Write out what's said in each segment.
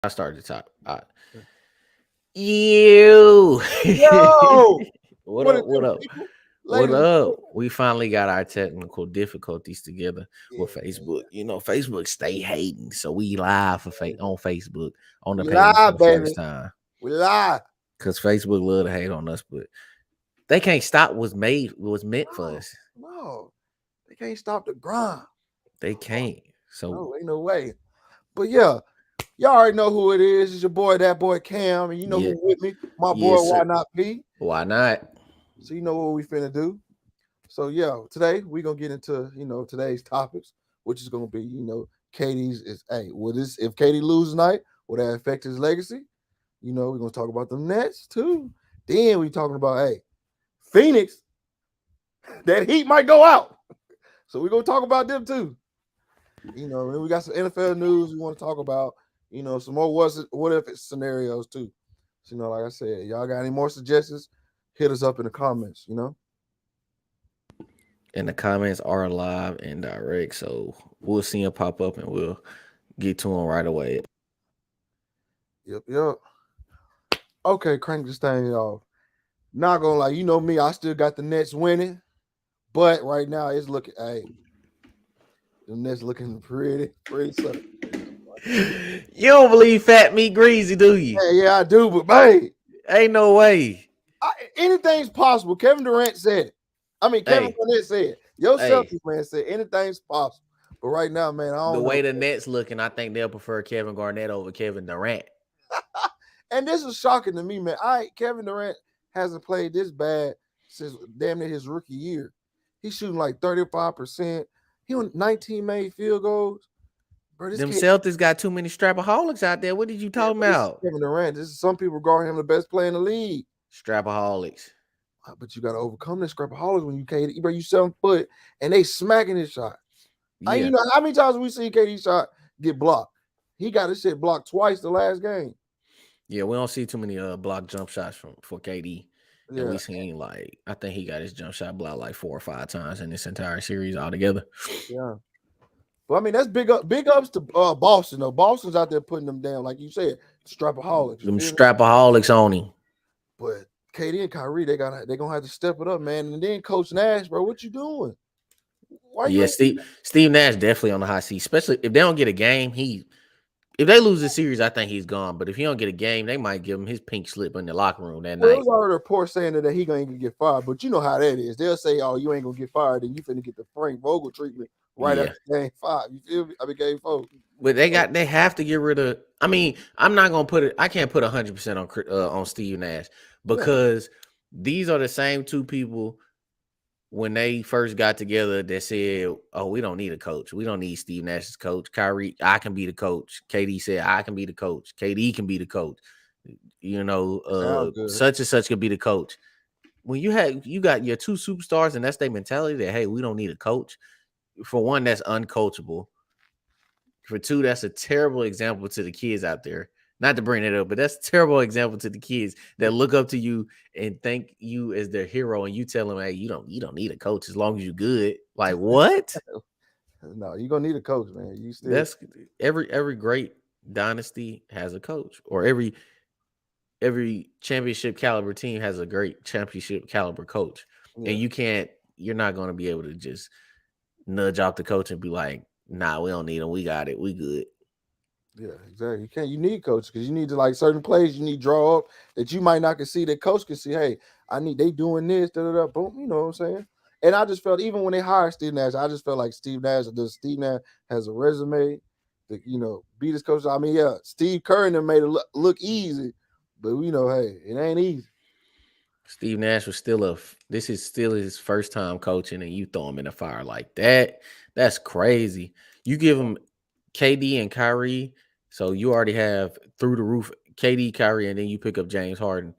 I started the top. You. Yo, What what is up? What good, up? people, What ladies and up? gentlemen? We finally got our technical difficulties together with Facebook. Yeah, You know, Facebook stay hating, so we live for yeah. on Facebook on the We page for live, the first baby. time We live. because Facebook love to hate on us, but they can't stop what's meant for No, us. no, they can't stop the grind. They can't. So No, ain't no way. But yeah, y'all already know who it is. It's your boy, that boy Cam, and you know yeah, who with me, my boy. yes, Why sir. not P? Why not? So you know what we finna do. So yeah, today we gonna get into today's topics, which is gonna be Katie's is hey, what is if Katie lose tonight? Will that affect his legacy? We're gonna talk about the Nets too. Then we talking about Phoenix, that heat might go out. So we're gonna talk about them too. And we got some NFL news we want to talk about. Some more what if scenarios too. So, like I said, y'all got any more suggestions? Hit us up in the comments. And the comments are live and direct, so we'll see them pop up and we'll get to them right away. Yep, yep. Okay, crank this thing off. Not gonna lie, you know me, I still got the Nets winning, but right now it's looking, the Nets looking pretty something. You don't believe Fat Meat Greasy, do you? Hey, yeah, I do, but man, Ain't no way. anything's possible. Kevin Durant said it. I mean, Kevin Hey, Garnett said it. Your hey, Celtics man said anything's possible. But right now, man, I the don't know. way the Nets looking, I think they'll prefer Kevin Garnett over Kevin Durant. And this is shocking to me, man. Kevin Durant hasn't played this bad since damn near his rookie year. He's shooting like 35%. He on 19 made field goals. Bro, Them Celtics got too many strapaholics out there. What did you talking this is about? Kevin Durant. This is some people regard him the best player in the league. Strapaholics. But you got to overcome this scrapaholics when you KD. Bro, you 7 foot and they smacking his shot. You Yeah. know how many times we see KD shot get blocked? He got his shit blocked twice the last game. Yeah, we don't see too many block jump shots for KD. And Yeah, we seen like I think he got his jump shot blocked like 4 or 5 times in this entire series altogether. yeah. But I mean, that's big ups to Boston though. Boston's out there putting them down, like you said, strapaholics. You Them feel me? strapaholics on him. But KD and Kyrie, they gonna have to step it up, man. And then Coach Nash, bro, what you doing? Why you Yeah, ain't? Steve Nash definitely on the hot seat, especially if they don't get a game. If they lose the series, I think he's gone. But if he don't get a game, they might give him his pink slip in the locker room that Well, it night. was already a report saying that he gonna get fired, but you know how that is. They'll say, "Oh, you ain't gonna get fired," and you finna get the Frank Vogel treatment right Yeah, after game 5. You feel me? I mean, game 4. but they have to get rid of. I mean, I'm not gonna put it. I can't put 100% on Steve Nash Yeah, because these are the same two people when they first got together that said, "Oh, we don't need a coach. We don't need Steve Nash as coach. Kyrie, I can be the coach." KD said, "I can be the coach. KD can be the coach. sound good. Such and such could be the coach." When you got your two superstars and that's their mentality that hey, we don't need a coach. For one, that's uncoachable. For two, that's a terrible example to the kids out there. Not to bring it up, but that's a terrible example to the kids that look up to you and think you as their hero, and you tell them, "Hey, you don't need a coach as long as you're good." Like what? No, you gonna need a coach, man. You still, That's every great dynasty has a coach, or every championship caliber team has a great championship caliber coach, and yeah. you're not going to be able to just nudge off the coach and be like, "Nah, we don't need him. We got it. We good." Yeah, exactly. You need coach because you need to like certain plays you need draw up that you might not can see that coach can see. Hey, they doing this, da da da, boom. You know what I'm saying? And I just felt even when they hired Steve Nash, I just felt like Steve Nash has a resume to beat his coach. I mean, yeah, Steve Kerr and them made it look easy, but hey, it ain't easy. Steve Nash was this is still his first time coaching, and you throw him in the fire like that. That's crazy. You give him KD and Kyrie, so you already have through the roof KD, Kyrie, and then you pick up James Harden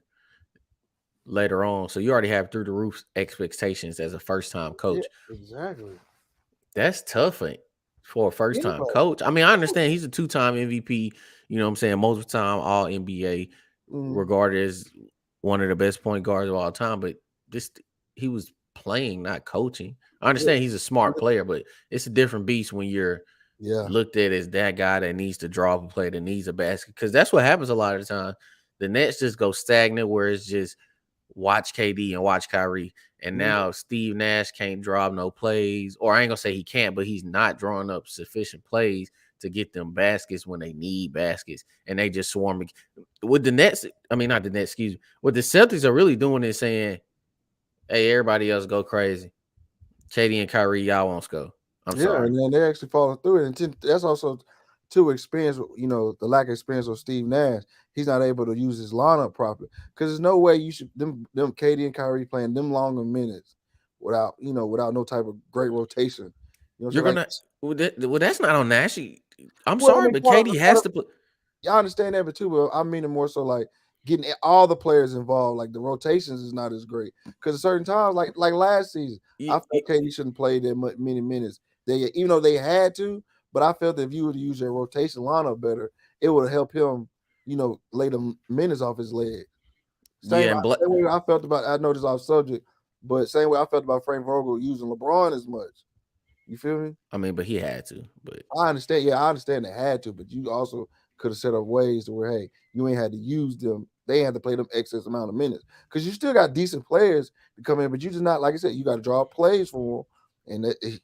later on. So you already have through the roof expectations as a first time Yeah, coach. exactly. That's tough for a first time Anybody. coach. I mean, I understand he's a 2-time MVP, you know what I'm saying, multiple time all NBA, Mm, regarded as one of the best point guards of all time, but this he was playing, not coaching. I yeah, understand he's a smart player, but it's a different beast when you're Yeah. looked at as that guy that needs to draw up a play, that needs a basket. Because that's what happens a lot of the time. The Nets just go stagnant where it's just watch KD and watch Kyrie. And Yeah. now Steve Nash can't draw up no plays. Or I ain't gonna say he can't, but he's not drawing up sufficient plays to get them baskets when they need baskets. And they just swarm. With the Nets, I mean not the Nets, excuse me. What the Celtics are really doing is saying, hey, everybody else go crazy. KD and Kyrie, y'all won't go. I'm Yeah, sorry. and then they're actually following through it. And that's also too experience, the lack of experience of Steve Nash. He's not able to use his lineup properly. Because there's no way you should them KD and Kyrie playing them longer minutes without no type of great rotation. You know what I'm You're saying? Like, gonna well, that's not on Nash. I'm well, I sorry, mean, but KD has to play. I understand that, but too, but I mean it more so like getting all the players involved. Like the rotations is not as great because at certain times, like last season, I felt KD shouldn't play that many minutes. They even though they had to, but I felt that if you would use your rotation lineup better, it would help him, lay the minutes off his leg. Yeah, and Same way I felt about. I know this off subject, but same way I felt about Frank Vogel using LeBron as much. You feel me? I mean, but he had to. But I understand. Yeah, I understand they had to, but you also could have set up ways to where, hey, you ain't had to use them. They had to play them excess amount of minutes because you still got decent players to come in, but you just not like I said. You got to draw plays for them, and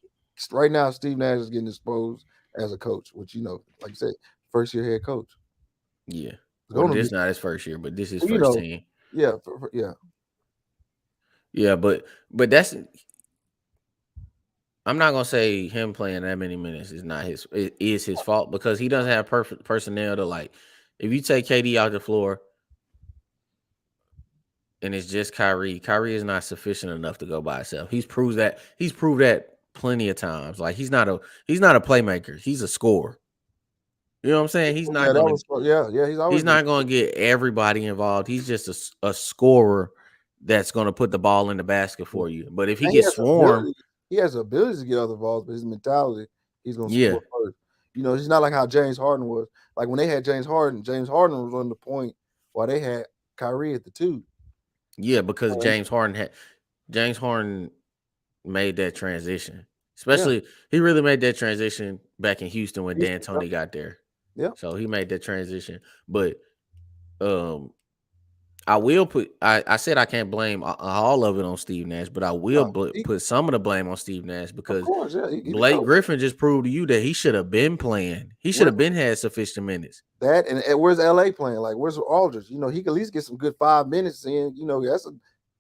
right now Steve Nash is getting exposed as a coach, which like I said, first year head coach. yeah, It's well, going to this be, not his first year, but this is you first know, team. yeah, Yeah, but that's. I'm not gonna say him playing that many minutes is not his. It is his fault because he doesn't have perfect personnel to like. If you take KD out the floor and it's just Kyrie, Kyrie is not sufficient enough to go by himself. He's proved that plenty of times. Like he's not a playmaker. He's a scorer. You know what I'm saying? He's yeah, not that gonna was yeah. He's always He's been. not going to get everybody involved. He's just a scorer that's going to put the ball in the basket for you. But if he And he gets has swarmed, ability. He has ability to get other balls, but his mentality, he's gonna yeah, score first. He's not like how James Harden was. Like when they had James Harden was on the point while they had Kyrie at the two. yeah, because And James Harden made that transition. yeah, Especially, he really made that transition back in Houston when he's, D'Antoni got there. yeah. So he made that transition. But um, I will put. I said I can't blame all of it on Steve Nash, but I will No, put some of the blame on Steve Nash of because course, yeah. He the Blake coach. Griffin just proved to you that he should have been playing. He should Where have been had sufficient minutes. that and where's LA playing? Like where's Aldridge? He could at least get some good 5 minutes in. That's a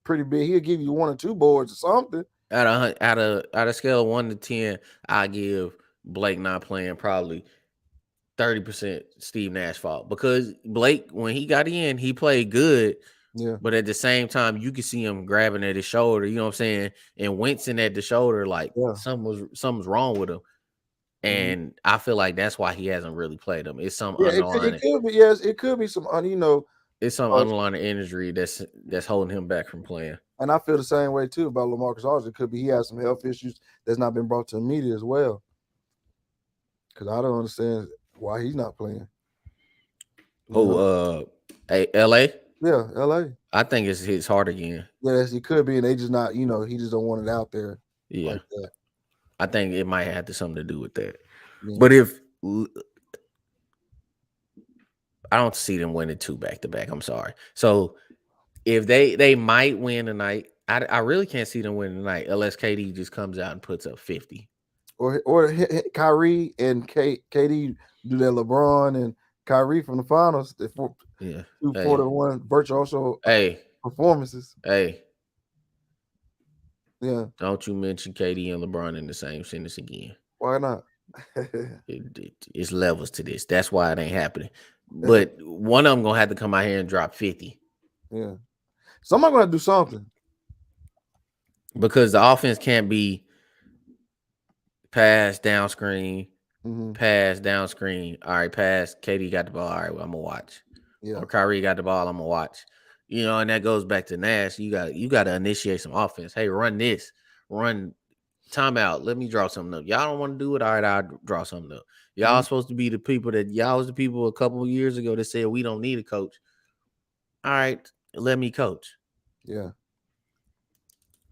pretty big. He'll give you 1 or 2 boards or something. Out of scale of 1 to 10, I give Blake not playing probably 30% Steve Nash fault because Blake, when he got in, he played good. Yeah. But at the same time, you can see him grabbing at his shoulder, you know what I'm saying, and wincing at the shoulder like Yeah. something's wrong with him. Mhm. And I feel like that's why he hasn't really played him. It's some Yeah, it could be. Yes, it could be some. underlying injury that's holding him back from playing. And I feel the same way too about LaMarcus Aldridge. It could be he has some health issues that's not been brought to the media as well. Because I don't understand why he's not playing. LA? Yeah, LA. I think it's hard again. Yes, he could be, and they just not. He just don't want it out there Yeah. like that. I think it might have something to do with that. Yeah. But if I don't see them winning 2 back to back, I'm sorry. So if they might win tonight, I really can't see them winning tonight unless KD just comes out and puts up 50. Or Kyrie and KD do that LeBron and Kyrie from the finals. Yeah. 241 virtuoso performances. Hey. Yeah. Don't you mention KD and LeBron in the same sentence again. Why not? It's levels to this. That's why it ain't happening. But one of them gonna have to come out here and drop 50. Yeah. Somebody gonna do something. Because the offense can't be pass, down screen, pass, down screen. All right, pass. KD got the ball. All right, well, I'm gonna watch. Yeah. Or Kyrie got the ball. I'm gonna watch. And that goes back to Nash. You got to initiate some offense. Hey, run this. Run timeout. Let me draw something up. Y'all don't want to do it. All right, I'll draw something up. Y'all supposed to be the people y'all was the people a couple of years ago that said we don't need a coach. All right, let me coach. Yeah.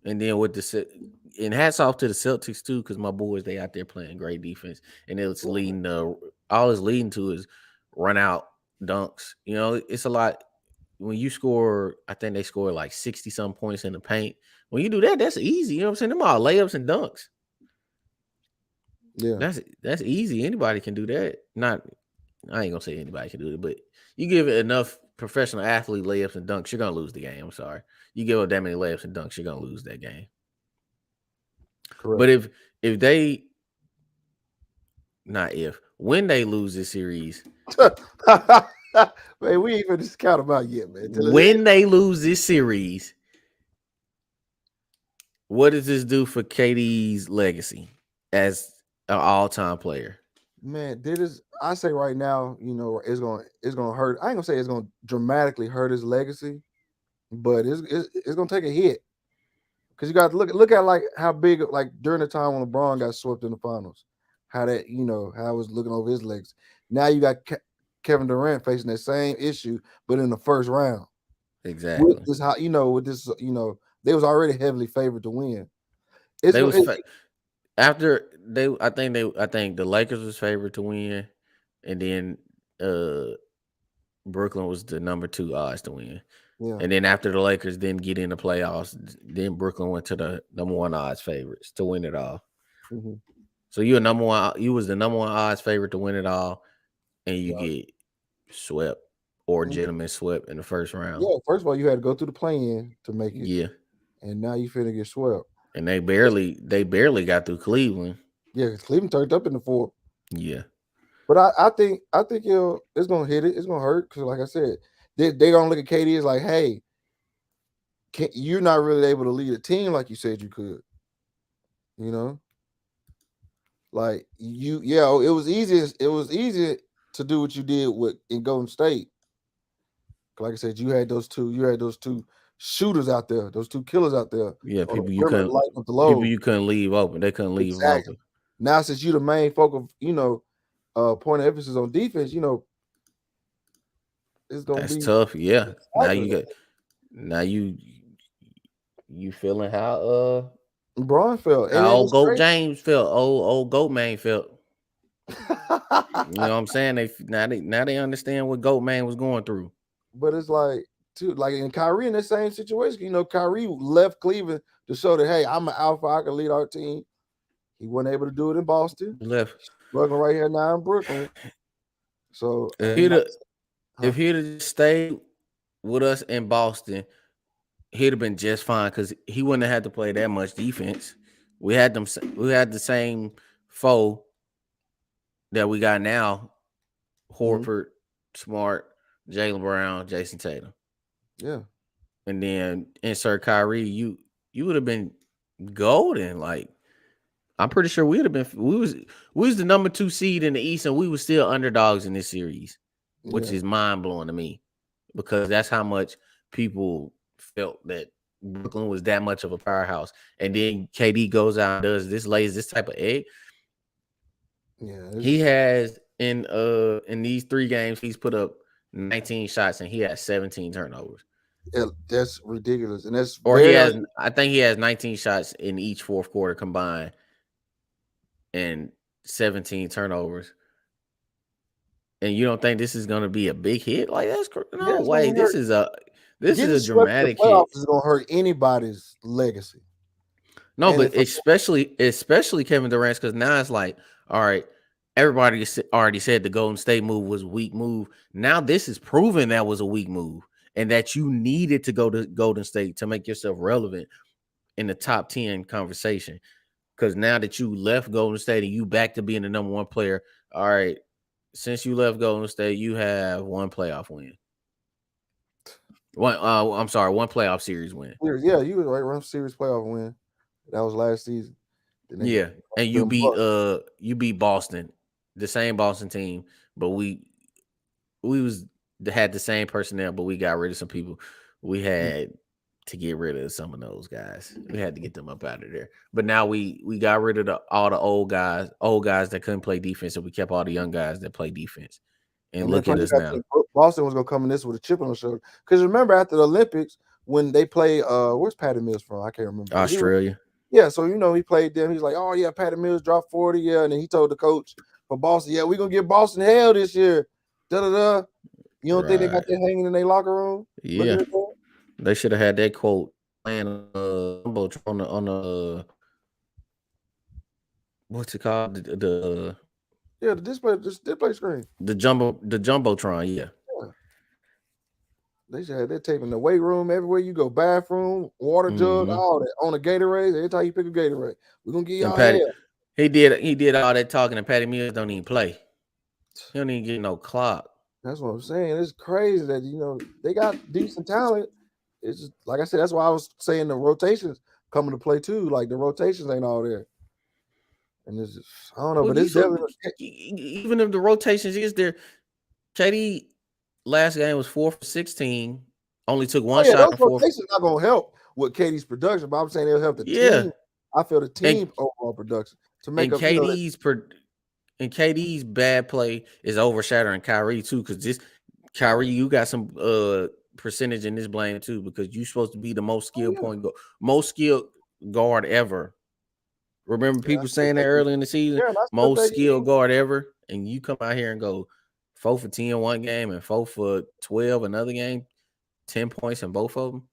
And then and hats off to the Celtics too, because my boys they out there playing great defense, and all it's leading to is run out dunks. It's a lot when you score. I think they score like 60 some points in the paint. When you do that, that's easy. You know what I'm saying? Them all layups and dunks. Yeah, That's easy. Anybody can do that. Not I ain't gonna say anybody can do it, but you give it enough professional athlete layups and dunks, you're gonna lose the game. I'm sorry. You give up that many layups and dunks, you're gonna lose that game. correct. But if they not if when they lose this series, Man, we ain't even just count about yet, man. when they lose this series, what does this do for KD's legacy as an all-time player? Man, I say right now, it's gonna hurt. I ain't gonna say it's gonna dramatically hurt his legacy, but it's gonna take a hit. Because you got to look at like how big, like during the time when LeBron got swept in the finals, how that how it was looking over his legs. Now you got Kevin Durant facing that same issue, but in the first round. Exactly. With this, they was already heavily favored to win. After I think the Lakers was favored to win, and then Brooklyn was the number 2 odds to win. Yeah. And then after the Lakers didn't get in the playoffs, then Brooklyn went to the number 1 odds favorites to win it all. Mm-hmm. So you was the number 1 odds favorite to win it all, and you get swept or gentlemen swept in the first round. Yeah, first of all, you had to go through the play-in to make it. Yeah. And now you finna get swept. And they barely got through Cleveland. Yeah, because Cleveland turned up in the 4th. Yeah. But I think it's gonna hit it. It's gonna hurt because, like I said, they gonna look at KD as like, hey, you're not really able to lead a team like you said you could. Like it was easy to do what you did in Golden State. Like I said, you had those two shooters out there, those 2 killers out there. Yeah, people you couldn't leave open. They couldn't leave open. Now, since you the main focus, point of emphasis on defense, it's gonna be tough. Yeah. Now you feeling how LeBron felt. How old Goat James felt. Old Goat Man felt. You know what I'm saying? They understand what Goat Man was going through. But it's like in Kyrie in the same situation. Kyrie left Cleveland to show that, hey, I'm an alpha. I can lead our team. He wasn't able to do it in Boston. Left. Struggling right here now in Brooklyn. So if he'd have stayed with us in Boston, he'd have been just fine because he wouldn't have had to play that much defense. We had the same foe that we got now: Horford, Smart, Jaylen Brown, Jason Tatum. Yeah, and then insert Kyrie. You would have been golden. Like I'm pretty sure we was the number 2 seed in the East, and we were still underdogs in this series, which is mind blowing to me because that's how much people felt that Brooklyn was that much of a powerhouse. And then KD goes out and lays this type of egg. Yeah, he has in these 3 games, he's put up 19 shots and he has 17 turnovers. Yeah, that's ridiculous. And that's I think he has 19 shots in each 4th quarter combined and 17 turnovers. And you don't think this is going to be a big hit? Like that's no way. This is a dramatic hit. Is going to hurt anybody's legacy. No, but especially Kevin Durant's, because now it's like, all right, everybody already said the Golden State move was a weak move. Now this is proven that was a weak move and that you needed to go to Golden State to make yourself relevant in the top 10 conversation. Because now that you left Golden State and you back to being the number 1 player, all right, since you left Golden State, you have 1 playoff win. One playoff series win. Yeah, you was right. 1 series playoff win. That was last season. Yeah, and you beat Boston, the same Boston team, but we had the same personnel, but we got rid of some people. We had to get rid of some of those guys. We had to get them up out of there. But now we got rid of all the old guys that couldn't play defense, and we kept all the young guys that play defense. And look at us now. Boston was gonna come in this with a chip on the shoulder. Because remember, after the Olympics, when they play where's Patty Mills from? I can't remember. But Australia. so he played them. He's like, oh yeah, Patty Mills dropped 40, yeah. And then he told the coach for Boston, yeah, we're gonna get Boston hell this year. Da da da. You don't think they got Right. that hanging in their locker room? Yeah. Looking at that? They should have had that quote playing on the what's it called? Yeah, the display screen. The jumbotron, yeah. Yeah. They should have that tape in the weight room, everywhere you go, bathroom, water jug, Hmm. all that on a Gatorade. Every time you pick a Gatorade, we're gonna get And y'all Patty, hell. he did all that talking, and Patty Mills don't even play. He don't even get no clock. That's what I'm saying. It's crazy that they got decent talent. It's just like I said. That's why I was saying the rotations coming to play too. Like the rotations ain't all there, and it's just, I don't know. Well, But it's definitely even if the rotations is there, KD last game was 4 for 16. Only took one yeah. shot Those in fourth. rotations not gonna help with Katie's production, but I'm saying they'll help the Yeah, team. I feel the and team overall production to make and up. KD's bad play is overshadowing Kyrie too, because Kyrie, you got some percentage in this blame too, because you're supposed to be the most skilled most skilled guard ever. Remember Yeah, I people still saying that think early in the season, yeah, and I still most think skilled guard ever, and you come out here and go 4 for 10 one game and 4 for 12 another game, 10 points in both of them.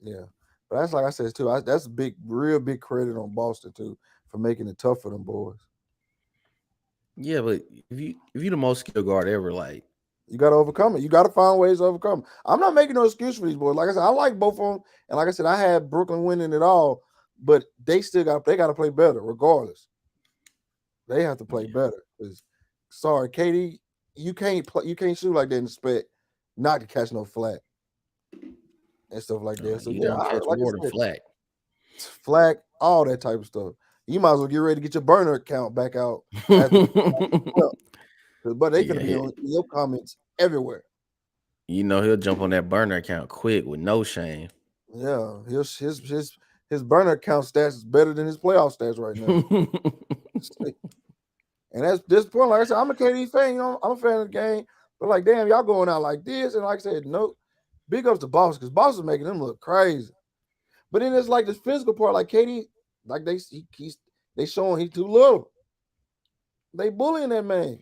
yeah. But that's like I said too. That's real big credit on Boston too for making it tough for them boys. Yeah, but if you the most skilled guard ever, like You got to overcome it. You got to find ways to overcome it. I'm not making no excuse for these boys. Like I said, I like both of them, and like I said, I had Brooklyn winning it all, but they got to play better regardless. They have to play better. Sorry, Katie, you can't shoot like that and expect not to catch no flat and stuff like that. So you yeah, don't catch like more I than said, flat. flag, all that type of stuff. You might as well get ready to get your burner account back out. After, but they could be Yeah, on your comments everywhere. he'll jump on that burner account quick with no shame. Yeah, his burner account stats is better than his playoff stats right now. And that's disappointing. Like I said, I'm a KD fan. I'm a fan of the game. But like, damn, y'all going out like this. And like I said, no, big ups to Boston because Boston's making them look crazy. But then it's like this physical part, like KD, like they showing he's too little. They bullying that man.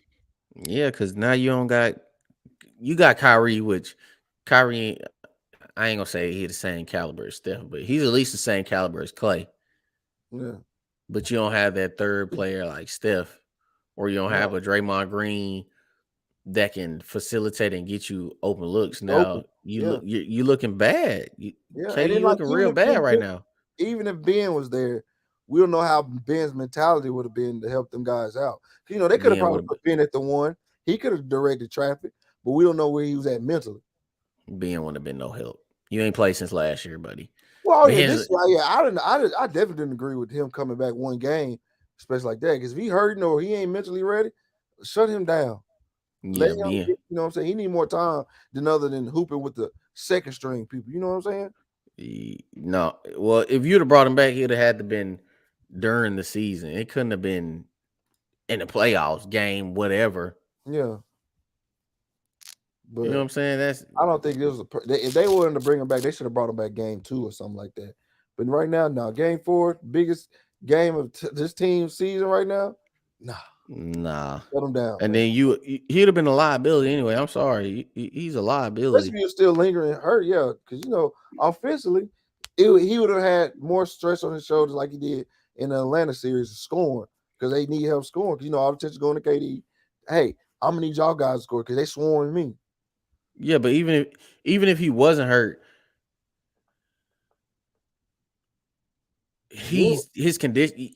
Yeah, because now you got Kyrie, which Kyrie, I ain't gonna say he's the same caliber as Steph, but he's at least the same caliber as Clay. Yeah. But you don't have that third player like Steph, or you don't No. have a Draymond Green that can facilitate and get you open looks. Now Open. Yeah. you looking bad. Yeah. And KD, then you like looking real bad right now. even if Ben was there, we don't know how Ben's mentality would have been to help them guys out. They could have Ben probably would put Ben at the one. He could have directed traffic, but we don't know where he was at mentally. have been no help. You ain't played since last year, buddy. Well, yeah, Ben's, I definitely didn't agree with him coming back one game, especially like that. Because if he hurting or he ain't mentally ready, shut him down. Let him, Ben. you know what I'm saying? He need more time than hooping with the second string people. You know what I'm saying? No, well, if you'd have brought him back, he'd have had to been during the season. It couldn't have been in the playoffs, game, whatever. Yeah. But You know what I'm saying? I don't think if they wanted to bring him back, they should have brought him back game 2 or something like that. But right now, no, game 4, biggest game of this team's season right now. Nah. Shut him down. And man. then he'd have been a liability anyway. I'm sorry, he's a liability. Especially if he was still lingering hurt, yeah, because offensively, he would have had more stress on his shoulders like he did in the Atlanta series of scoring because they need help scoring. Because all the attention going to KD. Hey, I'm gonna need y'all guys to score because they swarming me. Yeah, but even if he wasn't hurt, his condition.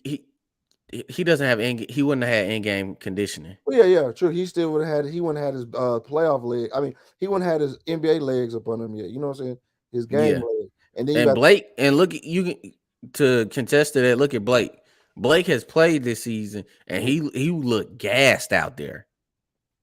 He doesn't have he wouldn't have had in-game conditioning. Well, yeah, true. He still would have had. He wouldn't have had his playoff leg. I mean, he wouldn't have had his NBA legs up on him yet. You know what I'm saying? His game leg. And then Blake, and look, to contest to that. Look at Blake. Blake has played this season, and he looked gassed out there.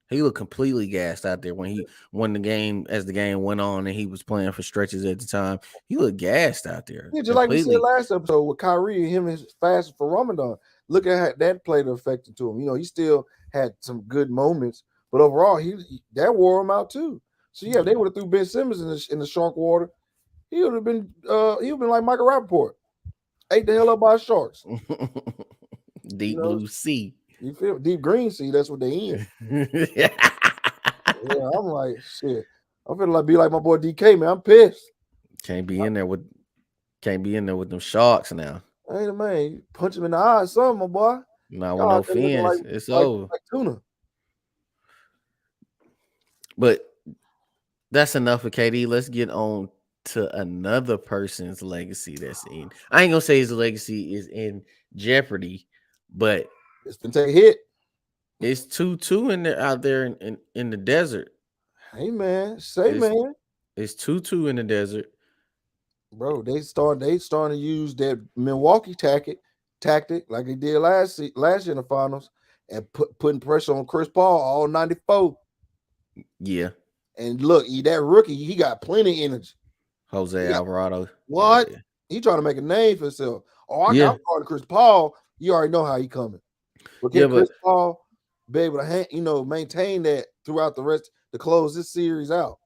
He looked completely gassed out there when he won the game as the game went on, and he was playing for stretches at the time. He looked gassed out there. Yeah, just like we said last episode with Kyrie and him is fast for Ramadan. Look at how that played affected to him. He still had some good moments, but overall, that wore him out too. So yeah, they would have threw Ben Simmons in the shark water. he would have been like Michael Rappaport, ate the hell up by sharks. You Deep know, blue sea. you feel deep green sea. That's what they in. Yeah, I'm like shit. I'm feeling like be like my boy DK, man. I'm pissed. Can't be in there with them sharks now. I ain't a man. Punch him in the eye, something, my boy. Not with Y'all no out there looking fins. It's like over. like tuna. But that's enough for KD. Let's get on to another person's legacy that's in. I ain't gonna say his legacy is in jeopardy, but It's been take a hit. it's 2-2 in there out there in the desert. Hey man, say It's man, it's 2-2 in the desert. bro. They starting to use that Milwaukee tactic like they did last year in the finals, and putting pressure on Chris Paul all 94. Yeah. And look, that rookie, he got plenty of energy. Jose Alvarado. What? Yeah. He trying to make a name for himself. Oh, I'm Yeah. calling Chris Paul. You already know how he coming. But can Yeah, Chris but Paul be able to maintain that throughout the rest to close this series out?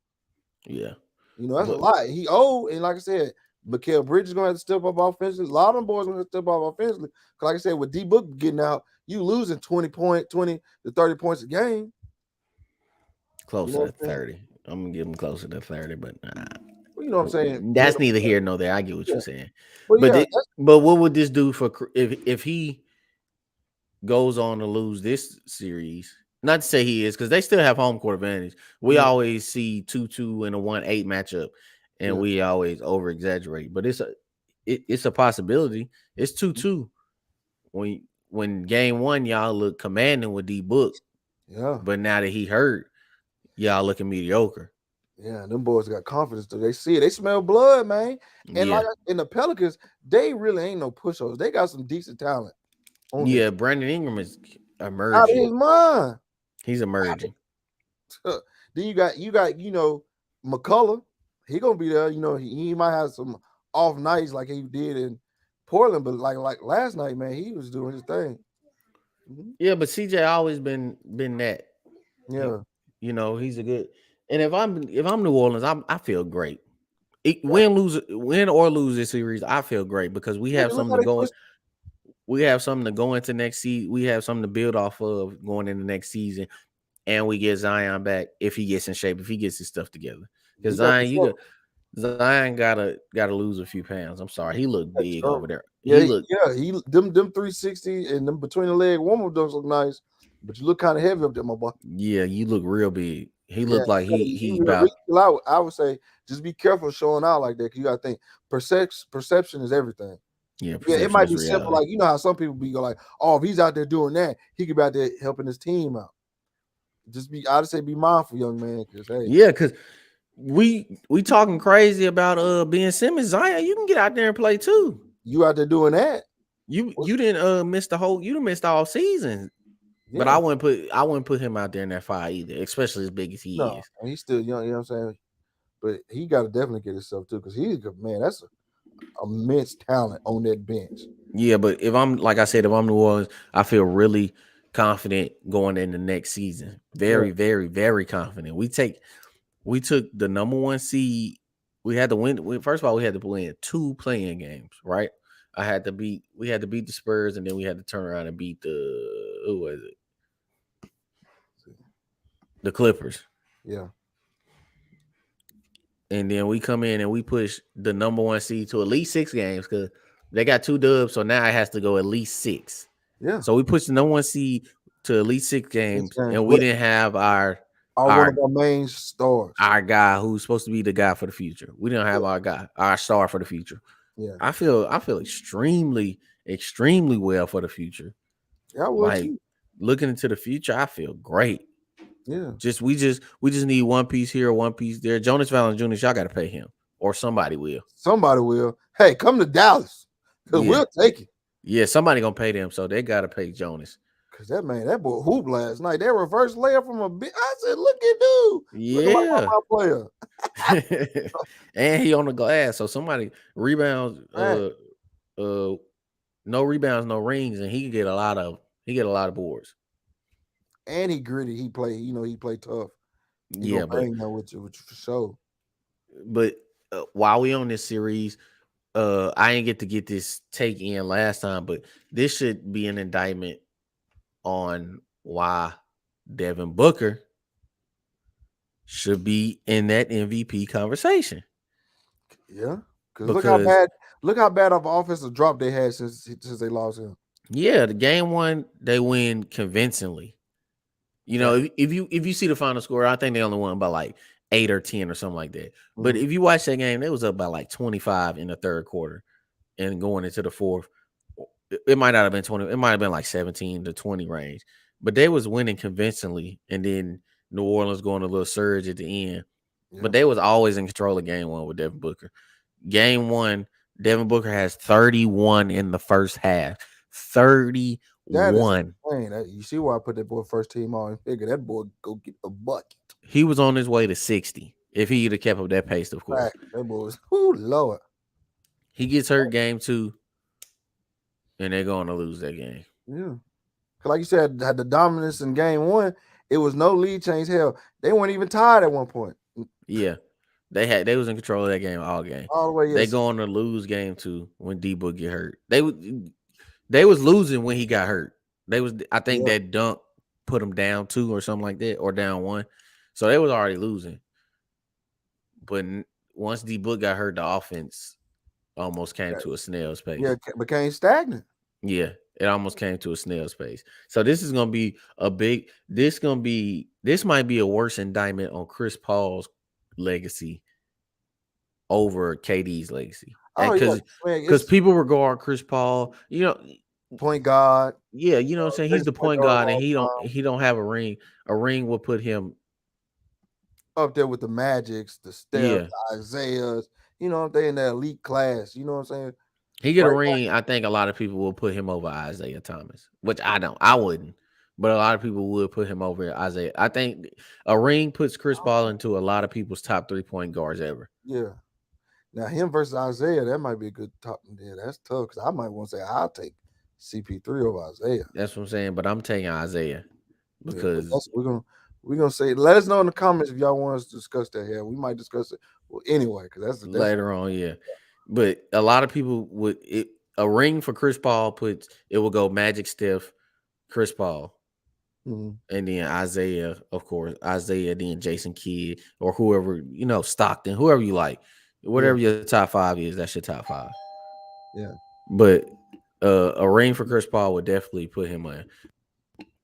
yeah. That's a But lot. He and like I said, Mikal Bridges gonna have to step up offensively. A lot of them boys gonna have to step up offensively. Cause like I said, with D Book getting out, you losing 20 to 30 points a game. closer to 30. I'm gonna give him closer to 30, but Well, you know what I'm saying? that's neither here nor there. I get what Yeah. you're saying. But yeah, But what would this do for if he goes on to lose this series? Not to say he is, because they still have home court advantage. We always see 2-2 in a 1-8 matchup, and we always over exaggerate. But it's a possibility. It's 2-2. When game one y'all look commanding with D Book, but now that he hurt, y'all looking mediocre. Yeah, them boys got confidence. They see it. They smell blood, man. And like in the Pelicans, they really ain't no pushovers. They got some decent talent. Yeah, Brandon Ingram is emerging. Out of his mind. He's emerging. Then you got McCullough. He gonna be there. He might have some off nights like he did in Portland, but like last night, man, he was doing his thing. Yeah, but CJ always been that. Yeah. He's a good. And if I'm New Orleans, I feel great. Win or lose this series, I feel great because we have something to go. We have something to go into next season. We have something to build off of going into next season, and we get Zion back if he gets in shape, if he gets his stuff together. Because Zion gotta lose a few pounds. I'm sorry, he looked big over there. He them 360 and them between the leg warm-up does look nice, but you look kind of heavy up there, my boy. Yeah, you look real big. He looked like he about. I would say just be careful showing out like that because you gotta think perception is everything. Yeah, it might be simple, like how some people be like, oh, if he's out there doing that, he could be out there helping his team out. I'd say be mindful, young man, because we talking crazy about Ben Simmons. Zion, you can get out there and play too. You out there doing that. You didn't miss you didn't miss all season. Yeah. But I wouldn't put him out there in that fight either, especially as big as he is. He's still young, you know what I'm saying? But he got to definitely get himself too, because he's a man. That's immense talent on that bench. Yeah, but if I'm New Orleans, I feel really confident going into next season. Very, very, very confident. We took the number one seed. We had to win. First of all, we had to win 2 playing games, right? We had to beat the Spurs, and then we had to turn around and beat who was it? The Clippers. Yeah. And then we come in and we push the number one seed to at least 6 games because they got 2 dubs, so now it has to go at least 6. Yeah. So we pushed the number one seed to at least 6 games, and we didn't have our one of our main stars, our guy who's supposed to be the guy for the future. We didn't have our star for the future. Yeah, I feel extremely, extremely well for the future. Yeah, I would too. Looking into the future, I feel great. Yeah, we just need one piece here, one piece there. Jonas Valanciunas, y'all got to pay him, or somebody will. Somebody will. Hey, come to Dallas because we'll take it. Yeah, somebody gonna pay them, so they got to pay Jonas. Cause that boy hooped last night. That reverse layup from a bit. I said, "Look at dude, yeah, my player." And he on the glass, so somebody rebounds. No rebounds, no rings, and he get a lot of boards. And he gritty. He play. He play tough. He bang that with you for sure. But while we on this series, I didn't get this take in last time, but this should be an indictment on why Devin Booker should be in that MVP conversation. Yeah, because Because look how bad of offensive drop they had since they lost him. yeah, the game one they win convincingly. You know, if you see the final score, I think they only won by like 8 or 10 or something like that. But if you watch that game, they was up by like 25 in the third quarter and going into the fourth. It might not have been 20, it might have been like 17 to 20 range. But they was winning convincingly, and then New Orleans going a little surge at the end. Yeah. But they was always in control of game one with Devin Booker. Game one, Devin Booker has 31 in the first half. 31. That is insane. You see why I put that boy first team on and figure that boy go get a bucket. He was on his way to 60 if he'd have kept up that pace, of course. That boy was, Lord. He gets hurt game 2, and they're going to lose that game. Yeah. Like you said, had the dominance in game 1, it was no lead change. Hell, they weren't even tied at one point. Yeah. They was in control of that game all game. All the way, yes. They going to lose game 2 when D-Book get hurt. They was losing when he got hurt. I think that dunk put them down 2 or something like that, or down 1. So they was already losing. But once D-Book got hurt, the offense almost came to a snail's pace. Yeah, became stagnant. Yeah, it almost came to a snail's pace. So this is gonna be this might be a worse indictment on Chris Paul's legacy over KD's legacy. Because people regard Chris Paul, point guard. Yeah, you know what I'm saying? He's the point guard, and he don't have a ring. A ring will put him up there with the Magics, the Steph, the Isaiahs. They in that elite class. You know what I'm saying? He get a ring. I think a lot of people will put him over Isaiah Thomas, which I don't. I wouldn't, but a lot of people would put him over Isaiah. I think a ring puts Chris Paul into a lot of people's top 3-point guards ever. Yeah. Now him versus Isaiah, that might be a good top. Yeah, that's tough because I might want to say I'll take CP3 over Isaiah. That's what I'm saying, but I'm taking Isaiah because we're gonna say. Let us know in the comments if y'all want us to discuss that here. We might discuss it anyway because that's later on. Yeah, but a lot of people a ring for Chris Paul will go Magic, Steph, Chris Paul. Mm-hmm. And then Isaiah, of course, then Jason Kidd or whoever, Stockton, whoever you like, whatever your top 5 is, that's your top 5. Yeah. But a ring for Chris Paul would definitely put him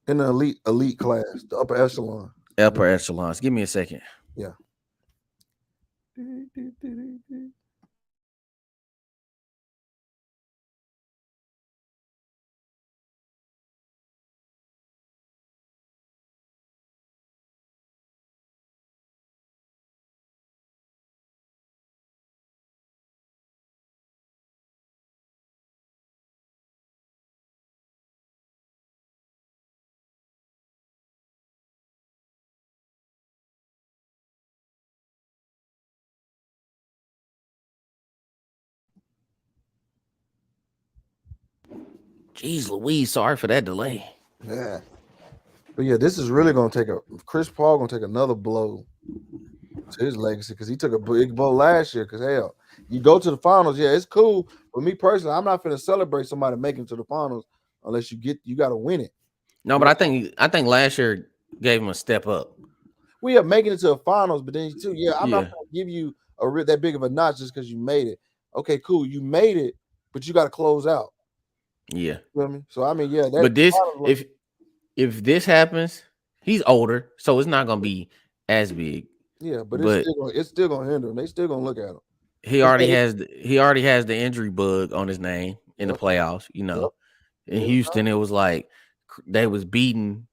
in the elite class, the upper echelon. Upper echelons. Give me a second. Yeah. Jeez Louise, sorry for that delay. Yeah. But yeah, this is really gonna take Chris Paul gonna take another blow to his legacy because he took a big blow last year. Because hell, you go to the finals, yeah, it's cool. But me personally, I'm not gonna celebrate somebody making it to the finals unless you got to win it. No, but I think last year gave him a step up. We are making it to the finals, but then too, I'm not gonna give you that big of a notch just because you made it. Okay, cool, you made it, but you got to close out. Yeah. You know what I mean? So I mean, yeah. But this, if this happens, he's older, so it's not gonna be as big. Yeah, but it's still gonna hinder him. They still gonna look at him. He already has the injury bug on his name in the playoffs. In Houston, it was like they was beating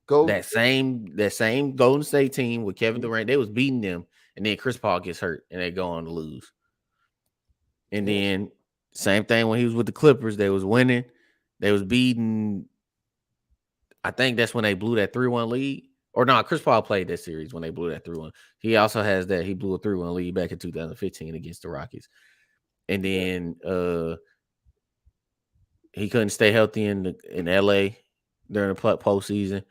that same Golden State team with Kevin Durant. They was beating them, and then Chris Paul gets hurt, and they go on to lose. And then same thing when he was with the Clippers, they was winning, they was beating. I think that's when they blew that 3-1 lead. Or no, Chris Paul played that series when they blew that 3-1. He also has that. He blew a 3-1 lead back in 2015 against the Rockets. And then he couldn't stay healthy in LA during the postseason.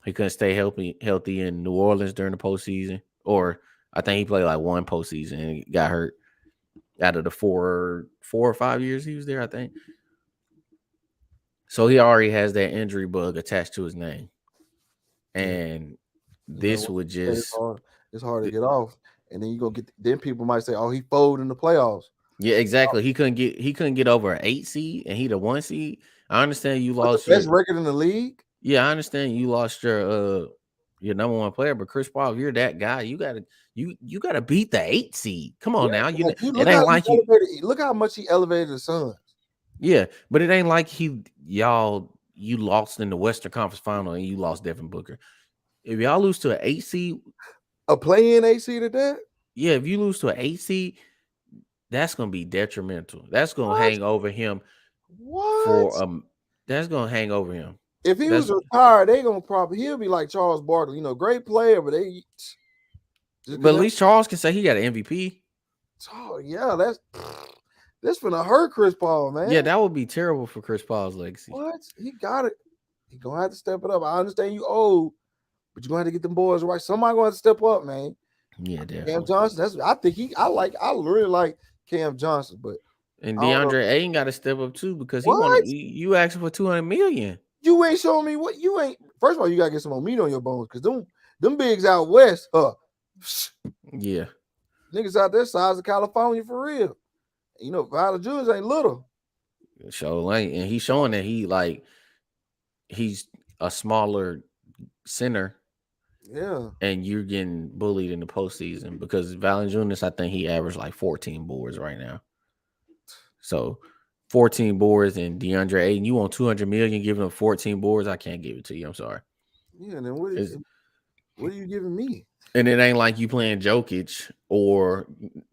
He couldn't stay healthy in New Orleans during the postseason. Or I think he played like one postseason and got hurt. out of the four or 5 years he was there, I think. So he already has that injury bug attached to his name, Yeah. and And then this would it's just hard. It's hard to get off. And then you go get. Then people might say, "Oh, he folded in the playoffs." yeah, exactly. He couldn't get over an 8 seed, and he the 1 seed. I understand you With the lost best your record in the league. yeah, I understand you lost your number one player, but Chris Paul, if you're that guy, you gotta beat the 8 seed. Come Yeah, on now, like, you it look ain't how he like you. elevated. Look how much he elevated the Suns. Yeah, but it ain't like you lost in the Western Conference Final and you lost Devin Booker. If y'all lose to an 8 seed, A play-in AC to that. yeah, if you lose to an 8 seed, that's gonna be detrimental. That's gonna What? hang over him What? for that's gonna hang over him. If he That's was retired, they gonna probably he'll be like Charles Barkley. Great player, but they just but because at least Charles can say he got an MVP. oh yeah, that's gonna hurt Chris Paul, man. Yeah, that would be terrible for Chris Paul's legacy. What? He got it. He gonna have to step it up. I understand you old, but you're gonna have to get them boys right. Somebody gonna have to step up, man. Yeah, Cam definitely. Johnson. I really like Cam Johnson, but And I don't know. DeAndre Ayton got to step up too because he wanted What? you asking for 200 million. You ain't showing me what you ain't. First of all, you gotta get some more meat on your bones because them bigs out west, Yeah, niggas out there size of California for real. Viola Juniors ain't little. so like, and he's showing that he's a smaller center, Yeah. and you're getting bullied in the postseason because Valanciunas, I think he averaged like 14 boards right now. So 14 boards and DeAndre Ayton, you want 200 million, giving him 14 boards? I can't give it to you. I'm sorry. Yeah. And then what are you giving me? And it ain't like you playing Jokic or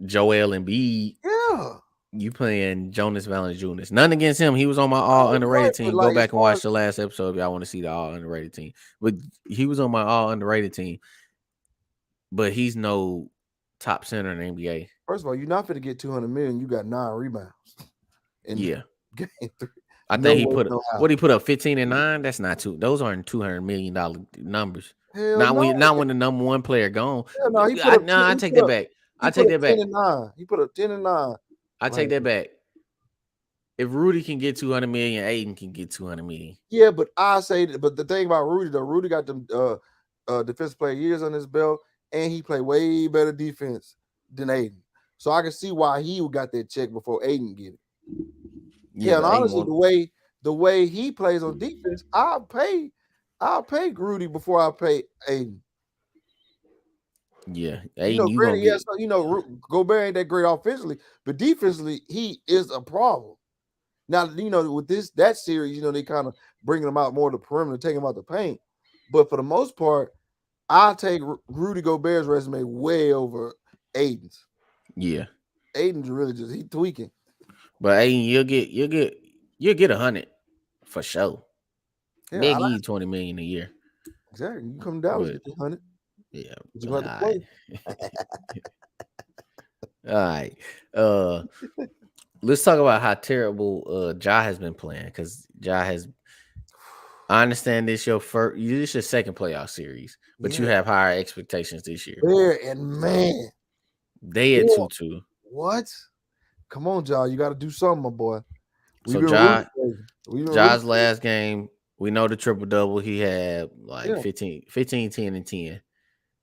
Joel Embiid. Yeah. You playing Jonas Valanciunas. Nothing against him. He was on my all underrated Right, but team. Go like as back and far watch as the last episode if y'all want to see the all underrated team. But he was on my all underrated team. But he's no top center in the NBA. first of all, you're not gonna get 200 million. You got 9 rebounds in Yeah. game 3. I No think he way, put no how. what he put up 15 and 9. That's not two. Those aren't $200 million numbers. Hell Not no. when the number one player gone. Hell no. He put up. I take that back. I take that 10 back. and 9. He put up 10 and 9. I take that back. If Rudy can get 200 million, Aiden can get 200 million. Yeah, but but the thing about Rudy though, Rudy got them defensive player years on his belt, and he played way better defense than Aiden. So I can see why he got that check before Aiden get it. Yeah, and honestly, the way he plays on defense, I'll pay Rudy before I pay Aiden. Yeah, Aiden, you gonna get. Gobert ain't that great offensively, but defensively, he is a problem. Now, with that series, they kind of bringing him out more to the perimeter, taking him out the paint. But for the most part, I'll take Rudy Gobert's resume way over Aiden's. Yeah, Aiden's really he tweaking. But Aiden, you'll get 100 for sure. Yeah, They'll give you 20 million a year. Exactly. You come down and get 100. Yeah, but you have to play. All right. Let's talk about how terrible Ja has been playing because Ja has. I understand this your second playoff series, but you have higher expectations this year. Yeah, and man, they at 2-2. What? Come on, Ja, you got to do something, my boy. So Ja's last game, we know the triple double. He had like 15, 10, and 10.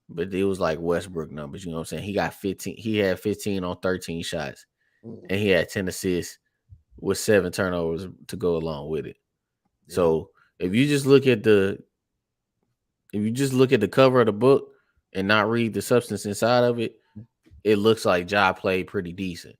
But it was like Westbrook numbers, you know what I'm saying? He got 15. He had 15 on 13 shots, and he had 10 assists with 7 turnovers to go along with it. Yeah. So if you just look at the cover of the book and not read the substance inside of it, it looks like Ja played pretty decent.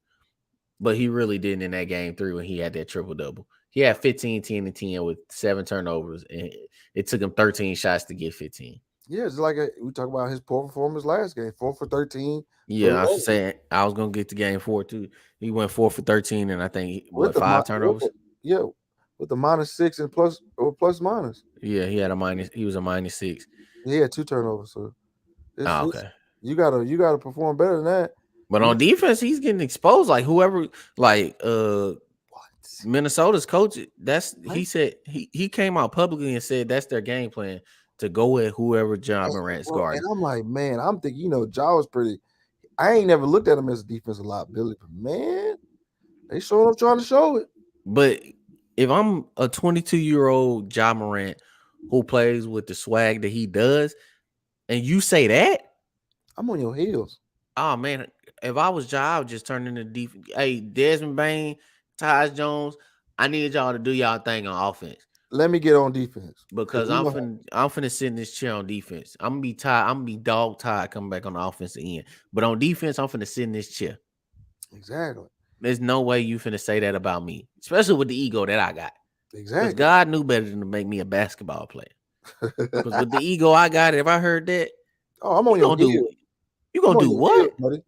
But he really didn't in that game 3 when he had that triple double. He had 15, 10, and 10 with 7 turnovers, and it took him 13 shots to get 15. Yeah, it's like we talked about his poor performance last game, 4 for 13. Yeah, I was saying I was gonna get to game 4 too. He went 4 for 13, and I think 5 turnovers. With the -6 and plus minus. Yeah, he had a minus. He was a -6. He had 2 turnovers. So okay, you gotta perform better than that. But on defense, he's getting exposed. Like whoever, Minnesota's coach. He said he came out publicly and said that's their game plan to go at whoever Ja Morant's guarding. And I'm like, man, I'm thinking, Ja was pretty. I ain't never looked at him as a defensive liability, but man, They showing up trying to show it. But if I'm a 22-year-old Ja Morant who plays with the swag that he does, and you say that, I'm on your heels. oh man, if I was Ja, I would just turn into defense. Hey, Desmond Bain, Tyus Jones, I need y'all to do y'all thing on offense. Let me get on defense. Because We I'm know finna sit in this chair on defense. I'm gonna be tired. I'm gonna be dog tired coming back on the offensive end. But on defense, I'm finna sit in this chair. exactly. There's no way you finna say that about me, especially with the ego that I got. Because Exactly. God knew better than to make me a basketball player. Because with the ego I got, if I heard that, Oh, I'm on your heels. You gonna do what? Heels, buddy.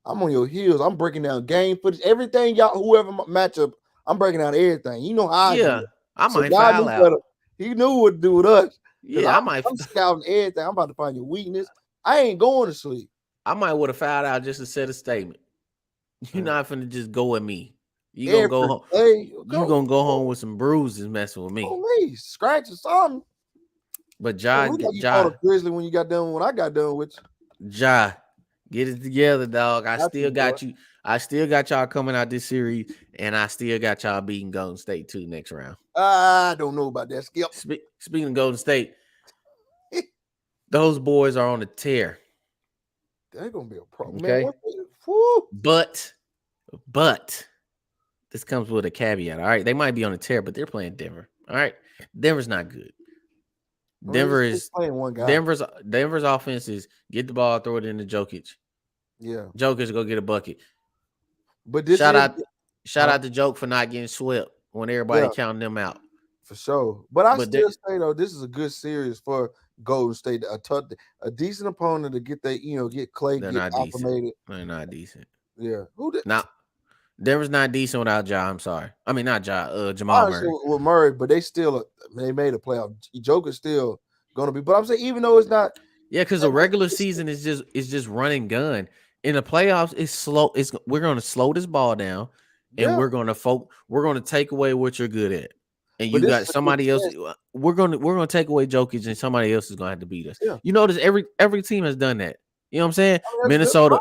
I'm on your heels. I'm breaking down game footage, everything y'all, whoever matchup. I'm breaking down everything. You know how I Yeah, do. I So might God foul knew out. better. He knew what to do with us. Yeah, I'm scouting everything. I'm about to find your weakness. I ain't going to sleep. I might would have fouled out just to set a statement. You're not finna just go at me. You gonna go home. You gonna go home with some bruises messing with me. Oh, me scratch or something. But Ja, you fought a grizzly when you got done. When I got done with you. Ja, get it together, dog. I still got you. I still got y'all coming out this series, and I still got y'all beating Golden State too next round. I don't know about that, Skip. Speaking of Golden State, those boys are on a tear. They're gonna be a problem, okay? Man. But this comes with a caveat. All right, they might be on a tear, but they're playing Denver. All right, Denver's not good. Denver's playing one guy. Denver's offense is get the ball, throw it into Jokic. Yeah, Jokic go get a bucket. But this shout out to Joke for not getting swept when everybody counting them out. For sure. But I still say though, this is a good series for Golden State. A decent opponent to get get Clay, get acclimated. They're not decent. Yeah. Who did now? Denver's not decent without Ja. I'm sorry. I mean not Ja. Jamal Murray. With Murray, but they made a playoff. Joker's still gonna be. But I'm saying even though it's not. Yeah, because the regular season is just running gun. In the playoffs, it's slow. We're gonna slow this ball down, and we're gonna take away what you're good at. And you got somebody else. We're gonna take away Jokic, and somebody else is gonna have to beat us. Yeah. You notice every team has done that. You know what I'm saying? Minnesota.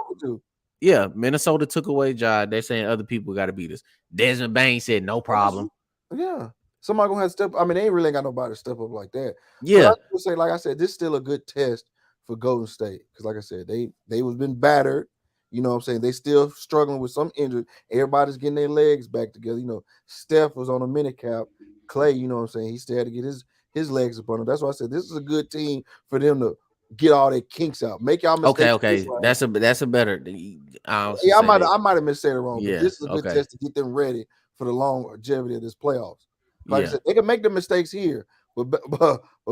Yeah, Minnesota took away Ja. They're saying other people got to beat us. Desmond Bain said no problem. Yeah, somebody gonna have to step. I mean, they ain't really got nobody to step up like that. Yeah, but I would say, like I said, this is still a good test for Golden State because, like I said, they was been battered. You know what I'm saying? They still struggling with some injury. Everybody's getting their legs back together. You know, Steph was on a mini cap. Clay, you know what I'm saying? He still had to get his legs up on him. That's why I said this is a good team for them to get all their kinks out. Make y'all mistakes. Okay. That's a better. I might have missaid it wrong, but this is a good test to get them ready for the longevity of this playoffs. Like I said, they can make the mistakes here, but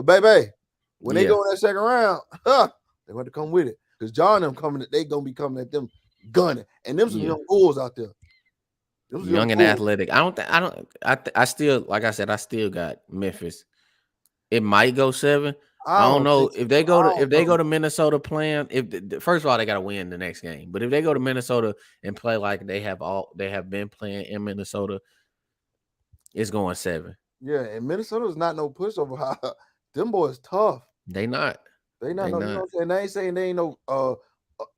baby, when they go in that second round, they want to come with it because John them coming. They gonna be coming at them gunning, and them some young bulls out there. Young and athletic. I still, like I said, I still got Memphis. It might go 7. I don't know if they go to Minnesota playing. First of all, they got to win the next game. But if they go to Minnesota and play like they have been playing in Minnesota, it's going 7. Yeah, and Minnesota is not no pushover. Them boys tough. They not. You know what I'm saying? They ain't saying they ain't no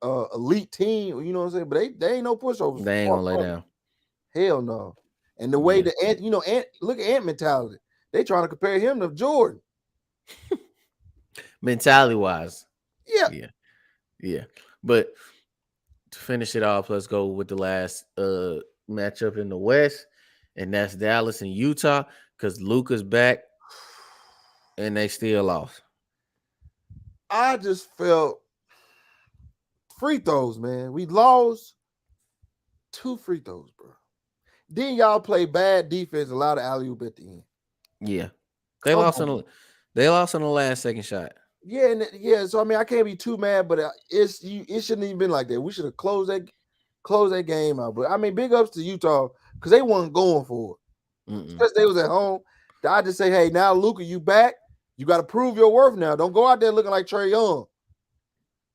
elite team. You know what I'm saying? But they ain't no pushovers. They ain't gonna lay down. Hell no. And the way Ant look at Ant mentality. They trying to compare him to Jordan. Mentality wise. Yeah. But to finish it off, let's go with the last matchup in the West, and that's Dallas and Utah, because Luka's back and they still lost. I just felt free throws, man. We lost 2 free throws, bro. Then y'all play bad defense, a lot of alley-oop at the end. Yeah. They lost on the last second shot. Yeah, so I mean, I can't be too mad, but it shouldn't even been like that. We should have closed that game out. But I mean, big ups to Utah because they wasn't going for it. Because they was at home. I just say, hey, now Luka, you back. You got to prove your worth now. Don't go out there looking like Trae Young.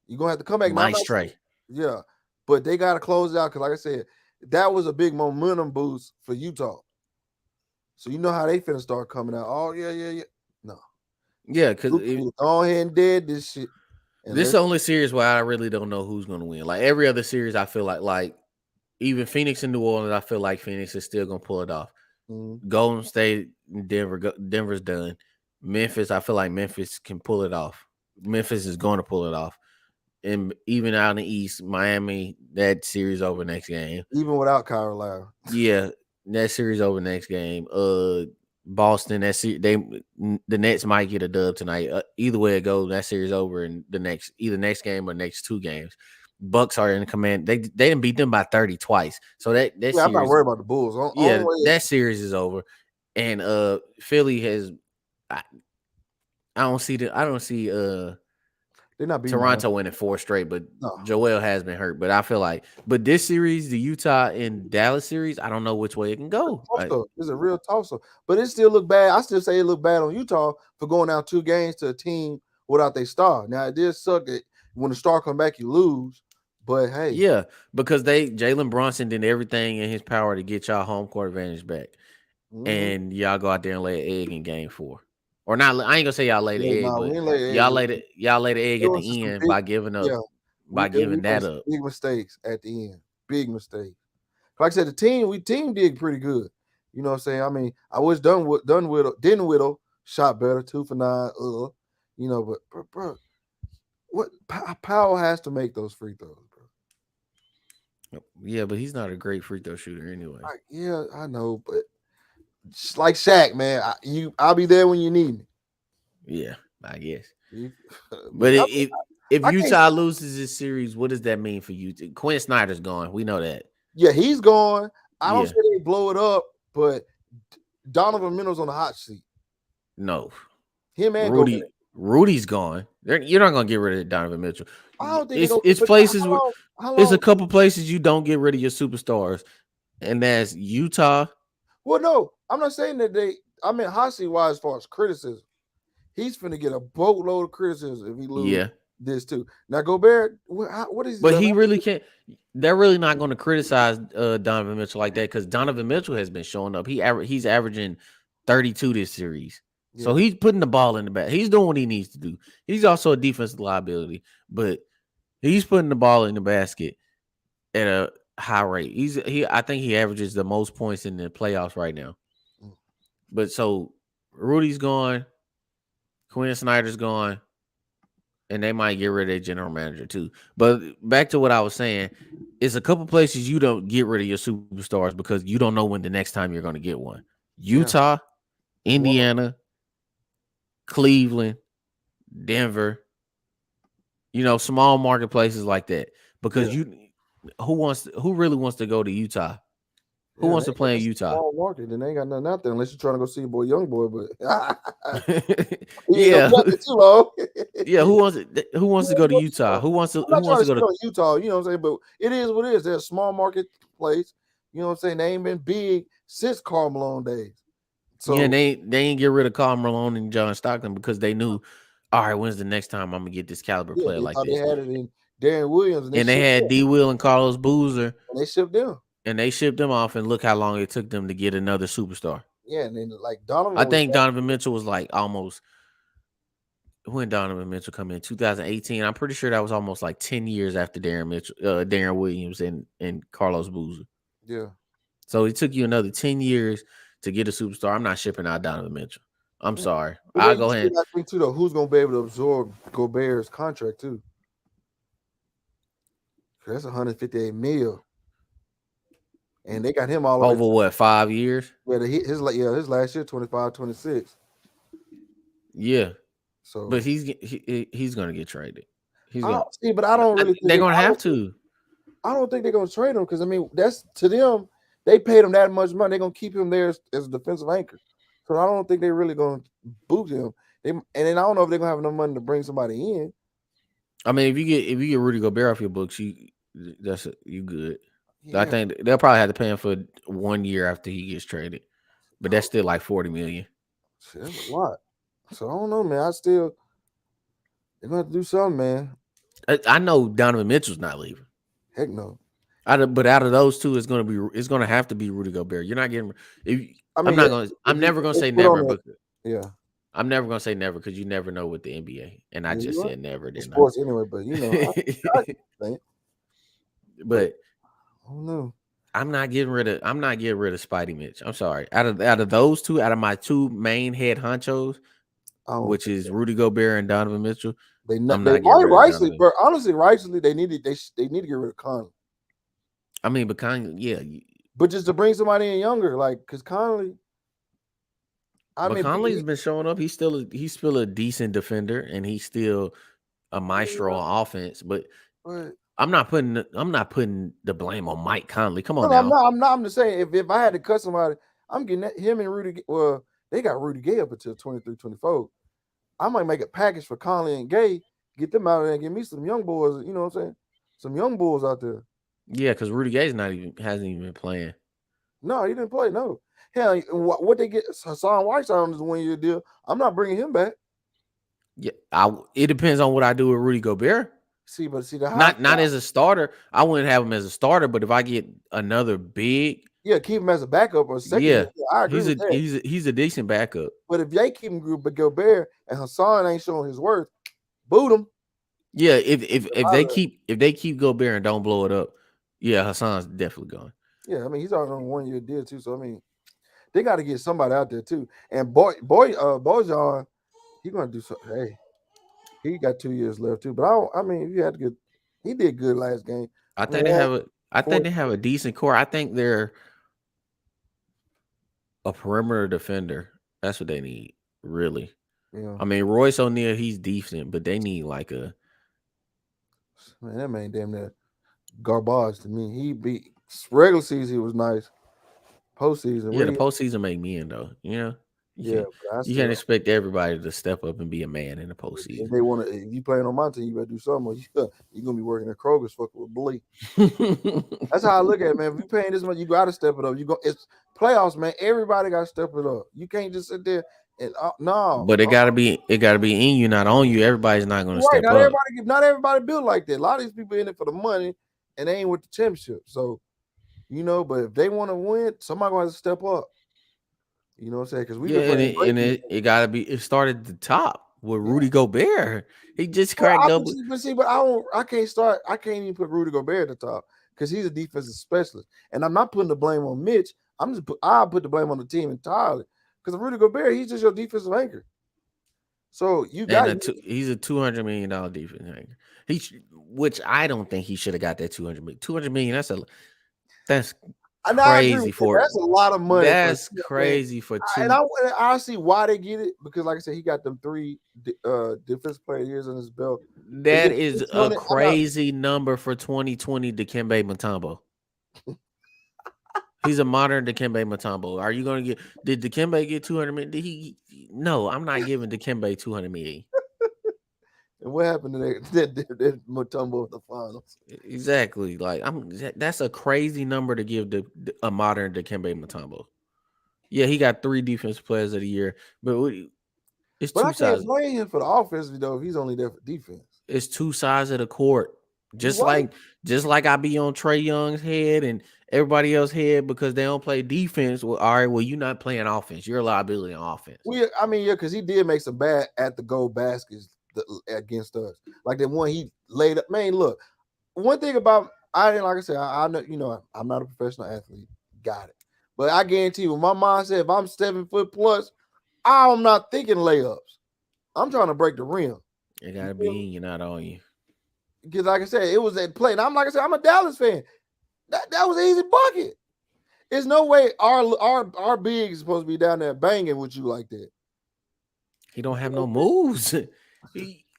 You're gonna have to come back. Nice Trae. Yeah, but they got to close it out because, like I said, that was a big momentum boost for Utah. So you know how they finna start coming out. Oh yeah. No. Yeah, because go ahead and did this shit. This is the only series where I really don't know who's gonna win. Like every other series, I feel like even Phoenix and New Orleans, I feel like Phoenix is still gonna pull it off. Mhm. Golden State, Denver, Denver's done. Memphis, I feel like Memphis can pull it off. Memphis is going to pull it off. And even out in the East, Miami, that series over next game. Even without Kyrie Lowry. Yeah, that series over next game. Boston, the Nets might get a dub tonight. Either way it goes, that series over in the next game or next two games. Bucks are in command. They didn't beat them by 30 twice. So that Yeah, series, I'm not worried about the Bulls. yeah, that series is over. And Philly has I, I don't see they're not beating Toronto winning 4 straight, but no. Joel has been hurt. But I feel like, but this series, the Utah and Dallas series, I don't know which way it can go. It's a real toss-up. But it still look bad. I still say it looked bad on Utah for going down 2 games to a team without their star. Now it did suck that when the star come back, you lose. But hey, yeah, because Jalen Brunson did everything in his power to get y'all home court advantage back, and y'all go out there and lay an egg in game 4, or not. I ain't gonna say y'all laid the egg, but y'all laid the egg at the end by giving up, that up. Big mistakes at the end. Big mistakes. Like I said, the team did pretty good. You know what I'm saying? I mean, I was done with Whittle shot better, 2 for 9. You know, but bro, what Powell has to make those free throws, bro. Yeah, but he's not a great free throw shooter anyway. Yeah, I know, but just like Shaq, man, I'll be there when you need me. Yeah, I guess. But if Utah loses this series, what does that mean for you? Quinn Snyder's gone. We know that. Yeah, he's gone. I don't say they blow it up, but Donovan Mitchell's on the hot seat. No, him and Rudy's gone. You're not gonna get rid of Donovan Mitchell. I don't think it's places where it's a couple places you don't get rid of your superstars, and that's Utah. Well, no, I'm not saying that I mean hot seat wise as far as criticism. He's finna get a boatload of criticism if he loses this too. Now Gobert, what is? But he really can't. They're really not going to criticize Donovan Mitchell like that because Donovan Mitchell has been showing up. He's averaging 32 this series, so he's putting the ball in the back. He's doing what he needs to do. He's also a defensive liability, but he's putting the ball in the basket at a high rate. I think he averages the most points in the playoffs right now. But so Rudy's gone, Quinn Snyder's gone. And they might get rid of their general manager too. But back to what I was saying, it's a couple places you don't get rid of your superstars because you don't know when the next time you're going to get one. Utah, Indiana, Cleveland, Denver, small market places like that. Because who really wants to go to Utah? Who wants to play in Utah? Small market, then they ain't got nothing out there unless you're trying to go see your young boy. But yeah, who wants to go to Utah? Who wants to go to Utah? You know what I'm saying? But it is what it is. They're a small market place. You know what I'm saying? They ain't been big since Karl Malone days. So yeah, they ain't get rid of Karl Malone and John Stockton because they knew, all right, when's the next time I'm gonna get this caliber player like this? They had it in Darren Williams, and they had D. Will and Carlos Boozer. And they shipped them. And they shipped them off, and look how long it took them to get another superstar. Yeah, and then like Donovan. I think Donovan Mitchell was like almost when Donovan Mitchell come in 2018. I'm pretty sure that was almost like 10 years after Darren Williams and Carlos Boozer. Yeah. So it took you another 10 years to get a superstar. I'm not shipping out Donovan Mitchell. I'm sorry. I'll go ahead. I think too though, who's gonna be able to absorb Gobert's contract too? That's 158 mil. And they got him all over what, 5 years? Yeah, his last year 25, 26. Yeah. So, but he's gonna get traded. But I don't really. They're gonna have to. I don't think they're gonna trade him because I mean that's to them. They paid him that much money. They're gonna keep him there as a defensive anchor. So I don't think they're really gonna boot him. And then I don't know if they're gonna have enough money to bring somebody in. I mean, if you get Rudy Gobert off your books, you good. Yeah. I think they'll probably have to pay him for 1 year after he gets traded, but that's still like $40 million. That's a lot. So I don't know, man. They're gonna have to do something, man. I know Donovan Mitchell's not leaving. Heck no. But out of those two, it's gonna have to be Rudy Gobert. You're not getting. I'm never gonna say never. I'm never gonna say never because you never know with the NBA, and I just said never. Sports anyway, but but I don't know. I'm not getting rid of Spidey Mitch. I'm sorry. Out of those two, out of my two main head honchos, I don't which think is Rudy Gobert and Donovan Mitchell, they I'm they not getting might rid of rightfully, Donovan. but honestly, rightfully they need to get rid of Conley. I mean, but Conley, yeah, But just to bring somebody in younger, like because Conley, I but mean, Conley's been showing up. He's still a decent defender, and he's still a maestro on offense. But but I'm not putting the blame on Mike Conley. Come on no, I'm now. not. I'm not. I'm just saying if I had to cut somebody, I'm getting him and Rudy. Well, they got Rudy Gay up until 23, 24. I might make a package for Conley and Gay, get them out of there and give me some young boys. You know what I'm saying? Some young boys out there. Yeah, because Rudy Gay's hasn't even been playing. No, he didn't play. No. Hell, what they get Hassan Whiteside on this 1 year deal. I'm not bringing him back. Yeah, it depends on what I do with Rudy Gobert. See the high. Not as a starter. I wouldn't have him as a starter, but if I get another big, Yeah, keep him as a backup or second. yeah, I agree with that. he's a decent backup. But if they keep him Gobert and Hassan ain't showing his worth, boot him. Yeah, if they keep Gobert and don't blow it up, yeah, Hassan's definitely going. Yeah, I mean he's already on a 1 year deal too. So I mean, they got to get somebody out there too. And Bojan, he's gonna do something. Hey, he got 2 years left too. But I mean, if you had to get, he did good last game. I think they have a decent core. I think they're a perimeter defender. That's what they need, really. Yeah. I mean, Royce O'Neal, he's decent, but they need like a Man, that man damn near garbage to me. He beat regular season, he was nice. Postseason, yeah. The postseason make men though. You know, yeah. you can't expect everybody to step up and be a man in the postseason. If they want to, if you playing on my team, you better do something. Or you're gonna be working at Kroger's fucking with Blee. That's how I look at it, man. If you paying this much, you got to step it up. It's playoffs, man. Everybody got to step it up. You can't just sit there and no. But it gotta be in you, not on you. Everybody's not gonna step not up. Not everybody built like that. A lot of these people in it for the money, and they ain't with the championship. So, but if they want to win, somebody gonna have to step up. You know what I'm saying? Because it gotta be. It started at the top with Rudy Gobert. He just cracked up. But I can't even put Rudy Gobert at the top because he's a defensive specialist, and I'm not putting the blame on Mitch. I'll put the blame on the team entirely because Rudy Gobert, he's just your defensive anchor. So he's a $200 million defense anchor. Which I don't think he should have got that $200 million. $200 million. That's crazy for that's a lot of money. That's crazy for two. And I see why they get it because, like I said, he got them 3 defensive player years on his belt. That is a crazy number for 2020 Dikembe Mutombo. He's a modern Dikembe Mutombo. Are you going to did Dikembe get 200 million? No, I'm not giving Dikembe 200 million. And what happened to that Mutombo in the finals? Exactly. Like that's a crazy number to give a modern Dikembe Mutombo. Yeah, he got 3 defensive players of the year, but it's I can't blame him for the offense though. If he's only there for defense. It's 2 sides of the court. Just like I be on Trae Young's head and everybody else's head because they don't play defense. Well, all right, well, you're not playing offense. You're a liability on offense. Because he did make some bad at the goal baskets against us. Like that one he laid up. Man, look, one thing about like I said, I know, I'm not a professional athlete. Got it. But I guarantee you, my mind said if I'm 7 foot plus, I'm not thinking layups. I'm trying to break the rim. It gotta be in you, not on you. Because like I said, it was that play. And I'm a Dallas fan. That was an easy bucket. There's no way our big is supposed to be down there banging with you like that. He don't have no moves.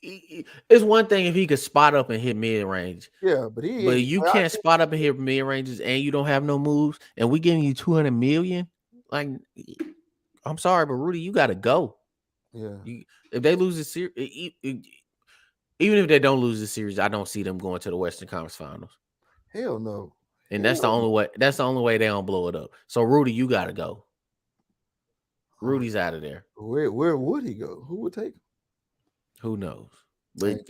It's one thing if he could spot up and hit mid range. Yeah, but you can't spot up and hit mid ranges and you don't have no moves, and we giving you 200 million. Like, I'm sorry, but Rudy, you got to go. Yeah. If they lose the series, even if they don't lose the series, I don't see them going to the Western Conference Finals. Hell no. And that's the only way. That's the only way they don't blow it up. So Rudy, you got to go. Rudy's out of there. Where would he go? Who would take him? Who knows? But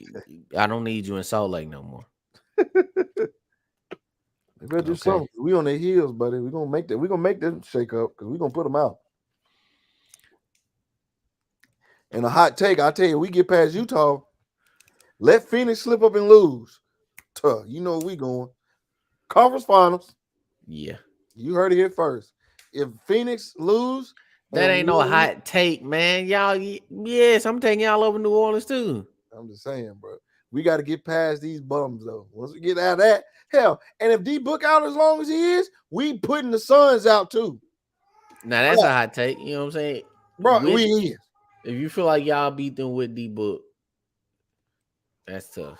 I don't need you in Salt Lake no more. They better do something. We on their heels, buddy. We're gonna make that. We're gonna make them shake up because we're gonna put them out. And a hot take, I tell you, we get past Utah, let Phoenix slip up and lose. You know we going conference finals. Yeah. You heard it here first. If Phoenix lose, That and ain't no hot take, man. Y'all, yes, I'm taking y'all over New Orleans too. I'm just saying, bro. We got to get past these bums though. Once we get out of that, hell, and if D Book out as long as he is, we putting the Suns out too. Now that's a hot take. You know what I'm saying? Bro, With we is. if you feel like y'all beat them with D Book, that's tough.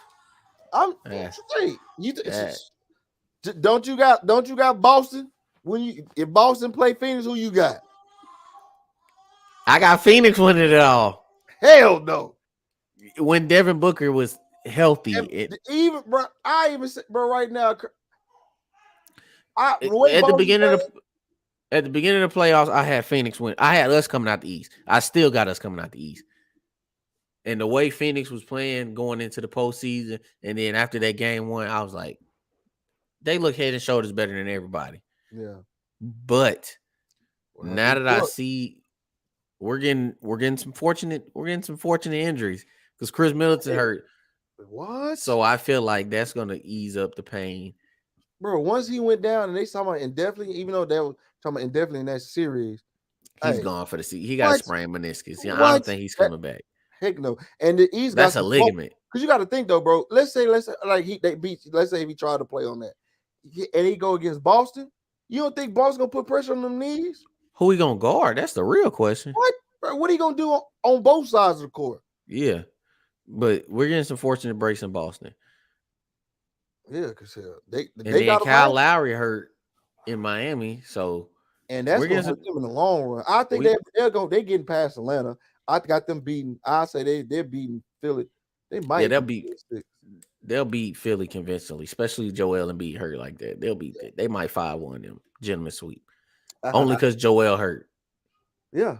I'm That's wait. that. Don't you got Boston? When you if Boston play Phoenix, who you got? I got Phoenix winning it all. Hell no. When Devin Booker was healthy, Even bro, I even say, bro, right now, the way at the Boston beginning of playing, at the beginning of the playoffs, I had Phoenix win. I had us coming out the East. I still got us coming out the East. And the way Phoenix was playing going into the postseason, and then after that game one, I was like, they look head and shoulders better than everybody. yeah. But Well, now that I see we're getting some fortunate injuries because Chris Middleton hurt. What? So I feel like that's gonna ease up the pain. Bro, once he went down and they talking about indefinitely, even though they were talking about indefinitely in that series, He's hey, gone for the season. He got a what? sprained meniscus. Yeah, I don't What? think he's coming back. Heck no. And the East got That's a some ligament. because you got to think though, bro. Let's say like they beat. Let's say if he tried to play on that, and he go against Boston. You don't think Boston gonna put pressure on them knees? Who he gonna guard? That's the real question. What? Bro, what are you gonna do on both sides of the court? Yeah, but we're getting some fortunate breaks in Boston. Yeah, because they And then got a Kyle match, Lowry hurt in Miami, so and that's we're gonna getting hurt some. them in the long run. I think they getting past Atlanta. I got them beating. I say they're beating Philly. They Yeah, might they'll beat Philly convincingly, especially Joel Embiid hurt like that. They'll beat that. They might 5-1 them gentlemen sweep only because Joel hurt. Yeah,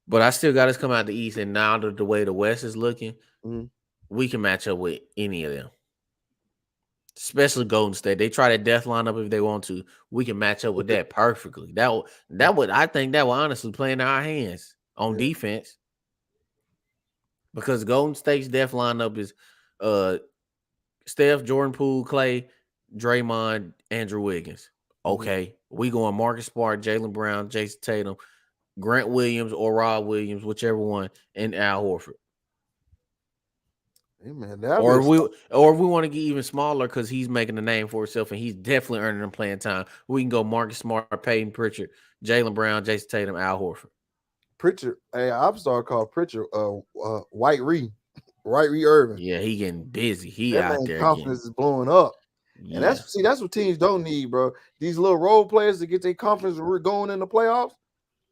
but I still got us come out the East, and now the way the West is looking, we can match up with any of them, especially Golden State. They try that death lineup if they want to. We can match up with that perfectly. That would I think that would honestly play in our hands on defense. Because Golden State's death lineup is Steph, Jordan Poole, Clay, Draymond, Andrew Wiggins. Okay. We going Marcus Smart, Jaylen Brown, Jason Tatum, Grant Williams or Rob Williams, whichever one, and Al Horford. Hey man, or if we want to get even smaller because he's making a name for himself and he's definitely earning them playing time, we can go Marcus Smart, Peyton Pritchard, Jaylen Brown, Jason Tatum, Al Horford. Pritchard, I'm starting to call Pritchard White Ree Irving. Yeah, he getting busy. He that out man there confidence is blowing up. Yeah. And that's what teams don't need, bro. These little role players to get their confidence going in the playoffs,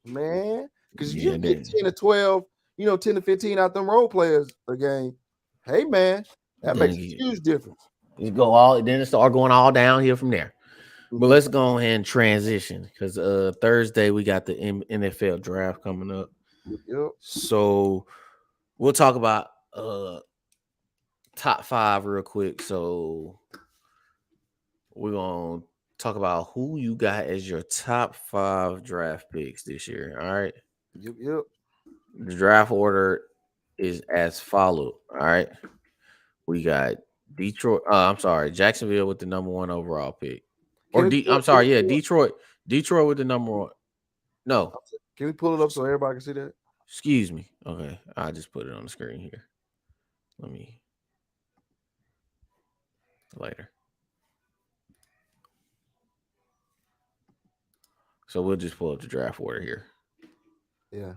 man. Because if you get 10 to 12, 10 to 15 out them role players a game, hey man, that makes a huge difference. You go then it start going all downhill from there. But let's go ahead and transition because Thursday we got the NFL draft coming up. Yep. So we'll talk about top 5 real quick. So we're gonna talk about who you got as your top 5 draft picks this year. All right. Yep. The draft order is as followed. All right. We got Jacksonville with the number 1 overall pick. Detroit. Detroit with the number 1. No. Can we pull it up so everybody can see that? Excuse me. Okay. I just put it on the screen here. Let me later. So we'll just pull up the draft order here. Yeah.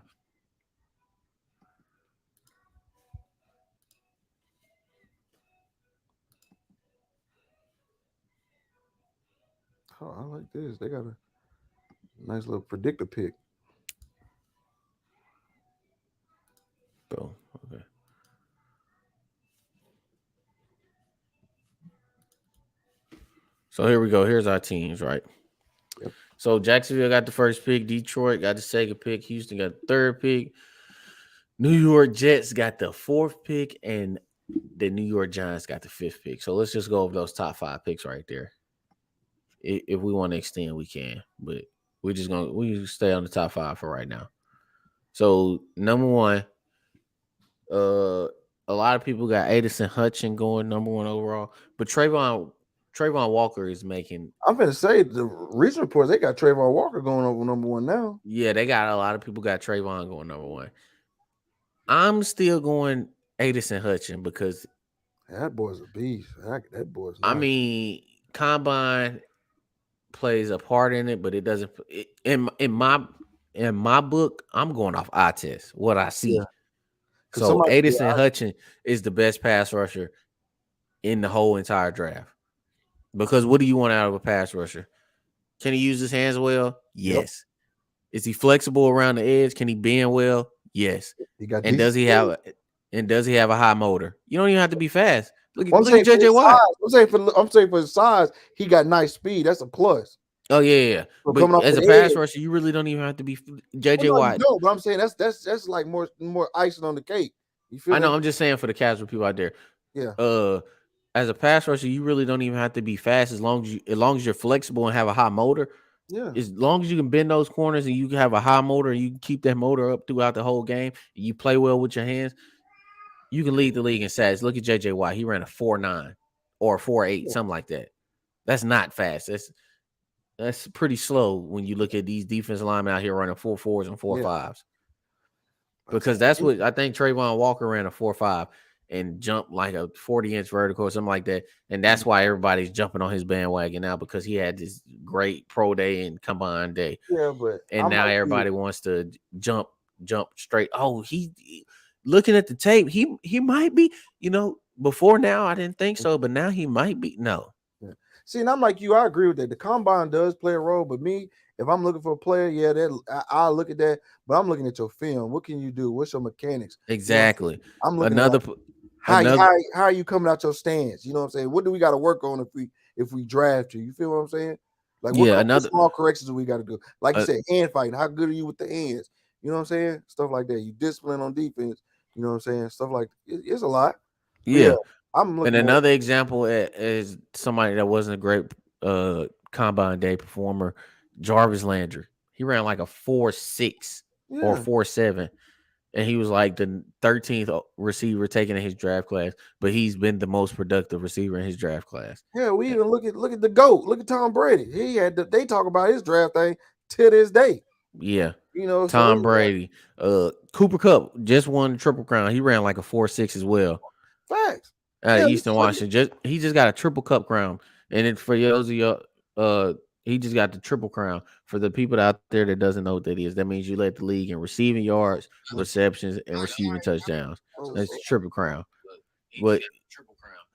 Oh, I like this. They got a nice little predictor pick. Boom. Okay. So here we go. Here's our teams, right? Yep. So Jacksonville got the first pick. Detroit got the second pick. Houston got the third pick. New York Jets got the 4th pick, and the New York Giants got the 5th pick. So let's just go over those top 5 picks right there. If we want to extend, we can, but we stay on the top 5 for right now. So number 1, a lot of people got Addison Hutchinson going number 1 overall, but Trayvon Trayvon Walker is making. I'm gonna say the recent reports they got Trayvon Walker going over number one now. Yeah, they got a lot of people got Trayvon going number one. I'm still going Addison Hutchin because That boy's a beast. That boy's I nice. mean combine plays a part in it, but it doesn't. In my book, I'm going off eye test, what I Yeah, see. because So somebody, yeah, Addison Hutchin is the best pass rusher in the whole entire draft. Because what do you want out of a pass rusher? Can he use his hands well? yep, Yes. Is he flexible around the edge? Can he bend well? Yes. he got And decent does he speed. have a high motor? You don't even have to be fast. Look at Well, I'm look at saying for JJ his Watt. size. I'm saying for his size, he got nice speed. That's a plus. Oh yeah. So But coming off as a the pass edge, rusher, you really don't even have to be well, JJ no, you Watt. don't. But I'm saying that's like more icing on the cake. You feel I know. that? I'm just saying for the casual people out there. Yeah, As a pass rusher, you really don't even have to be fast as long as you're flexible and have a high motor. yeah, As long as you can bend those corners and you can have a high motor and you can keep that motor up throughout the whole game, and you play well with your hands, you can lead the league in sacks. Look at JJ Watt. He ran a 4.9 or 4.8, yeah. something like that. That's not fast. That's pretty slow when you look at these defensive linemen out here running 4.4s and Yeah. 4.5s. I'm Because saying, that's what I think Trayvon Walker ran a 4.5 and jumped like a 40-inch vertical or something like that. And that's why everybody's jumping on his bandwagon now because he had this great pro day and combine day. yeah, but And I'm now like you. everybody wants to jump straight. Oh, looking at the tape, he might be, before now I didn't think so, but now he might be. No. Yeah. See, and I'm like you. I agree with that. The combine does play a role, but me, if I'm looking for a player, yeah, I look at that. But I'm looking at your film. What can you do? What's your mechanics? You know what I'm saying? Exactly. I'm looking at Another like, p- how you- another how how are you coming out your stance? You know what I'm saying? What do we got to work on if we draft you? You feel what I'm saying? Like yeah, what another small corrections do we got to do? Like you uh, said, hand fighting. How good are you with the hands? You know what I'm saying? Stuff like that. You discipline on defense. You know what I'm saying? Stuff like it's a lot. But yeah, yeah. I'm And looking more. another example is somebody that wasn't a great combine day performer, Jarvis Landry. He ran like a 4.6 or Yeah. 4.7. And he was like the 13th receiver taken in his draft class, but he's been the most productive receiver in his draft class. Yeah, we even look at the GOAT. Look at Tom Brady. They talk about his draft thing to this day. Yeah. You know, so Tom it's like Brady. Cooper Cup just won the Triple Crown. He ran like a 4.6 as well. facts. Out of Yeah, Eastern Washington. He just got a Triple Cup crown. And then for those of you, he just got the Triple Crown. For the people out there that doesn't know what that is, that means you led the league in receiving yards, receptions, and receiving touchdowns. That's the Triple Crown. But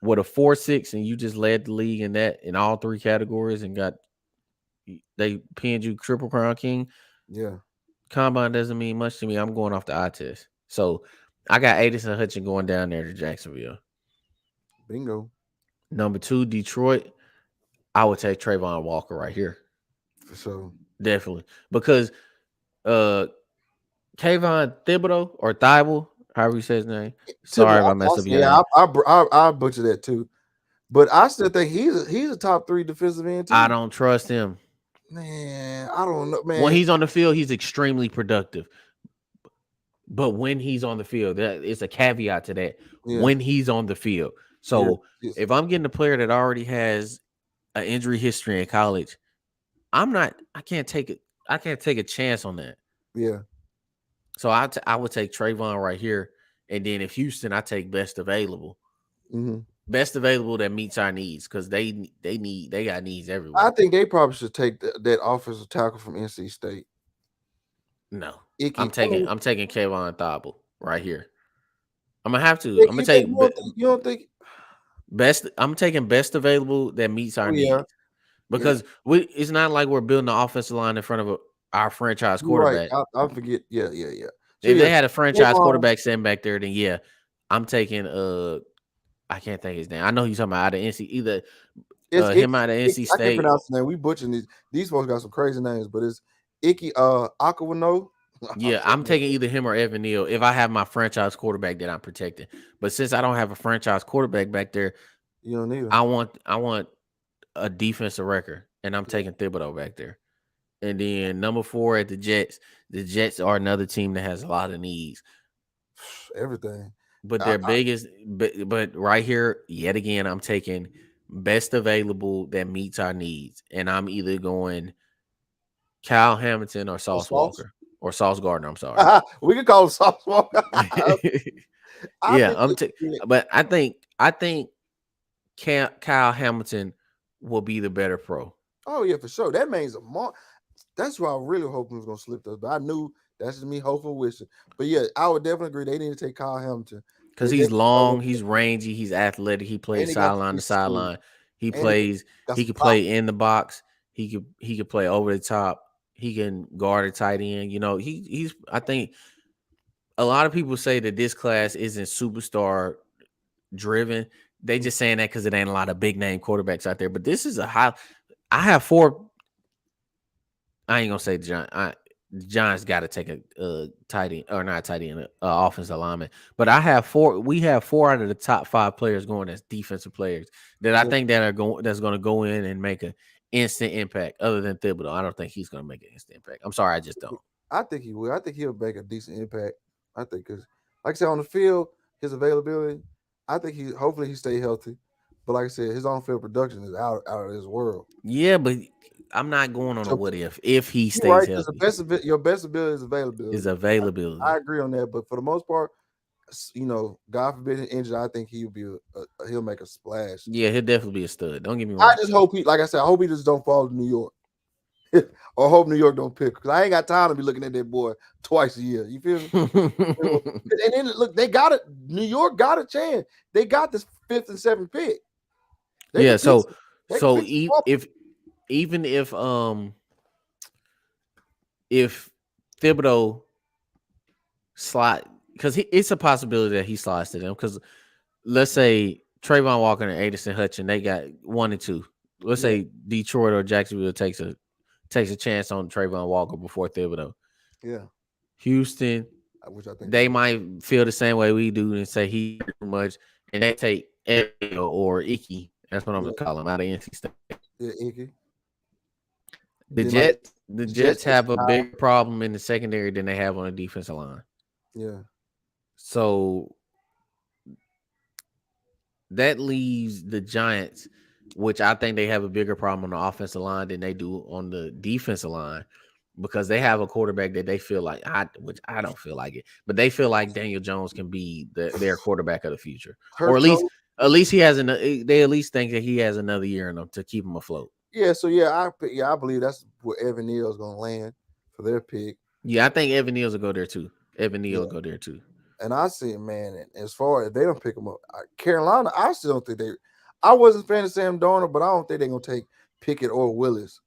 with a 4.6 and you just led the league in that in all three categories and they pinned you Triple Crown King. yeah, Combine doesn't mean much to me. I'm going off the eye test. So I got Addison Hutchin going down there to Jacksonville. bingo. Number 2, Detroit. I would take Trayvon Walker right here. For sure. Definitely. Because Kayvon Thibodeau or Thibault, however you say his name. Sorry if I messed up your name. I butcher that too. But I still think he's a top 3 defensive end too. I don't trust him. Man, I don't know, man. When he's on the field, he's extremely productive. But when he's on the field, that it's a caveat to that. Yeah. When he's on the field. So Yeah. if I'm getting a player that already has an injury history in college, I can't take it. I can't take a chance on that. Yeah. So I would take Trayvon right here. And then if Houston, I take best available. Mm-hmm. Best available that meets our needs because they got needs everywhere. I think they probably should take that offensive tackle from NC State. No. Icky. I'm taking Kayvon Thibault right here. I'm gonna have to. Yeah, I'm gonna take you don't think best. I'm taking best available that meets our needs because it's not like we're building an offensive line in front of our franchise you're right. quarterback. I forget. Yeah. So If they had a franchise Kayvon, quarterback sitting back there, then yeah, I'm taking I can't think his name. I know he's talking about out of NC either him out of NC I can't State. pronounce the name. We butchering these folks got some crazy names, but it's Icky Aquino. Yeah, I'm taking either him or Evan Neal if I have my franchise quarterback that I'm protecting. But since I don't have a franchise quarterback back there, You don't need him. I want a defensive record, and I'm taking Thibodeau back there. And then number 4 at the Jets. The Jets are another team that has a lot of needs. Everything. But their biggest, but right here, yet again, I'm taking best available that meets our needs, and I'm either going Kyle Hamilton or Oh, Sauce Sauce. Walker or Sauce Gardner. I'm sorry. We can call him Sauce Walker. I Yeah, think yeah. but I think Kyle Hamilton will be the better pro Oh yeah, for sure. That means a month. That's why I really hoping was gonna slip those. But I knew that's just me hopeful wishing. But yeah, I would definitely agree. They need to take Kyle Hamilton. because They he's definitely call long, him, he's rangy, he's athletic. He and plays he got sideline to 3 speed, sideline. He and plays. got He some could pop. play in the box. He could play over the top. He can guard a tight end. You know, he's. I think a lot of people say that this class isn't superstar driven. They just saying that because it ain't a lot of big name quarterbacks out there. But this is a high. I have four. I ain't gonna say the Giants got to take a tight end or not tight end, offensive lineman. But I have four. We have 4 out of the top 5 players going as defensive players that I Yeah, think that are going that's going to go in and make an instant impact. Other than Thibodeau, I don't think he's going to make an instant impact. I'm sorry, I just don't. I think he will. I think he'll make a decent impact. I think because, like I said, on the field, his availability. I think he hopefully he stay healthy. But like I said, his on field production is out of this world. Yeah, but I'm not going on a So what if he you're stays right because the healthy. best of it, your best ability is Is availability. I availability. agree on that. But for the most part, God forbid an injury, I think he'll be he'll make a splash. Yeah, he'll definitely be a stud. Don't get me I wrong. just hope he, like I said, I hope he just don't fall to New York, or hope New York don't pick because I ain't got time to be looking at that boy twice a year. You feel me? And then look, they got it. New York got a chance. They got this 5th and 7th pick. They Yeah, can pick. so They can so pick. if even if Thibodeau slide because it's a possibility that he slides to them because let's say Trayvon Walker and Addison Hutchin they got 1 and 2. Let's Yeah, say Detroit or Jacksonville takes a chance on Trayvon Walker before Thibodeau. yeah. Houston, Which I think they they will. might feel the same way we do and say he too much, and they take Evio or Icky. That's what I'm Yeah, gonna call him out of NC State. yeah, Inky. The Then like The the Jets Jets take have a Kyle. bigger problem in the secondary than they have on the defensive line. Yeah, So that leaves the Giants, which I think they have a bigger problem on the offensive line than they do on the defensive line because they have a quarterback that they feel like which I don't feel like it, but they feel like Daniel Jones can be their quarterback of the future, or hurt toe. at least he has they at least think that he has another year in him to keep him afloat. Yeah, so I believe that's where Evan Neal's gonna land for their pick. Yeah, I think Evan Neal will go there too. Evan Neal will Yeah, go there too. and I see it, man. And as far as they don't pick him up, Carolina, I still don't think they. I wasn't a fan of Sam Darnold, but I don't think they're gonna take Pickett or Willis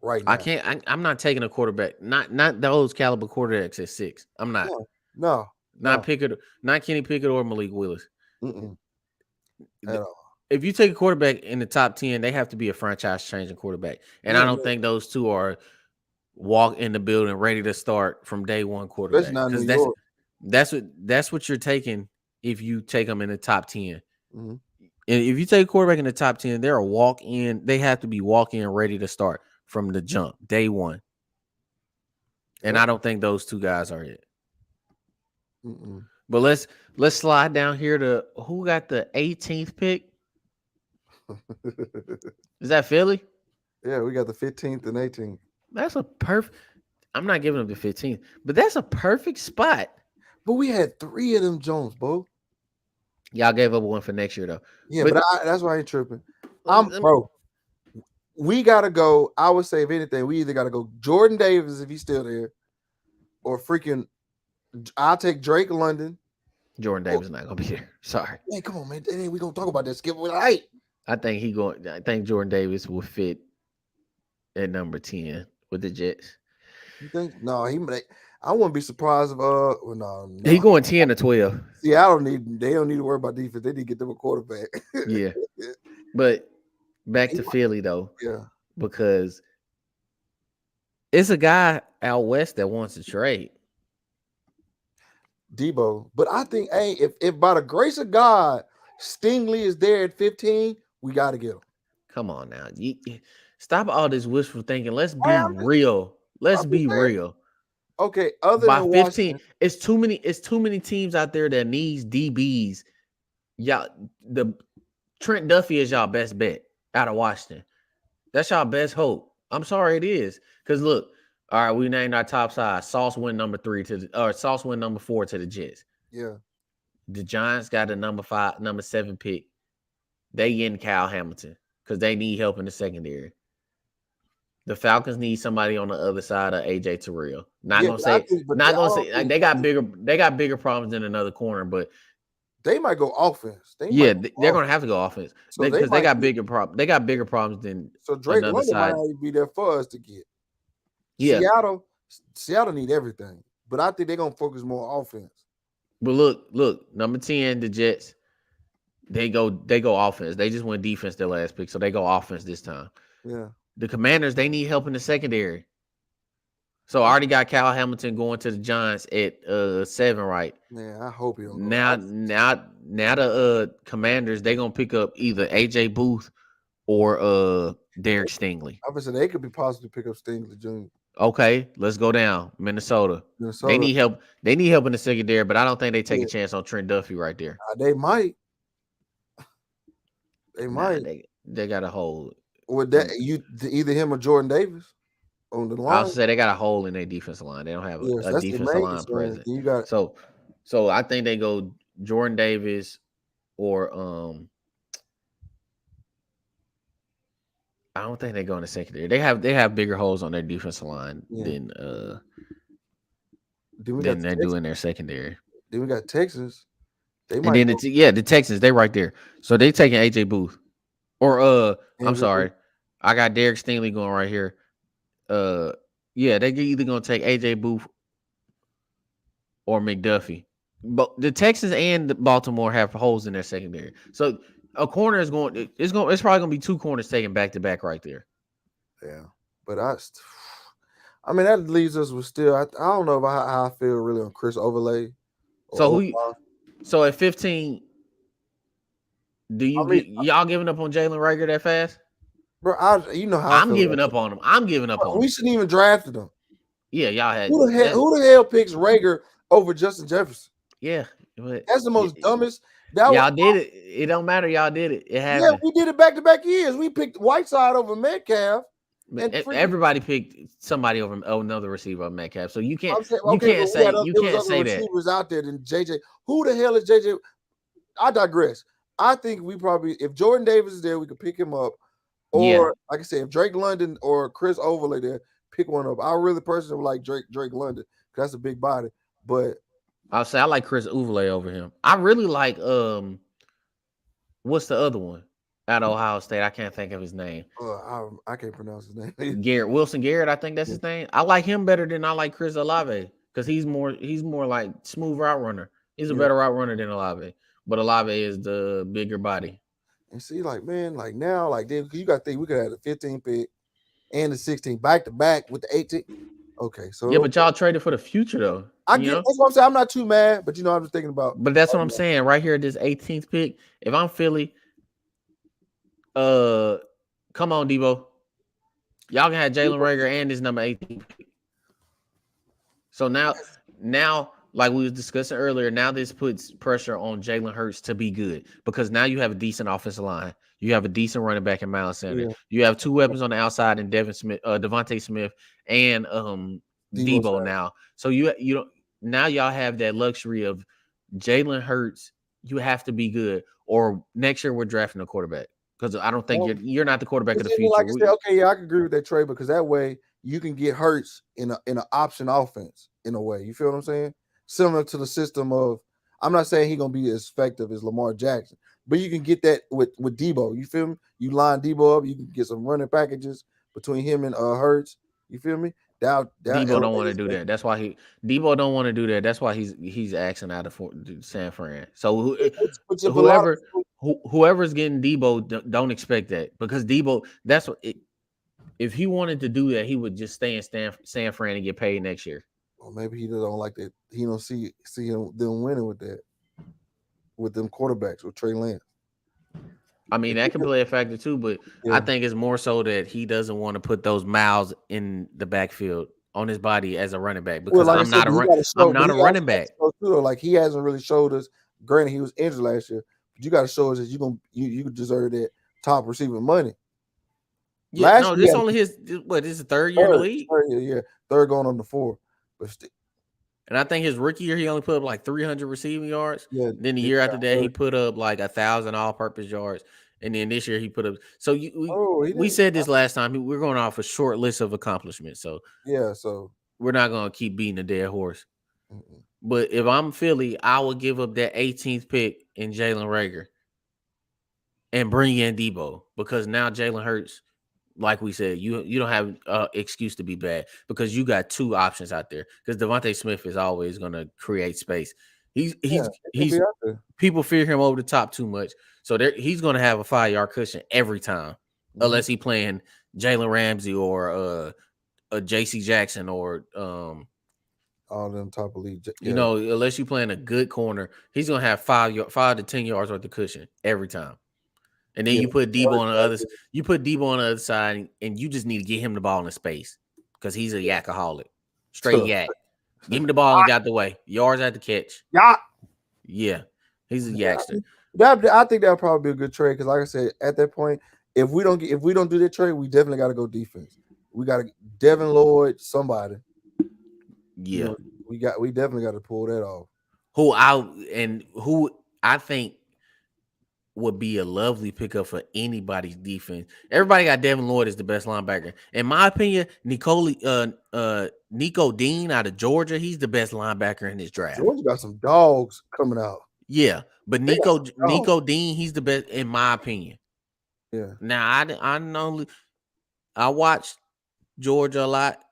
right I now. can't. I'm not taking a quarterback. Not those caliber quarterbacks at 6. I'm not. No, no, Not no, Pickett. Not Kenny Pickett or Malik Willis. mm-mm, at all. If you take a quarterback in the top 10, they have to be a franchise changing quarterback. And I Yeah, don't yeah, think those two are walk in the building ready to start from day one especially quarterback. not New Because York. that's what you're taking if you take them in the top 10. Mm-hmm. And if you take a quarterback in the top 10, they're a walk in, they have to be walk in ready to start from the jump, day one. And Yep. I don't think those two guys are it. Mm-mm. But let's slide down here to who got the 18th pick? Is that Philly? Yeah, we got the 15th and 18th. That's a perfect. I'm not giving them the 15th, but that's a perfect spot. But we had 3 of them Jones, bro. Y'all gave up one for next year though. Yeah, But but that's why I ain't tripping. I'm um, bro. We gotta go. I would say if anything, we either gotta go Jordan Davis if he's still there, or freaking. I'll take Drake London. Jordan Or, Davis is not gonna be there. Sorry. man, come on, man. Then we gonna talk about that. Skip with height. I think Jordan Davis will fit at number 10 with the Jets. You think? No, I wouldn't be surprised if well, He no. going 10 to 12. See, I don't need. They don't need to worry about defense. They need to get them a quarterback. Yeah. But back He to might- Philly though, yeah, because it's a guy out west that wants to trade. Debo. But I think, hey, if by the grace of God, Stingley is there at 15, we got to get him. Come on now. Stop all this wishful thinking. Let's Hey, be real. Let's I'm just be saying. real. Okay, other By than 15, Washington, it's too many teams out there that needs DBs. Y'all, the Trent Duffy is y'all best bet. out of Washington. That's y'all best hope. I'm sorry, it is. Because look, all right, we named our top side. Sauce win number 3 to the, or Sauce win number 4 to the Jets. Yeah. The Giants got a number 7 pick. They getting Kyle Hamilton because they need help in the secondary. The Falcons need somebody on the other side of AJ Terrell. Not gonna say like, they got bigger problems than another corner, but they might go offense. They're gonna have to go offense because they got bigger problems than so Drake another London side. might be there for us to get. Yeah, Seattle need everything, but I think they're gonna focus more on offense. But look, number 10, the Jets. They go offense. They just went defense their last pick, so they go offense this time. Yeah. The Commanders, they need help in the secondary. So I already got Kyle Hamilton going to the Giants at 7, right? Man, I hope he don't go. Now the Commanders, they gonna pick up either AJ Booth or Derek Stingley. I would say they could be possibly pick up Stingley Jr. Okay, let's go down. Minnesota. They need help. They need help in the secondary, but I don't think they take a chance on Trent Duffy right there. They might. They might. They got a hole. With that, either him or Jordan Davis on the line. I'll say they got a hole in their defensive line. They don't have a defensive line present. So I think they go Jordan Davis or I don't think they go in the secondary. They have bigger holes on their defensive line than they do in their secondary. Then we got Texas. The Texans, they right there. So they taking AJ Booth. Or I'm sorry. I got Derek Stingley going right here. They either gonna take AJ Booth or McDuffie. But the Texans and the Baltimore have holes in their secondary. So a corner is going. It's probably gonna be 2 corners taken back to back right there. Yeah, but I mean that leaves us with still. I don't know about how I feel really on Chris Overlay. So at 15, y'all giving up on Jalen Reagor that fast? Bro, you know how I'm giving up on him. I'm giving up on him. We shouldn't even drafted him. Yeah, y'all had. Who the hell picks Reagor over Justin Jefferson? Yeah, that's the most dumbest. Y'all did it. It don't matter. Y'all did it. It happened. Yeah, we did it back-to-back years. We picked Whiteside over Metcalf. Everybody picked somebody over another receiver over Metcalf. So you can't say that. Receivers out there than JJ. Who the hell is JJ? I digress. I think we probably, if Jordan Davis is there, we could pick him up. Or like I said, if Drake London or Chris Overlay there, pick one up. I really personally like Drake London because that's a big body. But I'll say I like Chris Overlay over him. I really like what's the other one out of Ohio State? I can't think of his name. I can't pronounce his name. Wilson Garrett, I think that's his name. I like him better than I like Chris Olave because he's more like smooth route runner. He's a better route runner than Olave, but Olave is the bigger body. And see, like man, like now, like then you got to think we could have the 15 pick and the 16 back to back with the 18. Okay, so yeah, but y'all traded for the future though. I get that's what I'm saying. I'm not too mad, but I'm just thinking about. But that's what I'm saying right here. This 18th pick. If I'm Philly, come on, Debo. Y'all can have Jalen Reagor and this number 18 pick. So now, like we was discussing earlier, now this puts pressure on Jalen Hurts to be good because now you have a decent offensive line. You have a decent running back in Miles Sanders. Yeah. You have 2 weapons on the outside in Devontae Smith and Debo now. So you don't now y'all have that luxury of Jalen Hurts. You have to be good, or next year we're drafting a quarterback because I don't think you're not the quarterback of the future. Like I said, okay, I can agree with that trade because that way you can get Hurts in an option offense in a way. You feel what I'm saying? Similar to the system of, I'm not saying he's gonna be as effective as Lamar Jackson, but you can get that with Debo. You feel me? You line Debo up, you can get some running packages between him and Hurts. You feel me? Debo don't want to do that. That's why Debo don't want to do that. That's why he's asking out of San Fran. So whoever's getting Debo, don't expect that because Debo. That's what. If he wanted to do that, he would just stay in San Fran and get paid next year. Well, maybe he don't like that. He don't see them winning with that, with them quarterbacks with Trey Lance. I mean, that can play a factor too, but I think it's more so that he doesn't want to put those miles in the backfield on his body as a running back because I'm not a running back. Like he hasn't really showed us. Granted, he was injured last year, but you got to show us that you deserve that top receiver money. Yeah, Last no, year, this he only had this is the third year in the third, league. third, yeah, third going on the fourth. But And I think his rookie year, he only put up like 300 receiving yards. yeah, Then the then year he after got that, he hurt. put up like 1,000 all-purpose yards. And then this year, he put up. So Oh, he we didn't. said this last time. We're going off a short list of accomplishments. So Yeah, so we're not going to keep beating a dead horse. mm-mm. But if I'm Philly, I would give up that 18th pick in Jalen Rager and bring in Debo because now Jalen Hurts, like we said, you don't have excuse to be bad because you got two options out there. Because Devontae Smith is always going to create space. He's Yeah, he's it could be he's out there. people fear him over the top too much, so he's going to have a 5-yard cushion every time, Mhm. unless he playing Jalen Ramsey or a J.C. Jackson or All them top elite. Yeah, unless you playing a good corner, he's going to have 5 to 10 yards worth of cushion every time. And then yeah. you put Debo Every on the other. time, You put Debo on the other side, and you just need to get him the ball in space because he's a yakaholic, straight tough. yak. Give him the ball and get out the way. Yards at the catch. Yeah, Yeah, he's a yeah. yakster. I think that'll probably be a good trade because, like I said, at that point, if we don't do that trade, we definitely got to go defense. We got to Devin Lloyd, somebody. You Yeah, know, we definitely got to pull that off. who I think would be a lovely pickup for anybody's defense. Everybody got Devin Lloyd as the best linebacker. In my opinion, Nico Dean out of Georgia, he's the best linebacker in this draft. Georgia got some dogs coming out. Yeah, but They got some dogs. Nico Dean, he's the best in my opinion. Yeah, Now I know I watched Georgia a lot,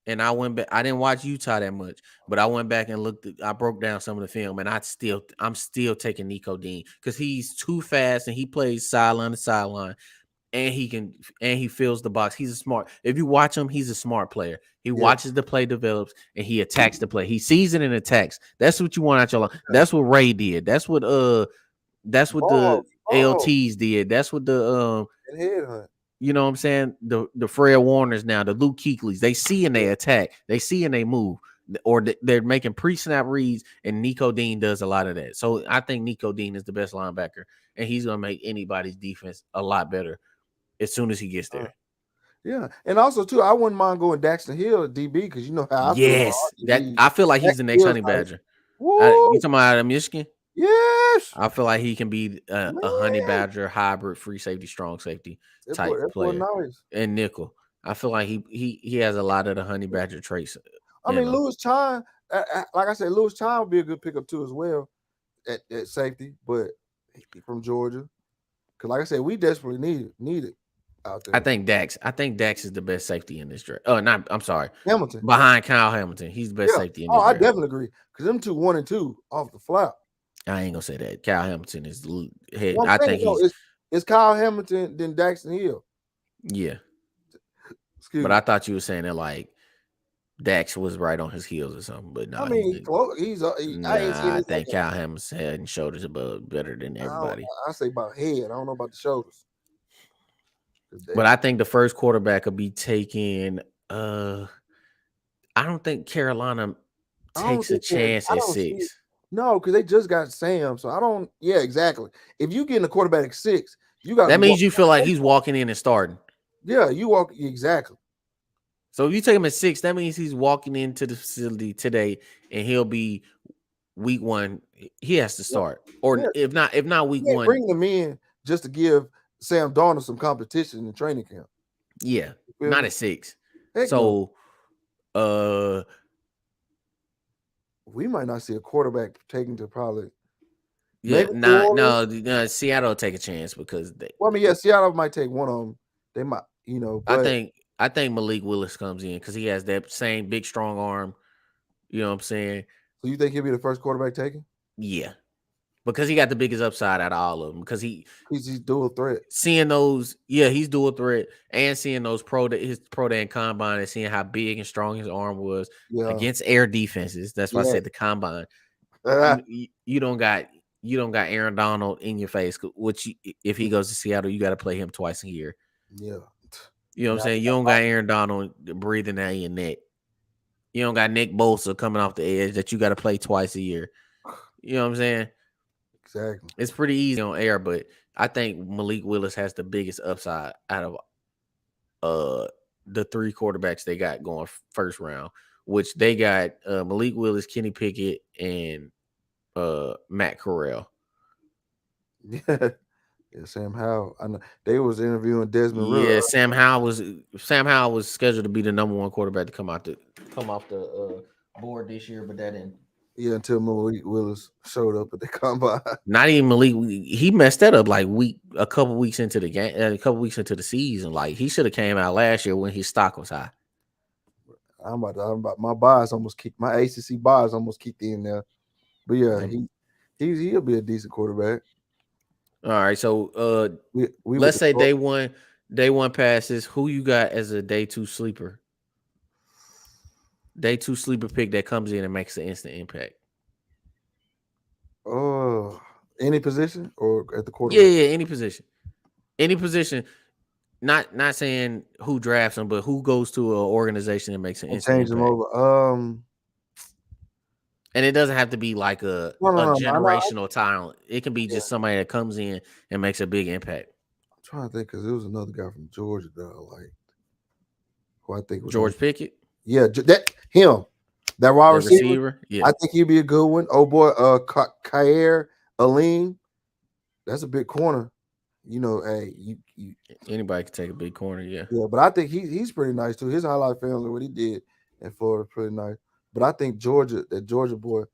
and I went back. I didn't watch Utah that much, but I went back and looked. I broke down some of the film, and I'm still taking Nico Dean because he's too fast and he plays sideline to sideline, and he fills the box. He's a smart. If you watch him, he's a smart player. He yeah. watches the play develops and he attacks the play. He sees it and attacks. That's what you want out your line. That's what Ray did. That's what the Ball, LTs did. That's what the and headhunt. you know what I'm saying? The Fred Warners now, the Luke Kuechly's, they see and they Yeah. attack. They see and they move. Or they're making pre-snap reads, and Nico Dean does a lot of that. So I think Nico Dean is the best linebacker, and he's gonna make anybody's defense a lot better as soon as he gets there. Yeah, and also too, I wouldn't mind going Daxton Hill at DB because you know how I feel about Yes, our that DBs. I feel like he's the Daxton next Hill's Honey nice. Badger. Woo! You talking about out of Michigan? Yes, I feel like he can be a Honey man. Badger hybrid, free safety, strong safety That type boy player, nice. and nickel. I feel like he has a lot of the Honey Badger traits. I mean, Lewis Chine, like I said, Lewis Chine would be a good pickup too as well at safety, but from Georgia, because like I said, we desperately need it out there. I think Dax is the best safety in this draft. I'm sorry. Hamilton Behind Kyle Hamilton. He's the best safety in this I draft. definitely agree because them two 1 and 2 off the flap. I ain't gonna say that. Kyle Hamilton is the head. Well, I think it's Kyle Hamilton then Daxton Hill. Yeah. Excuse but me. I thought you were saying that like Dax was right on his heels or something. But no, I mean, I ain't seen I this. think Kyle Hamilton's head and shoulders above better than everybody. I say about head. I don't know about the shoulders. But I think the first quarterback will be taken. I don't think Carolina takes a chance at 6. No, because they just got Sam. So I don't. Yeah, exactly. If you get in a quarterback at 6, you got. That means you feel like he's walking in and starting. Yeah, you walk exactly. So if you take him at 6, that means he's walking into the facility today, and he'll be week 1. He has to start, or if not week 1, bring them in just to give Sam Darnold some competition in training camp. Yeah, not at 6. Heck so, we might not see a quarterback taken to probably. Yeah, no. Seattle will take a chance because they. Well, I mean, yeah, Seattle might take one of them. They might, But I think Malik Willis comes in because he has that same big strong arm. You know what I'm saying? So you think he'll be the first quarterback taken? Yeah, because he got the biggest upside out of all of them. Because he's dual threat. Seeing those, he's dual threat, and seeing those his pro day and combine, and seeing how big and strong his arm was against air defenses. That's why I said the combine. You don't got Aaron Donald in your face. Which if he goes to Seattle, you got to play him twice a year. Yeah. You know what I'm saying? You don't got Aaron Donald breathing down your neck. You don't got Nick Bosa coming off the edge that you got to play twice a year. You know what I'm saying? Exactly. It's pretty easy on air, but I think Malik Willis has the biggest upside out the 3 quarterbacks they got going first round, which they got Malik Willis, Kenny Pickett, and Matt Corral. Yeah, Sam Howell. I know they was interviewing Desmond Ritter. Yeah, Sam Howell was scheduled to be the number 1 quarterback to come off the board this year, but that didn't. Yeah, until Malik Willis showed up at the combine. Not even Malik. He messed that up like a couple weeks into the game, a couple weeks into the season. Like he should have came out last year when his stock was high. I'm about my bias almost kicked my ACC bias almost kicked in there, but yeah, he'll be a decent quarterback. All right, so let's say day one passes. Who you got as a day 2 sleeper? Day 2 sleeper pick that comes in and makes an instant impact. Oh, any position or at the quarterback? Yeah, any position. Not saying who drafts them, but who goes to an organization and makes an instant change impact. them over. And it doesn't have to be like a generational talent. It can be just somebody that comes in and makes a big impact. I'm trying to think because there was another guy from Georgia that I liked, who I think was George Pickett. Yeah, that wide receiver. Yeah, I think he'd be a good one. Oh boy, Kyer Aline. That's a big corner. You know, hey, you anybody can take a big corner. Yeah, but I think he's pretty nice too. His highlight film of what he did in Florida is pretty nice. But I think that Georgia boy,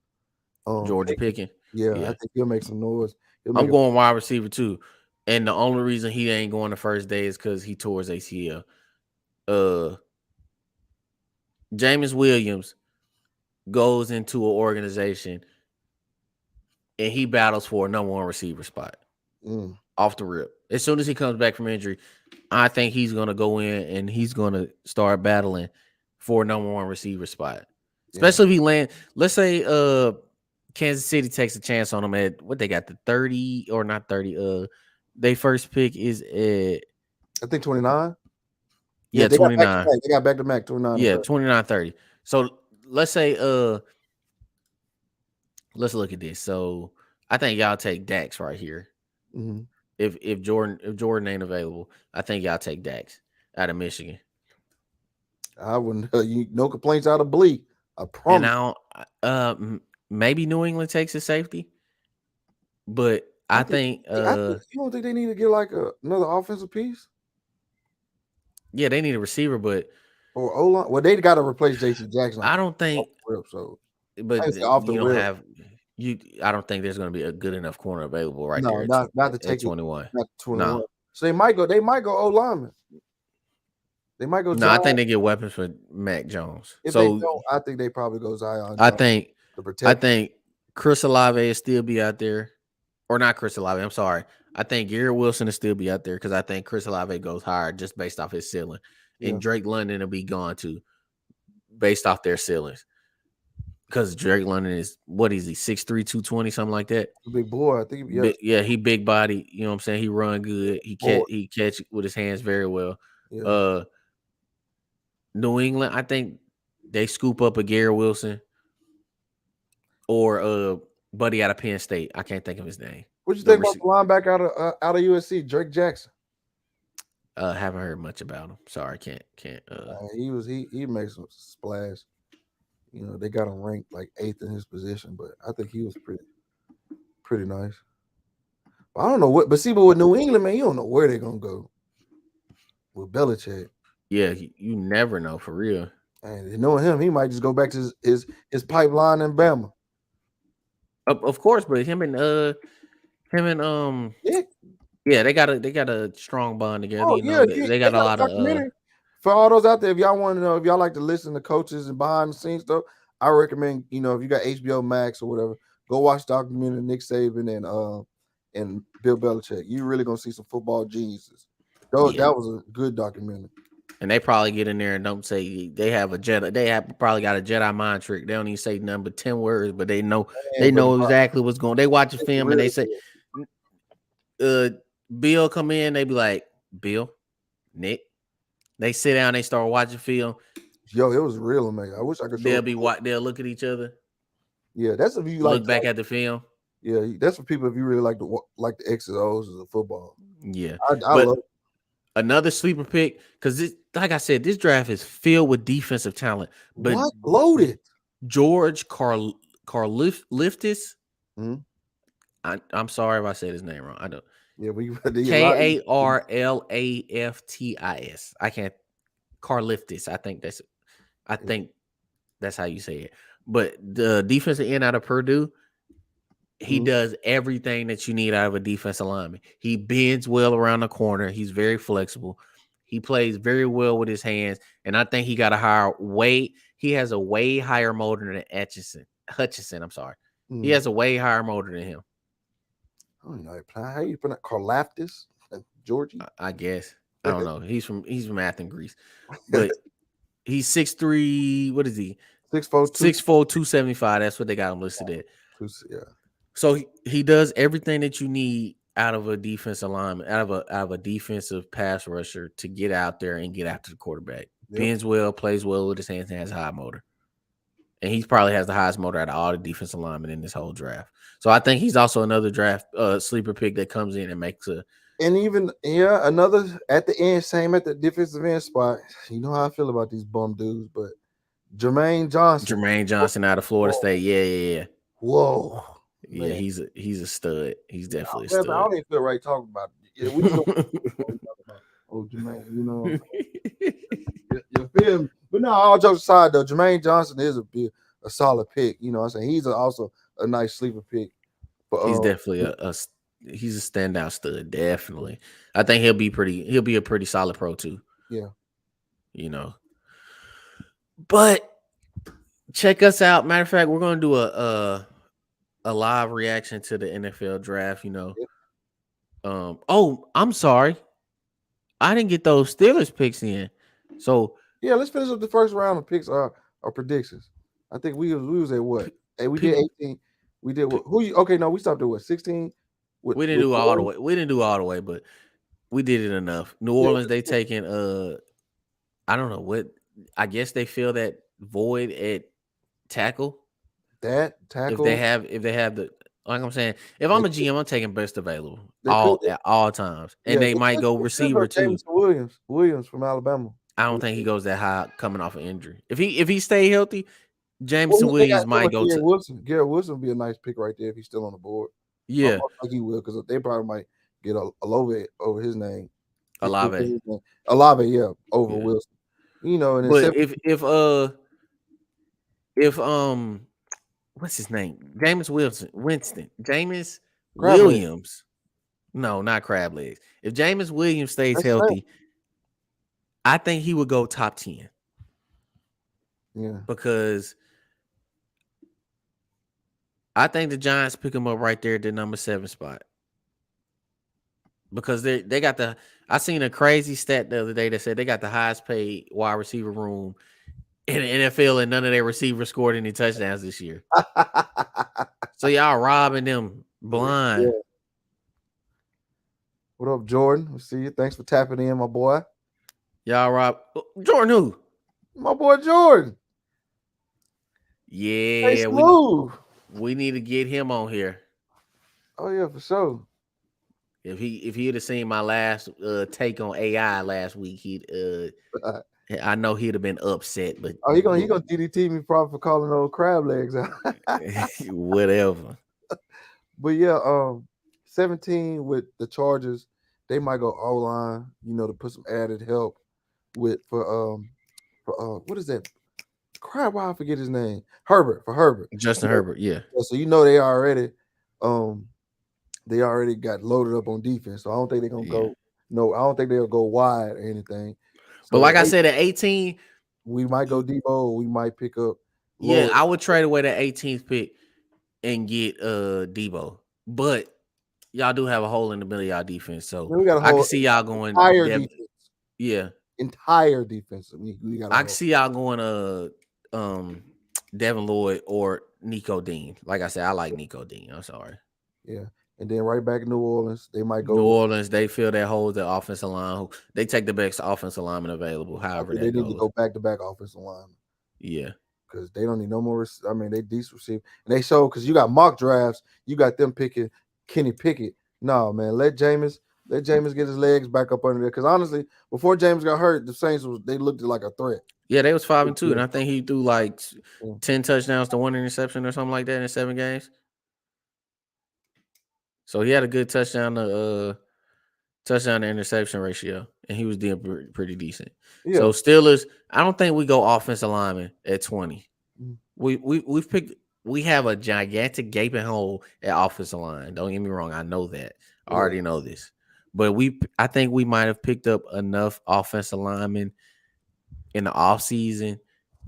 Georgia Pickens. Yeah, I think he'll make some noise. I'm going wide receiver too, and the only reason he ain't going the first day is because he tore his ACL. Jameis Williams goes into an organization and he battles for a number 1 receiver spot off the rip. As soon as he comes back from injury, I think he's going to go in and he's going to start battling for a number 1 receiver spot. Especially if he land. Let's say Kansas City takes a chance on him at what they got, the 30 or not 30. They first pick is at I think 29. Yeah, 29. They got back to back 29. Yeah, 29-30. So let's say let's look at this. So I think y'all take Dax right here. Mm-hmm. If Jordan ain't available, I think y'all take Dax out of Michigan. I wouldn't. No complaints out of Bleak. I promise. And now, maybe New England takes a safety, but I think you don't think they need to get like another offensive piece? Yeah, they need a receiver, but or O-line. Well, they got to replace J.C. Jackson. I don't think. So, but off the you don't rip. Have you. I don't think there's going to be a good enough corner available right there. Not to take 21. Not 21. No. So they might go O-lineman. They might go. No, I think they get weapons for Mac Jones. If they don't, I think they probably go Zion. I think Chris Olave will still be out there, or not Chris Olave. I'm sorry. I think Garrett Wilson will still be out there because I think Chris Olave goes higher just based off his ceiling, and Drake London will be gone too, based off their ceilings. Because Drake London is what is he 6'3", 220, something like that. Big boy, I think. He big body. You know what I'm saying? He run good. He catch with his hands very well. Yeah. New England, I think they scoop up a Garrett Wilson or buddy out of Penn State. I can't think of his name. What you think about the linebacker out of USC, Drake Jackson? Haven't heard much about him. Sorry, can't. He makes some splash. You know, they got him ranked like 8th in his position, but I think he was pretty nice. But I don't know what. But with New England, man, you don't know where they're gonna go with Belichick. Yeah, you never know for real. And knowing him, he might just go back to his pipeline in Bama. Of course, but him and they got a strong bond together. Oh, they got a lot of for all those out there. If y'all want to know, if y'all like to listen to coaches and behind the scenes stuff, I recommend if you got HBO Max or whatever, go watch documentary Nick Saban and Bill Belichick. You really gonna see some football geniuses. That was a good documentary. And they probably get in there and don't say they have a Jedi. They probably got a Jedi mind trick. They don't even say nothing but 10 words, but they know exactly what's going on. They watch a film and they say, Bill come in, they be like, Bill, Nick. They sit down, they start watching film. Yo, it was real, man. I wish I could show they'll look at each other. Yeah, that's if you look back at the film. Yeah, that's for people if you really like the X's and O's of football. Yeah. I love it. Another sleeper pick, because like I said, this draft is filled with defensive talent. But What loaded? George Karliftis, Mhm. I'm sorry if I said his name wrong. I don't. Yeah, we a lot. Karlaftis. I can't. Karliftis. I Yeah. think that's how you say it. But the defensive end out of Purdue, he Mhm. does everything that you need out of a defensive lineman. He bends well around the corner. He's very flexible. He plays very well with his hands, and I think he got a higher weight. He has a way higher motor than Hutchinson. I'm sorry. He Mhm. has a way higher motor than him. I don't know how you pronounce Karlaftis, Georgie. I guess. I don't know. He's from Athens, Greece. But he's 6'3". What is he? 6'4", 6'4", 275. That's what they got him listed at. yeah. So he does everything that you need out of a defensive lineman, out of a defensive pass rusher to get out there and get after the quarterback. Yep. Bends well, plays well with his hands, and has a high motor. And he probably has the highest motor out of all the defensive linemen in this whole draft. So I think he's also another draft sleeper pick that comes in and makes a. And even another at the end, same at the defensive end spot. You know how I feel about these bum dudes, but Jermaine Johnson. Jermaine Johnson out of Florida State. Yeah. Whoa. Yeah, Man. he's a stud. He's definitely a Man, I stud. don't even feel right talking about it. Yeah, we can go talk about Jermaine, you know what I'm saying? You feel me? But no, all jokes aside though, Jermaine Johnson is a solid pick. You know what I'm saying? He's also a nice sleeper pick. But He's definitely he's a standout stud. Definitely, I think he'll be a pretty solid pro too. Yeah. You know, but check us out. Matter of fact, we're gonna do a live reaction to the NFL draft. You know, oh, I'm sorry, I didn't get those Steelers picks in. So yeah, let's finish up the first round of picks. Our predictions. I think we was at what? Hey, we did 18. We did what? Okay, no, we stopped at what? 16. We didn't do all the way. We didn't do all the way, but we did it enough. New Orleans, they taking I don't know what. I guess they fill that void at tackle. That tackle. If they have the, like I'm saying, if I'm a GM, I'm taking best available at all times, and Yeah, they might go receiver too. Williams from Alabama. I don't think he goes that high coming off an injury. If he stay healthy, Jameson Williams might go to Garrett Wilson would be a nice pick right there if he's still on the board. Yeah, I think he will because they probably might get Olave over his name. Olave, yeah, over Wilson. You know, and but if what's his name? Jameis Williams. No, not crab legs. If Jameis Williams stays healthy, I think he would go top 10. Yeah. Because I think the Giants pick him up right there at the number 7 spot. Because they got I seen a crazy stat the other day that said they got the highest paid wide receiver room in the NFL, and none of their receivers scored any touchdowns this year. So y'all robbing them blind. Yeah. What up, Jordan? We'll see you. Thanks for tapping in, my boy. Y'all rob Jordan who? My boy Jordan. Yeah, we need to get him on here. Oh yeah, for sure. If he'd have seen my last take on AI last week, I know he'd have been upset. But he gonna DDT me probably for calling those crab legs out. Whatever. But yeah, 17 with the Chargers, they might go O-line, to put some added help for what is that? Crap, why I forget his name? Herbert. Justin Herbert, yeah. So they already got loaded up on defense. So I don't think they're gonna go. No, I don't think they'll go wide or anything. So but like I said, at 18, we might go Debo. Or we might pick up. Yeah, I would trade away that 18th pick and get Debo. But y'all do have a hole in the middle of y'all defense, so I can see y'all going entire defense. Yeah, entire defense. I can see y'all going Devin Lloyd or Nico Dean. Like I said, I like Nico Dean. I'm sorry. Yeah. And then right back in New Orleans, they might go. New Orleans, they fill that hole, the offensive line. They take the best offensive lineman available, however they need to go back-to-back offensive linemen. Yeah. Because they don't need no more. I mean, they decent receiver. And they show because you got mock drafts, you got them picking Kenny Pickett. No, man, let Jameis Let Jameis get his legs back up under there. Because honestly, before James got hurt, the Saints they looked like a threat. Yeah, they was 5-2, and I think he threw like Yeah. 10 touchdowns to 1 interception or something like that in 7 games. So he had a good touchdown to interception ratio, and he was doing pretty decent. Yeah. So Steelers, I don't think we go offensive lineman at 20. We've picked. We have a gigantic gaping hole at offensive line. Don't get me wrong. I know that. I already know this. But I think we might have picked up enough offensive linemen in the offseason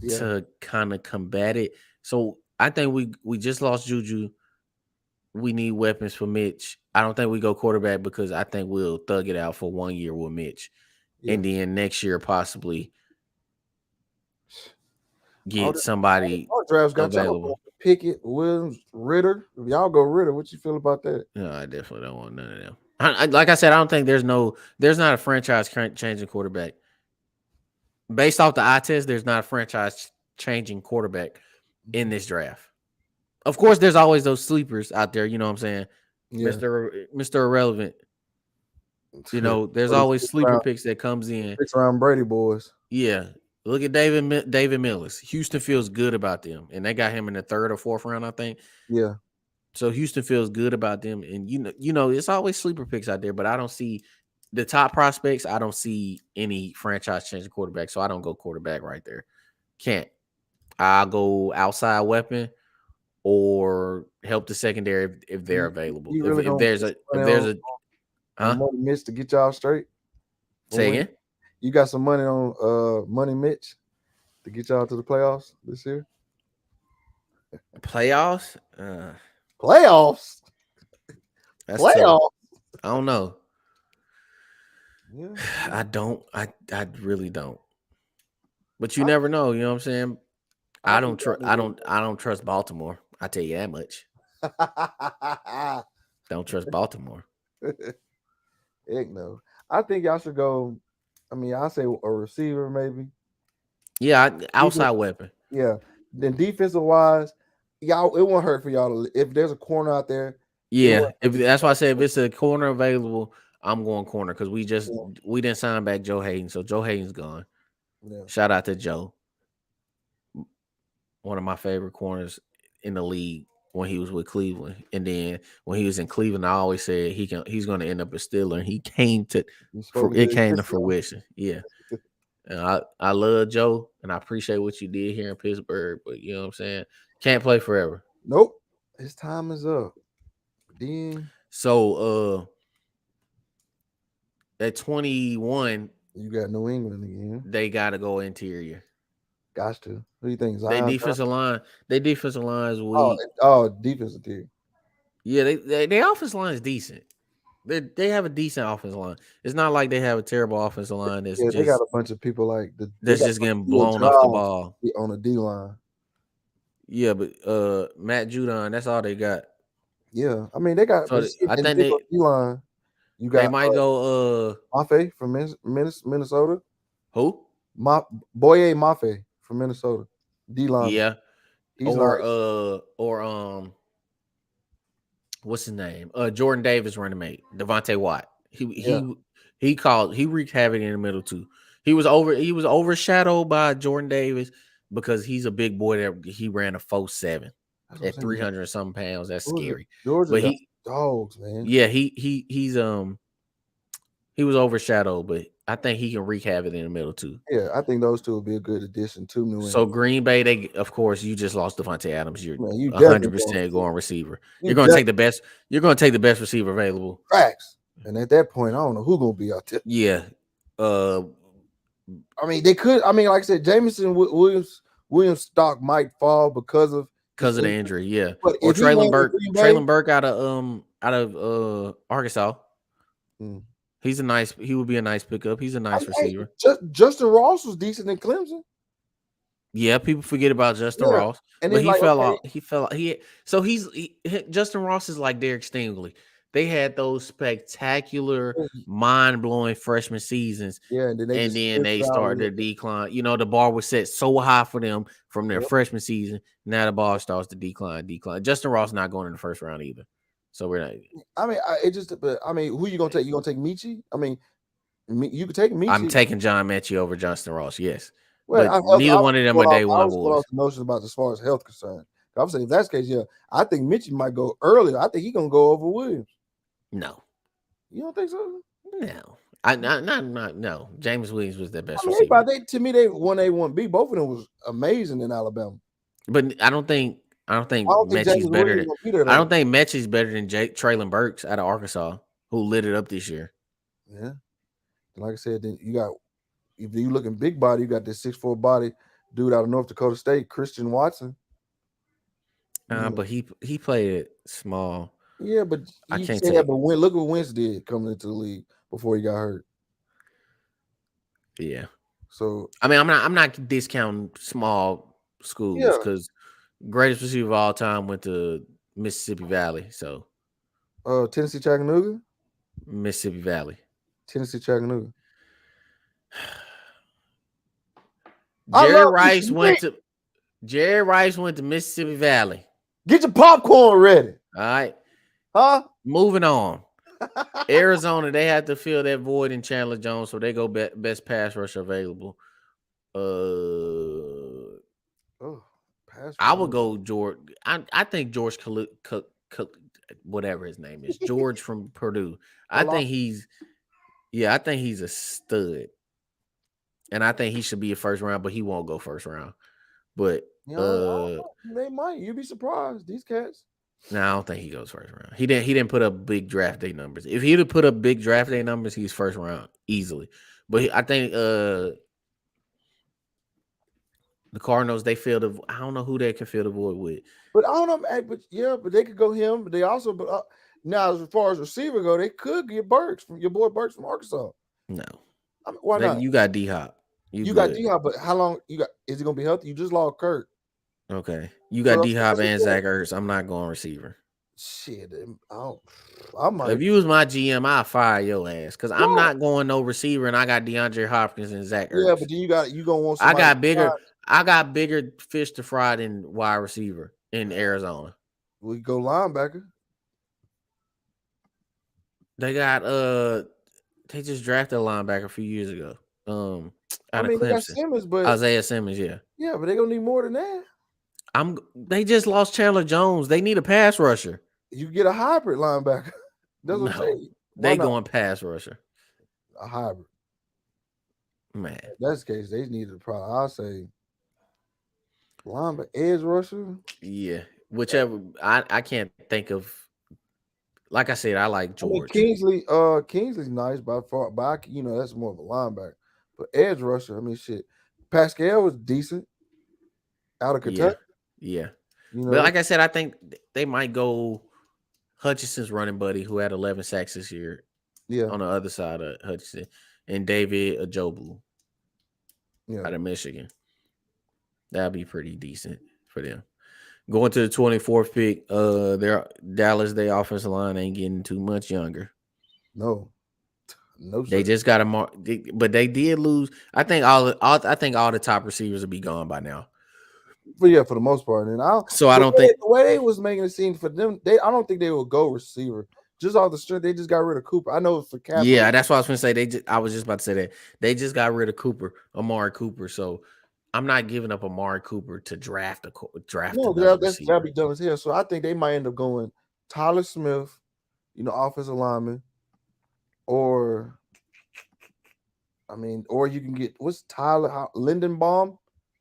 to kind of combat it. So I think we just lost Juju. We need weapons for Mitch. I don't think we go quarterback because I think we'll thug it out for 1 year with Mitch. Yeah. And then next year possibly get somebody our drafts got available. Pickett, Williams, Ritter. If y'all go Ritter, what you feel about that? No, I definitely don't want none of them. Like I said, I don't think there's not a franchise changing quarterback. Based off the eye test, there's not a franchise changing quarterback in this draft. Of course, there's always those sleepers out there. You know what I'm saying, yeah. Mr. Irrelevant. You know, there's always sleeper picks that comes in. 6-round Brady boys. Yeah, look at David Millis. Houston feels good about them, and they got him in the 3rd or 4th round, I think. Yeah. So Houston feels good about them, and you know, it's always sleeper picks out there. But I don't see the top prospects. I don't see any franchise changing quarterback, so I don't go quarterback right there. Can't. I'll go outside weapon or help the secondary if they're available. Really if there's a Money Mitch to get y'all straight. Say again. You got some money on Money Mitch to get y'all to the playoffs this year? Playoffs? Playoffs? That's playoffs? Tough. I don't know. Yeah. I don't. I really don't. But you never know. You know what I'm saying? I don't trust Baltimore. I tell you that much. Don't trust Baltimore. Heck no. I think y'all should go. I mean, I say a receiver maybe. Yeah, outside weapon. Yeah. Then defensive wise, y'all, it won't hurt for y'all if there's a corner out there. Yeah, that's why I said if it's a corner available, I'm going corner because we didn't sign back Joe Hayden, so Joe Hayden's gone. Yeah. Shout out to Joe, one of my favorite corners in the league when he was with Cleveland, and then when he was in Cleveland, I always said he's going to end up a Steeler, and he came to fruition. Yeah. And I love Joe, and I appreciate what you did here in Pittsburgh, but you know what I'm saying? Can't play forever. Nope. His time is up. Then so at 21, you got New England again. They got to go interior. Got to. Who do you think? Their defensive line is weak. Defensive tier. Yeah, their offensive line is decent. They have a decent offensive line. It's not like they have a terrible offensive line. They got a bunch of people like that's just getting blown off the ball on the D line. Yeah, but Matt Judon, that's all they got. Yeah, I mean they got. So I think they D line. You got. They might go. Mafe from Minnesota. Who? Boye Mafe from Minnesota. D line. Yeah. Or what's his name? Jordan Davis running mate, Devontae Watt. He wreaked havoc in the middle too. He was overshadowed by Jordan Davis because he's a big boy that he ran a 4.7 at 300 something pounds. That's scary. Georgia got dogs, man. Yeah, he was overshadowed, but I think he can wreak havoc in the middle too. Yeah, I think those two will be a good addition to New England. So Green Bay, of course, you just lost Devontae Adams. You're 100% going receiver. You're going to take the best. You're going to take the best receiver available. Facts. And at that point, I don't know who's going to be out there. Yeah. I mean, they could. I mean, like I said, Jameson Williams stock might fall because of the injury. Yeah. But or Traylon Burke out of Arkansas. He would be a nice pickup. He's a nice receiver. Justin Ross was decent in Clemson. Yeah, people forget about Justin Ross, and but he fell off. He fell. Justin Ross is like Derek Stingley. They had those spectacular, mind-blowing freshman seasons, and then they started to decline. You know, the bar was set so high for them from their freshman season. Now the bar starts to decline. Justin Ross not going in the first round either. So we're not. I mean, but I mean, who you gonna take? You gonna take Michi? I mean, you could take I'm Michi. taking John Mechie over Johnston Ross. Yes, Well, but neither one of them are day I one was going off boys. the notion about as far as health concerned. I'm saying if that's the case, yeah, I think Michi might go earlier. I think he's gonna go over Williams. No, You don't think so? no. I not no. James Williams was their best I mean, receiver, to me, they 1A, 1B. Both of them was amazing in Alabama. but I don't think I don't think Mechie's James better Williams than. gonna be there I though. don't think Mechie's better than Traylon Burks out of Arkansas, who lit it up this year. Yeah, like I said, then you got if you looking big body, you got this 6'4" body dude out of North Dakota State, Christian Watson. But he played it small. Yeah, but I you can't say that, take. but look what Wentz did coming into the league before he got hurt. Yeah, So I mean, I'm not discounting small schools yeah, because greatest receiver of all time went to Mississippi Valley. So Tennessee Chattanooga, Mississippi Valley. Tennessee Chattanooga. I Jerry love Rice Michigan. went to Mississippi Valley. Get your popcorn ready, All right, huh? moving on. Arizona, they had to fill that void in Chandler Jones, so they go best pass rusher available. Oh, pass. I would go George. I think George whatever his name is, George from Purdue. I think he's a stud, and I think he should be a first round, but he won't go first round. But they might. You'd be surprised. These cats. no, I don't think he goes first round. He didn't put up big draft day numbers. If he'd have put up big draft day numbers, he's first round easily. But I think the Cardinals, they feel I don't know who they can fill the void with. But I don't know, but they could go him. But they also, now as far as receiver go, they could get Burks from your boy Burks from Arkansas. No, I mean, why not? You got D Hop. You got D Hop, but how long you got? Is he gonna be healthy? You just lost Kurt. Okay, you got D Hop and Zach Ertz. I'm not going receiver. Shit, I might. If you was my GM, I'll fire your ass because I'm not going no receiver, and I got DeAndre Hopkins and Zach Ertz. Yeah, but then you gonna want. I got bigger fish to fry than wide receiver in Arizona. We go linebacker. They got they just drafted a linebacker a few years ago. Out of Clemson. They got Simmons, but Isaiah Simmons, yeah. Yeah, but they gonna need more than that. They just lost Chandler Jones. They need a pass rusher. You get a hybrid linebacker. That's what I'm saying. They going pass rusher. A hybrid. Man. In that case, they needed probably, I'll say, linebacker, edge rusher. Yeah. Whichever. I can't think of. Like I said, I like George. Kingsley's nice by far, but that's more of a linebacker. But edge rusher, shit. Pascal was decent out of Kentucky. Yeah. But like I said, I think they might go Hutchinson's running buddy who had 11 sacks this year. Yeah. On the other side of Hutchinson. And David Ajobu. Yeah. Out of Michigan. That'd be pretty decent for them. Going to the 24th pick, their Dallas Day offensive line ain't getting too much younger. No. They just got but they did lose. I think all the top receivers will be gone by now. But yeah, for the most part. And the way they was making it seem for them, I don't think they will go receiver. Just off the strength, they just got rid of Cooper. I know for capital. Yeah, that's what I was going to say. I was just about to say that they just got rid of Amari Cooper. So I'm not giving up Amari Cooper to draft. No, that'd be dumb as hell. So I think they might end up going Tyler Smith, offensive lineman, or you can get what's Tyler Lindenbaum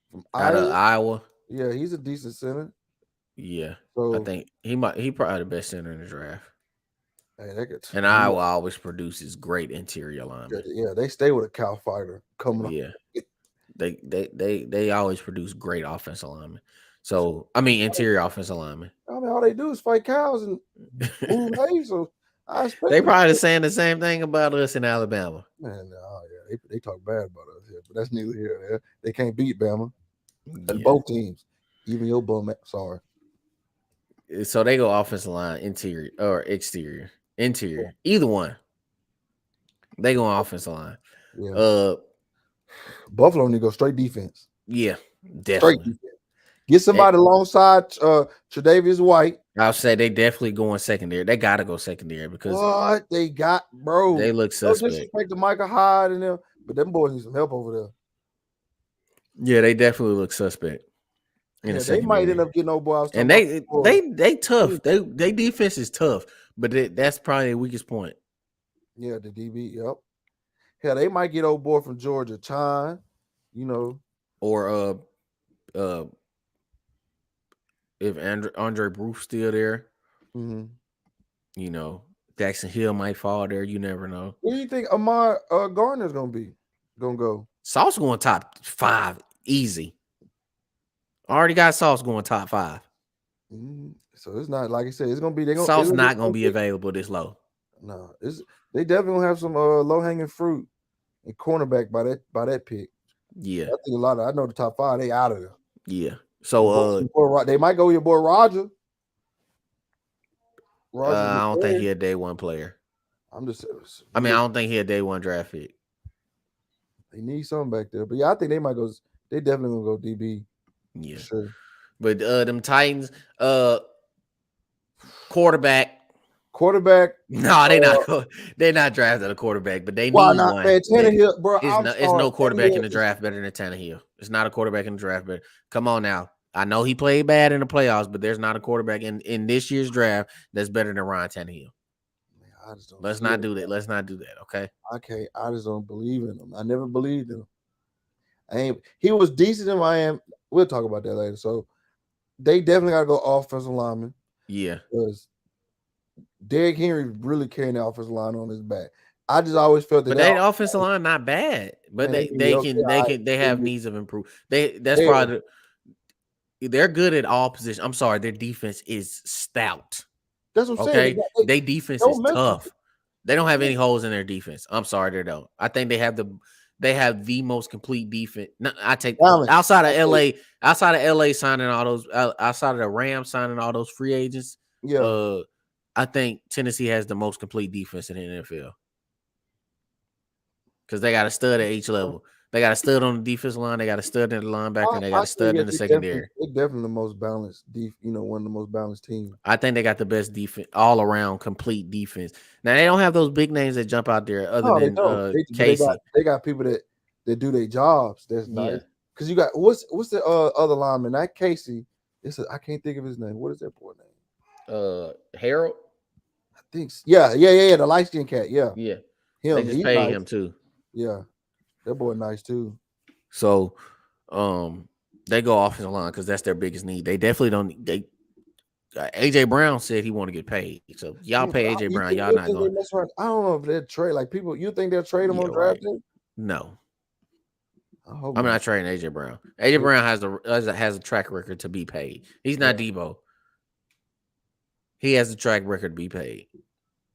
from out of Iowa. Yeah, he's a decent center. Yeah, so I think he probably the best center in the draft. Hey, and Iowa always produces great interior linemen. Yeah, they stay with a cow fighter coming up. Yeah, they always produce great offensive linemen. So interior offensive linemen. All they do is fight cows and move hay. So they probably saying the same thing about us in Alabama. Man, they talk bad about us here, but that's neither here nor there. They can't beat Bama. And both teams, even your bum. Sorry. So they go offensive line, interior or exterior, interior, either one. They go offensive line. Yeah. Buffalo need to go straight defense. Yeah, definitely. Get somebody alongside Tre'Davious White. I'll say they definitely going secondary. They gotta go secondary because What they got, bro? they look No suspect. disrespect to Michael Hyde and them, but them boys need some help over there. Yeah, they definitely look suspect in the Yeah, they might end secondary. up getting old boy. I was talking And about they tough. They defense is tough, but that's probably their weakest point. Yeah, the DB. Yep. Hell, they might get old boy from Georgia, Chine. You know, Or uh, if Andre Bruce still there, mm-hmm. you know, Jackson Hill might fall there. You never know. Where do you think Amar Gardner's gonna go? Sauce going top 5 easy. Already got Sauce going top 5. Mm-hmm. So it's not like I said. It's gonna be. Sauce not gonna be available this low. No, they definitely gonna have some low hanging fruit and cornerback by that pick. Yeah, I think I know the top 5. They out of there. yeah. So they might go with your boy Roger. I don't think he a day one player. I'm just. I don't think he a day one draft pick. They need something back there, but yeah, I think they might go. They definitely gonna go DB. Yeah, sure. But them Titans, quarterback. No, They're not drafting a quarterback, but they need one. Man, Tannehill, bro. It's no quarterback in the draft better than Tannehill. It's not a quarterback in the draft, but come on now. I know he played bad in the playoffs, but there's not a quarterback in this year's draft that's better than Ryan Tannehill. Man, Let's not do that. Let's not do that. Okay. Okay. I just don't believe in him. I never believed in him. He was decent in Miami. We'll talk about that later. So they definitely got to go offensive lineman. Yeah. Because Derrick Henry really carrying the offensive line on his back. I just always felt that. But their offensive line not bad, but they have needs of improvement. They're good at all positions. I'm sorry, their defense is stout. That's what I'm saying. Their defense is tough. They don't have any holes in their defense. I'm sorry, they don't. I think they have the most complete defense. I take outside of LA signing all those, outside of the Rams signing all those free agents. Yeah. I think Tennessee has the most complete defense in the NFL because they got a stud at each level. They got a stud on the defensive line. They got a stud in the linebacker. And they got a stud in the secondary. They're definitely the most balanced, one of the most balanced teams. I think they got the best defense, all around, complete defense. Now they don't have those big names that jump out there, other than Casey. They got people that do their jobs. That's nice. Because you got what's the other lineman? Not Casey. I can't think of his name. What is that boy name? Harold. I think. Yeah. The light skinned cat. Yeah. Yeah. Him. They just pay him too. Yeah. That boy nice too. So, they go offensive line because that's their biggest need. They definitely don't. AJ Brown said he want to get paid. So y'all pay AJ Brown. Y'all not going. I don't know if they'll trade. Like people, you think they'll trade him on draft day? No. I'm not trading AJ Brown. AJ Brown has a track record to be paid. He's not Debo. He has a track record to be paid.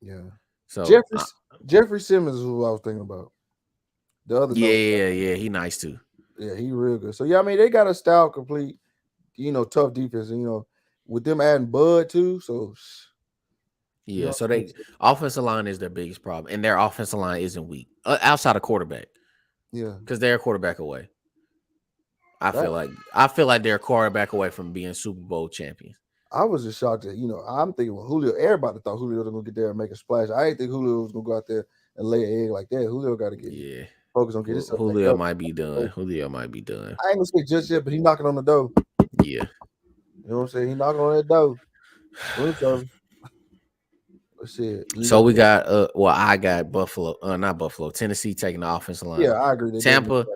Yeah. So Jeffrey Simmons is who I was thinking about. The other. Yeah. He nice too. Yeah, he real good. So yeah, they got a style complete, tough defense, and with them adding Bud too. So yeah, so they offensive line is their biggest problem, and their offensive line isn't weak outside of quarterback. Yeah, because they're a quarterback away. I feel like they're a quarterback away from being Super Bowl champions. I was just shocked that I'm thinking Julio. Everybody thought Julio was gonna get there and make a splash. I didn't think Julio was gonna go out there and lay an egg like that. Julio got to get focus on getting himself. Julio might be done. Julio might be done. I ain't gonna say just yet, but he's knocking on the door. Yeah, you know what I'm saying. He knocking on that door. Shit. So we got I got Buffalo, not Buffalo, Tennessee taking the offensive line. Yeah, I agree. Tampa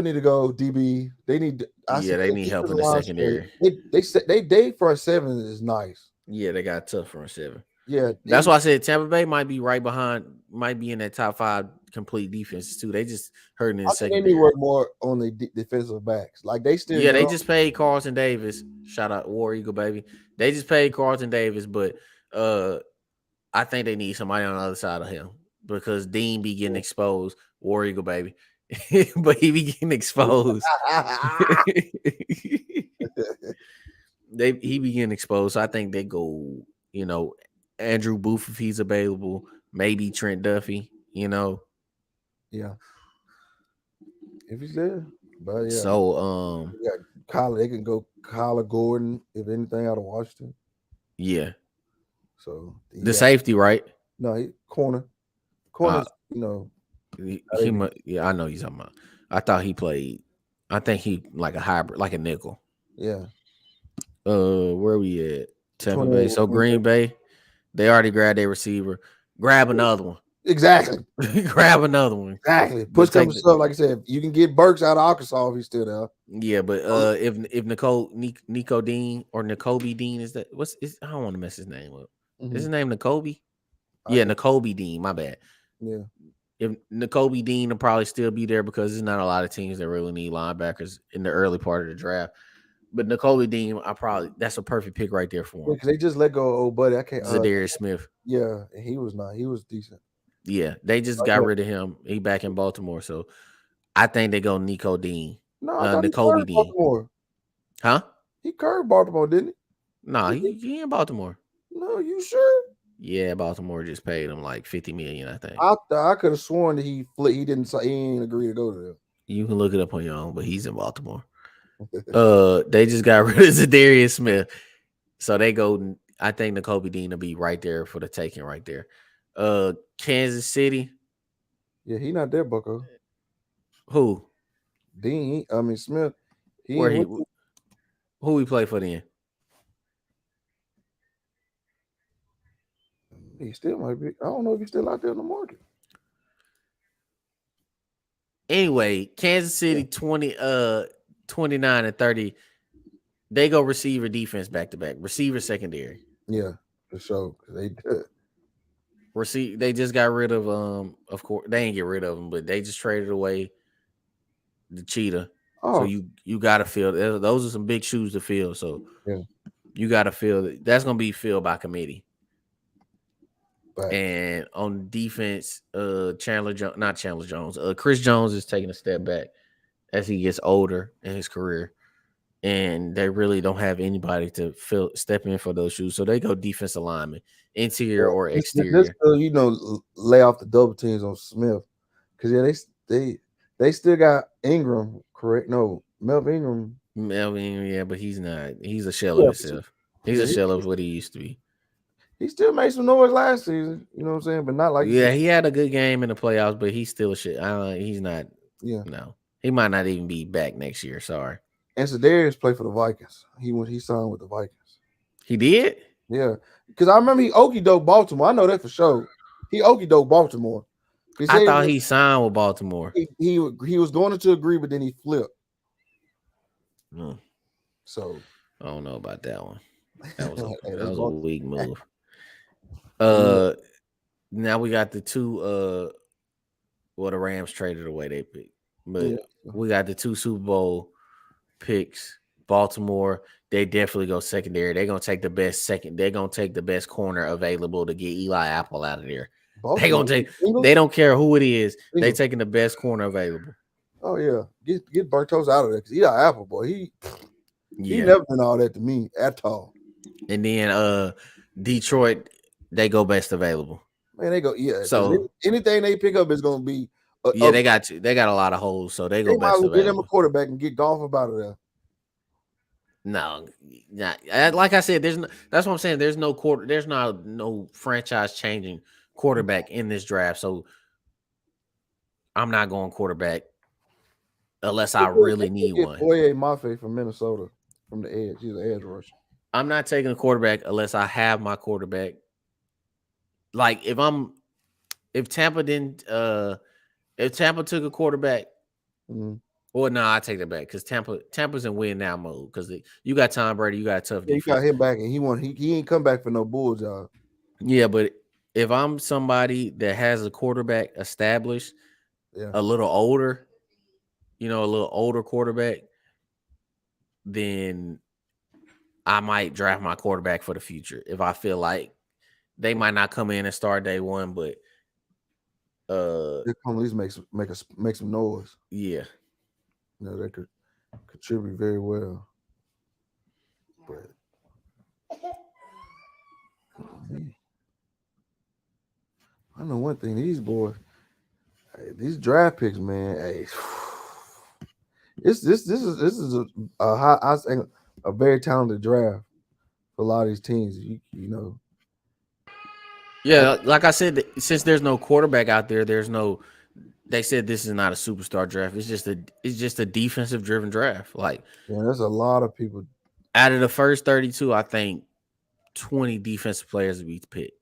need to go DB. They need. They need help in the secondary. They front seven is nice. Yeah, they got a tough front seven. Yeah, that's why I said Tampa Bay might be right behind, might be in that top 5 complete defenses too. They just hurting in the secondary. They need to work more on the defensive backs. Like they still. Yeah, they just paid Carlton Davis. Shout out War Eagle, baby. They just paid Carlton Davis, but I think they need somebody on the other side of him because Dean be getting exposed. War Eagle, baby. But he be getting exposed. He be getting exposed. So I think they go, Andrew Booth if he's available, maybe Trent Duffy, Yeah. If he's there. But yeah, So yeah, Kyler, they can go Kyler Gordon if anything out of Washington. yeah, So the yeah, safety, right? no, he Uh, corners, yeah, I know he's talking about. I thought he played. I think he like a hybrid, like a nickel. yeah, Where we at? Tampa 28 Bay. with So Green Bay. Green Bay, they already grabbed their receiver. Grab another one. Exactly. Grab another one. Exactly. Push But comes take to the shove, like I said, you can get Burks out of Arkansas if he's still there. yeah. But if Nico Dean or Nicobe Dean is that I don't want to mess his name up. Is his name Nicobe? I Yeah, think, Nicobe Dean. My bad. yeah. If Nicobe Dean will probably still be there because there's not a lot of teams that really need linebackers in the early part of the draft. But Nicobe Dean, that's a perfect pick right there for him. Because they just let go of old buddy. I can't. Zadarius Smith. Yeah, and he was not. He was decent. Yeah, they just got rid of him. He back in Baltimore, so I think they go Nico Dean, No, I thought he Nicobe curved Dean, Baltimore. huh? He curved Baltimore, didn't Nah, he? he in Baltimore. No, you sure? Yeah, Baltimore just paid him like $50 million. I think I could have sworn that he flipped. He didn't. He ain't agree to go to you can look it up on your own, but he's in Baltimore. them. They just got rid of Zadarius Smith, so they go. I think Nicobe Dean will be right there for the taking, right there. Kansas City. Yeah, he not there, Bucko. Who? Dean. I mean Smith. He Where ain't he? went Who he play for then? he still might be. I don't know if he's still out there in the market. Anyway, Kansas City 29 and 30. They go receiver defense back to back. Receiver secondary. Yeah, for sure. They did. They just got rid of course they ain't get rid of him, but they just traded away the cheetah. So Oh, you gotta fill those are some big shoes to fill. So yeah. you gotta fill that's gonna be filled by committee. But And on defense, not Chandler Jones. Chris Jones is taking a step back as he gets older in his career. And they really don't have anybody to step in for those shoes. So they go defensive lineman, interior or this exterior. lay off the double teams on Smith because they still got Ingram, correct? No, Melvin Ingram. Melvin, yeah, but he's not. He's a shell of Yeah, himself. He's yeah, a shell of what he used to be. he still made some noise last season. You know what I'm saying? But not like you Yeah, said. he had a good game in the playoffs, but he's still a shit. He's not. Yeah. No, he might not even be back next year. Sorry. And Sedarius played for the Vikings. He signed with the Vikings. He did. Yeah, because I remember he okey doke Baltimore. I know that for sure. He okey doke Baltimore. I thought he signed with Baltimore. He was going to agree, but then he flipped. So I don't know about that one. That was Hey, that was a weak move. Yeah. Now we got the two the Rams traded away they pick. But we got the two Super Bowl picks. Baltimore, they definitely go secondary. They're gonna take the best they're gonna take the best corner available to get Eli Apple out of there. They gonna take they don't care who it is, they taking the best corner available. Oh yeah. Get Bartos out of there because Eli Apple, boy. He never been all that to me at all. And then Detroit, they go best available. Man, they go, yeah. So anything they pick up is gonna be they got a lot of holes, so they go best available. Get them a quarterback and get golf about it there. No, not like I said. That's what I'm saying. There's not no franchise changing quarterback in this draft. So I'm not going quarterback unless I really need one. Boye Mafe from Minnesota from the edge. He's an edge rusher. I'm not taking a quarterback unless I have my quarterback. Like if Tampa took a quarterback. Mm-hmm. Well, no, I take that back because Tampa's in win now mode because you got Tom Brady, you got a tough defense. You got him back, and he ain't come back for no bull job. Yeah, but if I'm somebody that has a quarterback established, a little older, a little older quarterback, then I might draft my quarterback for the future if I feel like they might not come in and start day one, but they come at least make some noise. Yeah. They could contribute very well. But I know one thing, these boys, these draft picks, man, This is a high, I think, a very talented draft for a lot of these teams. You know, Yeah, like I said, since there's no quarterback out there, there's no. They said this is not a superstar draft. It's just a defensive driven draft. Like yeah, there's a lot of people. out of the first 32, I think 20 defensive players will be picked.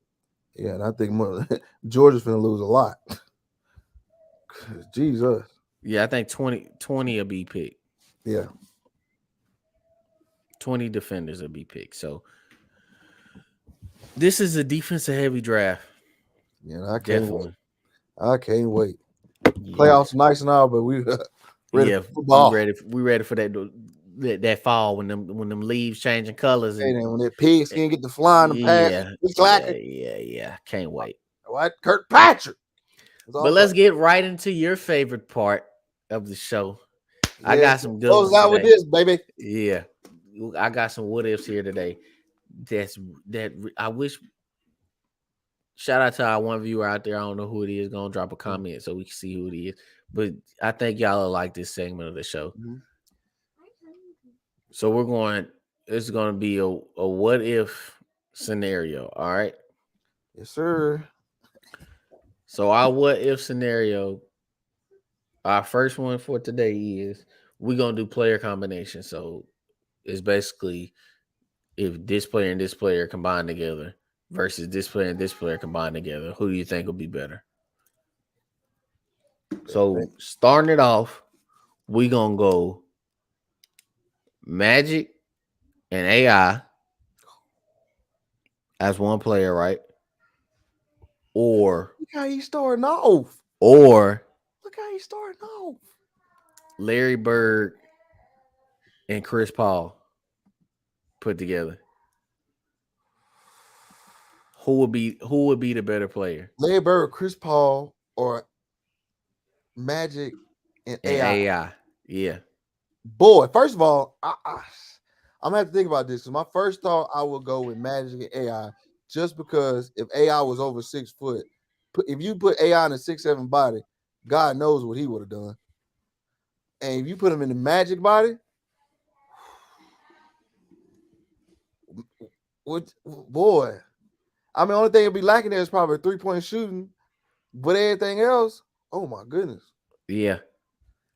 Yeah, and I think more, Georgia's gonna lose a lot. Jesus. Yeah, I think 20 will be picked. Yeah. 20 defenders will be picked. So this is a defensive heavy draft. Yeah, I can't wait. Definitely. I can't wait. Yeah. Playoffs nice and all, but we ready Yeah. for football. We ready for that fall when them leaves changing colors Hey, and then when that pigskin get to flying and pass, yeah. it's Yeah, clacking. yeah. Can't wait. What? Kirkpatrick. It's But all let's get right into your favorite part of the show. I yeah, got some good close ones out with today. this, baby. Yeah. I got some what ifs here today. That I wish. Shout out to our one viewer out there. I don't know who it is. Gonna drop a comment so we can see who it is. But I think y'all will like this segment of the show. Mm-hmm. So we're going. It's going to be a what if scenario. All right. Yes, sir. So our what if scenario. Our first one for today is we're gonna do player combination. So it's basically if this player and this player combine together versus this player and this player combine together, who do you think will be better? So starting it off, we gonna go Magic and AI as one player, right? Or Look how he's starting off. or Look how he's starting off. Larry Bird and Chris Paul put together. Who would be the better player? Larry Bird, Chris Paul, or Magic and And AI. AI. Yeah. Boy, first of all, I'm gonna have to think about this. So my first thought, I would go with Magic and AI, just because if AI was over 6 foot, if you put AI in a 6'7" body, God knows what he would have done. And if you put him in the Magic body, what boy? I mean, only thing it'd be lacking there is probably 3-point shooting, but everything else, oh my goodness, Yeah.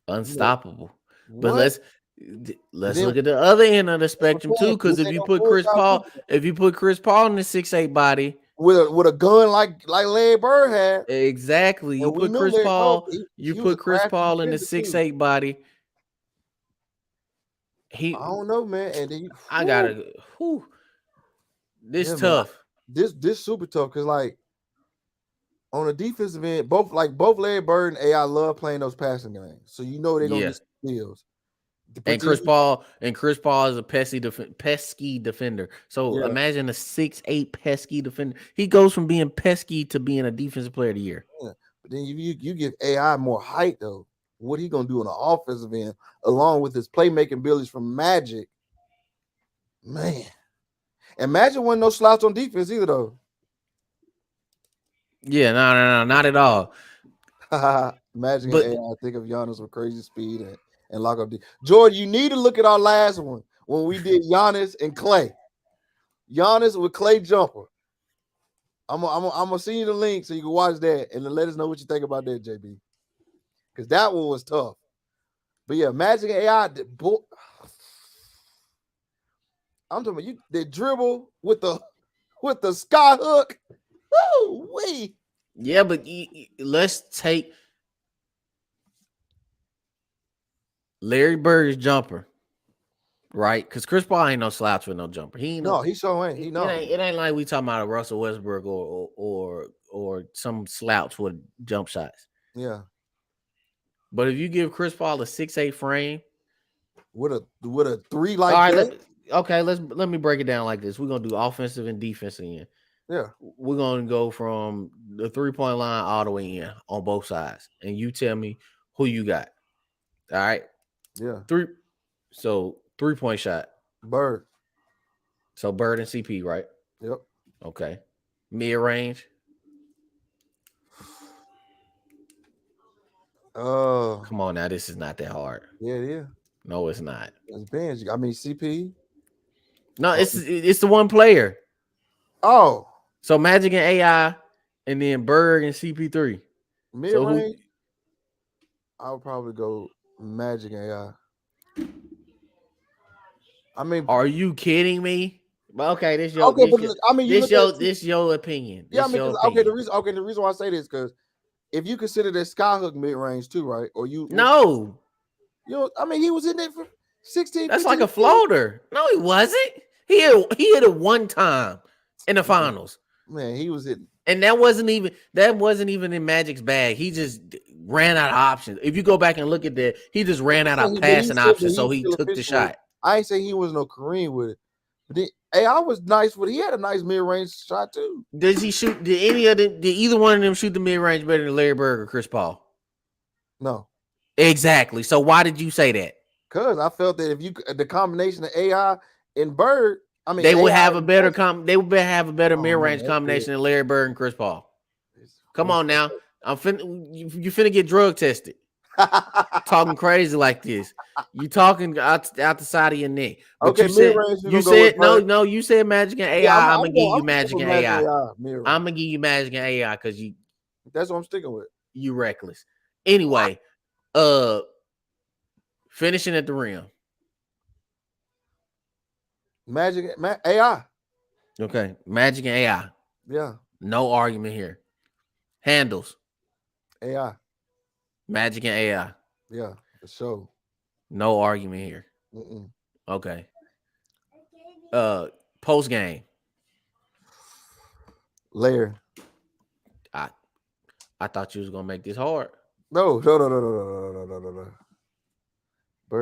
Unstoppable. But what? let's Then look at the other end of the spectrum too. then Because if they you gonna put pull Chris Shot Paul, Luka if you put Chris Paul in the 6'8" body, with a gun like Larry Bird had, exactly. You and we put knew Chris Larry Bird, Paul, you he was a put Chris crafty Paul in the defender too. 6'8" body. I He don't know, man. And then I gotta this yeah, man. tough. This super tough because like on the defensive end, both Larry Bird and AI love playing those passing games. So you know they're gonna Yeah. get steals. And Chris Paul is a pesky defender. So Yeah. imagine a 6'8" pesky defender. He goes from being pesky to being a defensive player of the year. Yeah. But then you give AI more height though. What he gonna do on the offensive end, along with his playmaking abilities from Magic, man. Imagine when no slouch on defense either though. Yeah, no, not at all. Magic But and AI. Think of Giannis with crazy speed and lock up. Jordan, you need to look at our last one when we did Giannis and Clay. Giannis with Clay jumper. I'm gonna send you the link so you can watch that and then let us know what you think about that, JB. Because that one was tough. But yeah, Magic and AI. I'm talking about you. They dribble with the sky hook. Woo wee. yeah, but let's take Larry Bird's jumper, right? Because Chris Paul ain't no slouch with no jumper. He ain't No, he so ain't. He it no. ain't like we talking about a Russell Westbrook or some slouch with jump shots. Yeah. But if you give Chris Paul a 6'8" frame, With a 3 all like right, that. let me break it down like this. We're gonna do offensive and defensive end. Yeah. We're gonna go from the 3-point line all the way in on both sides, and you tell me who you got. All right, Yeah. 3-point shot. Bird. So Bird and CP, right? Yep. Okay. Mid range. Oh, Come on now, this is not that hard. yeah, yeah. No, it's not. It's Benji. I mean, CP. No, it's the one player. Oh, So Magic and AI, and then Berg and CP3. mid So who range. I would probably go Magic AI. I mean, are you kidding me? Well, okay, this your okay, this but your I mean, you this look at your this your opinion. yeah. I This mean, your 'cause, opinion. the reason why I say this because if you consider that Skyhook mid range too, right? Or No, you know, I mean, he was in there for 16, that's 15 like a years. floater. No, he wasn't. He hit it one time in the finals. Man, he was hitting. And that wasn't even in Magic's bag. He just ran out of options. If you go back and look at that, he just ran out of passing options, so he took the shot. I ain't saying he was no Kareem with it, but AI was nice with it. He had a nice mid range shot too. Did he shoot? Did either one of them shoot the mid range better than Larry Bird or Chris Paul? No, Exactly. So why did you say that? because I felt that if you the combination of AI and Bird, I mean, They would AI have a and better Magic- they would have a better Oh, mid man, range that's combination good. than Larry Bird and Chris Paul. Come Let on me now, you finna get drug tested. Talking crazy like this. You talking out the side of your neck. But okay, mid range. you said no. You said Magic and AI. Yeah, I'm gonna give you Magic and AI. mid-range. I'm gonna give you Magic and AI because That's what I'm sticking with. you reckless. Anyway, finishing at the rim. AI. Okay, Magic and AI. Yeah, No argument here. Handles. AI. Magic and AI. Yeah, for sure. No argument here. Mm-mm. Okay. Post game. Layer. I thought you was gonna make this hard. No. Bird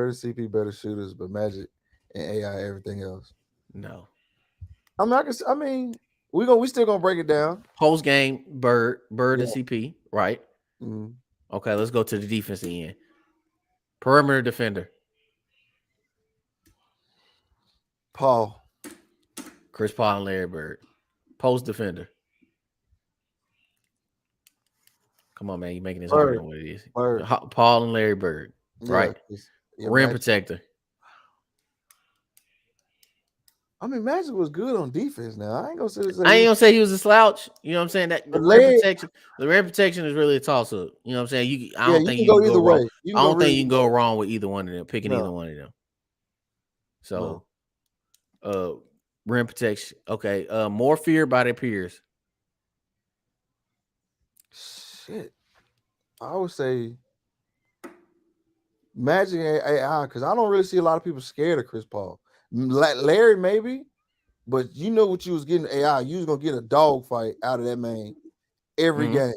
and CP better shooters, but Magic and AI everything else. No. I mean, we still gonna break it down. Post game, Bird Yeah. and CP, right? Mm. Okay, let's go to the defensive end. Perimeter defender. Paul. Chris Paul and Larry Bird. Post defender. Come on, man. You're making this harder than what it is. Bird. Paul and Larry Bird. Right. Yeah, Rim Magic. protector. I mean, Magic was good on defense. Now I ain't gonna say. I ain't gonna say he was a slouch. You know what I'm saying? That the rim protection is really a toss up. You know what I'm saying? I don't think you can go wrong. I don't think you can go wrong with either one of them. Picking either one of them. So, rim protection. Okay. More feared by their peers. Shit, I would say Magic and AI because I don't really see a lot of people scared of Chris Paul. Larry maybe, but you know what you was getting AI. You was gonna get a dog fight out of that man every game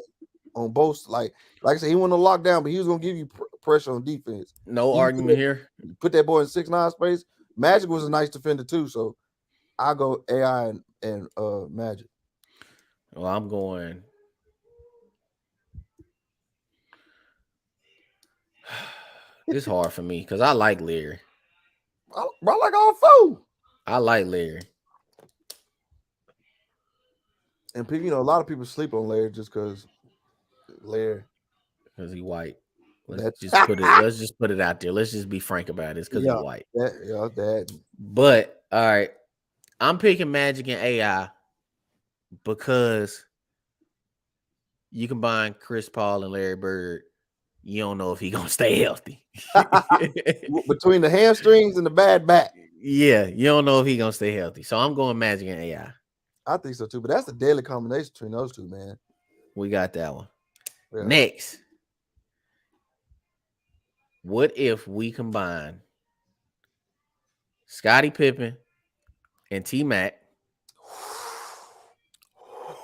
on both. Like I said, he went to lockdown, but he was gonna give you pressure on defense. No argument here. Put that boy in 6'9" space. Magic was a nice defender too, so I go AI and Magic. Well, I'm going. It's hard for me because I like Larry. I like all four. I like Larry. And people, a lot of people sleep on Larry just because Larry. Because he white. Let's just put it out there. Let's just be frank about it. It's because he's white. That. But all right. I'm picking Magic and AI because you combine Chris Paul and Larry Bird. You don't know if he's gonna stay healthy. Between the hamstrings and the bad back. Yeah, you don't know if he's gonna stay healthy. So I'm going Magic and AI. I think so too, but that's the deadly combination between those two, man. We got that one. Yeah. Next, what if we combine Scottie Pippen and T-Mac,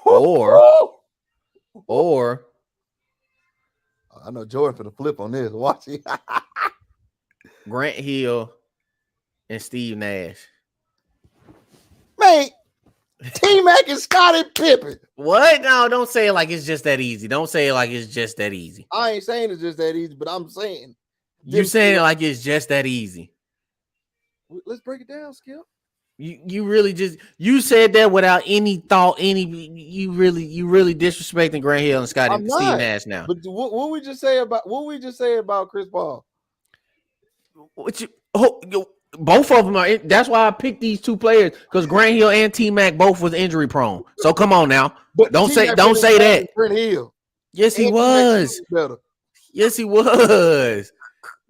or I know Jordan for the flip on this. Watch it. Grant Hill and Steve Nash. Man, T-Mac and Scottie Pippen. What? No, don't say it like it's just that easy. Don't say it like it's just that easy. I ain't saying it's just that easy, but I'm saying you saying it like it's just that easy. Let's break it down, Skip. You really just you said that without any thought. You really disrespecting Grant Hill and I'm Steve not. Nash now. But what we just say about Chris Paul? What you, both of them are. That's why I picked these two players because Grant Hill and T Mac both was injury prone. So come on now, But don't say that. Grant Hill. Yes, he And was. better. Yes, he was.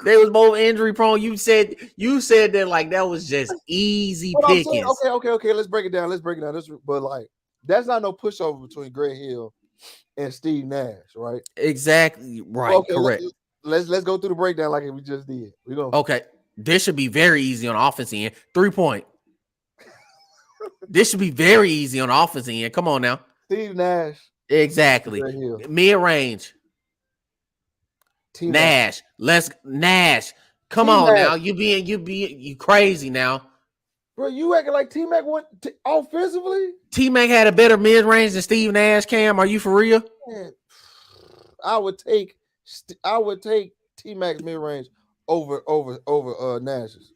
They was both injury prone. You said that like that was just easy What I'm saying, pickings. okay. Let's break it down. But like that's not no pushover between Grant Hill and Steve Nash, right? Exactly right. Okay, Correct. Let's go through the breakdown like we just did. We go. Okay, this should be very easy on the offense end. 3-point. This should be very easy on the offense end. Come on now. Steve Nash. Exactly. Mid range. Nash. Nash. Come on now. You crazy now. Bro, you acting like T-Mac went offensively? T-Mac had a better mid range than Steve Nash. Cam, are you for real? Man, I would take T-Mac's mid range over Nash's.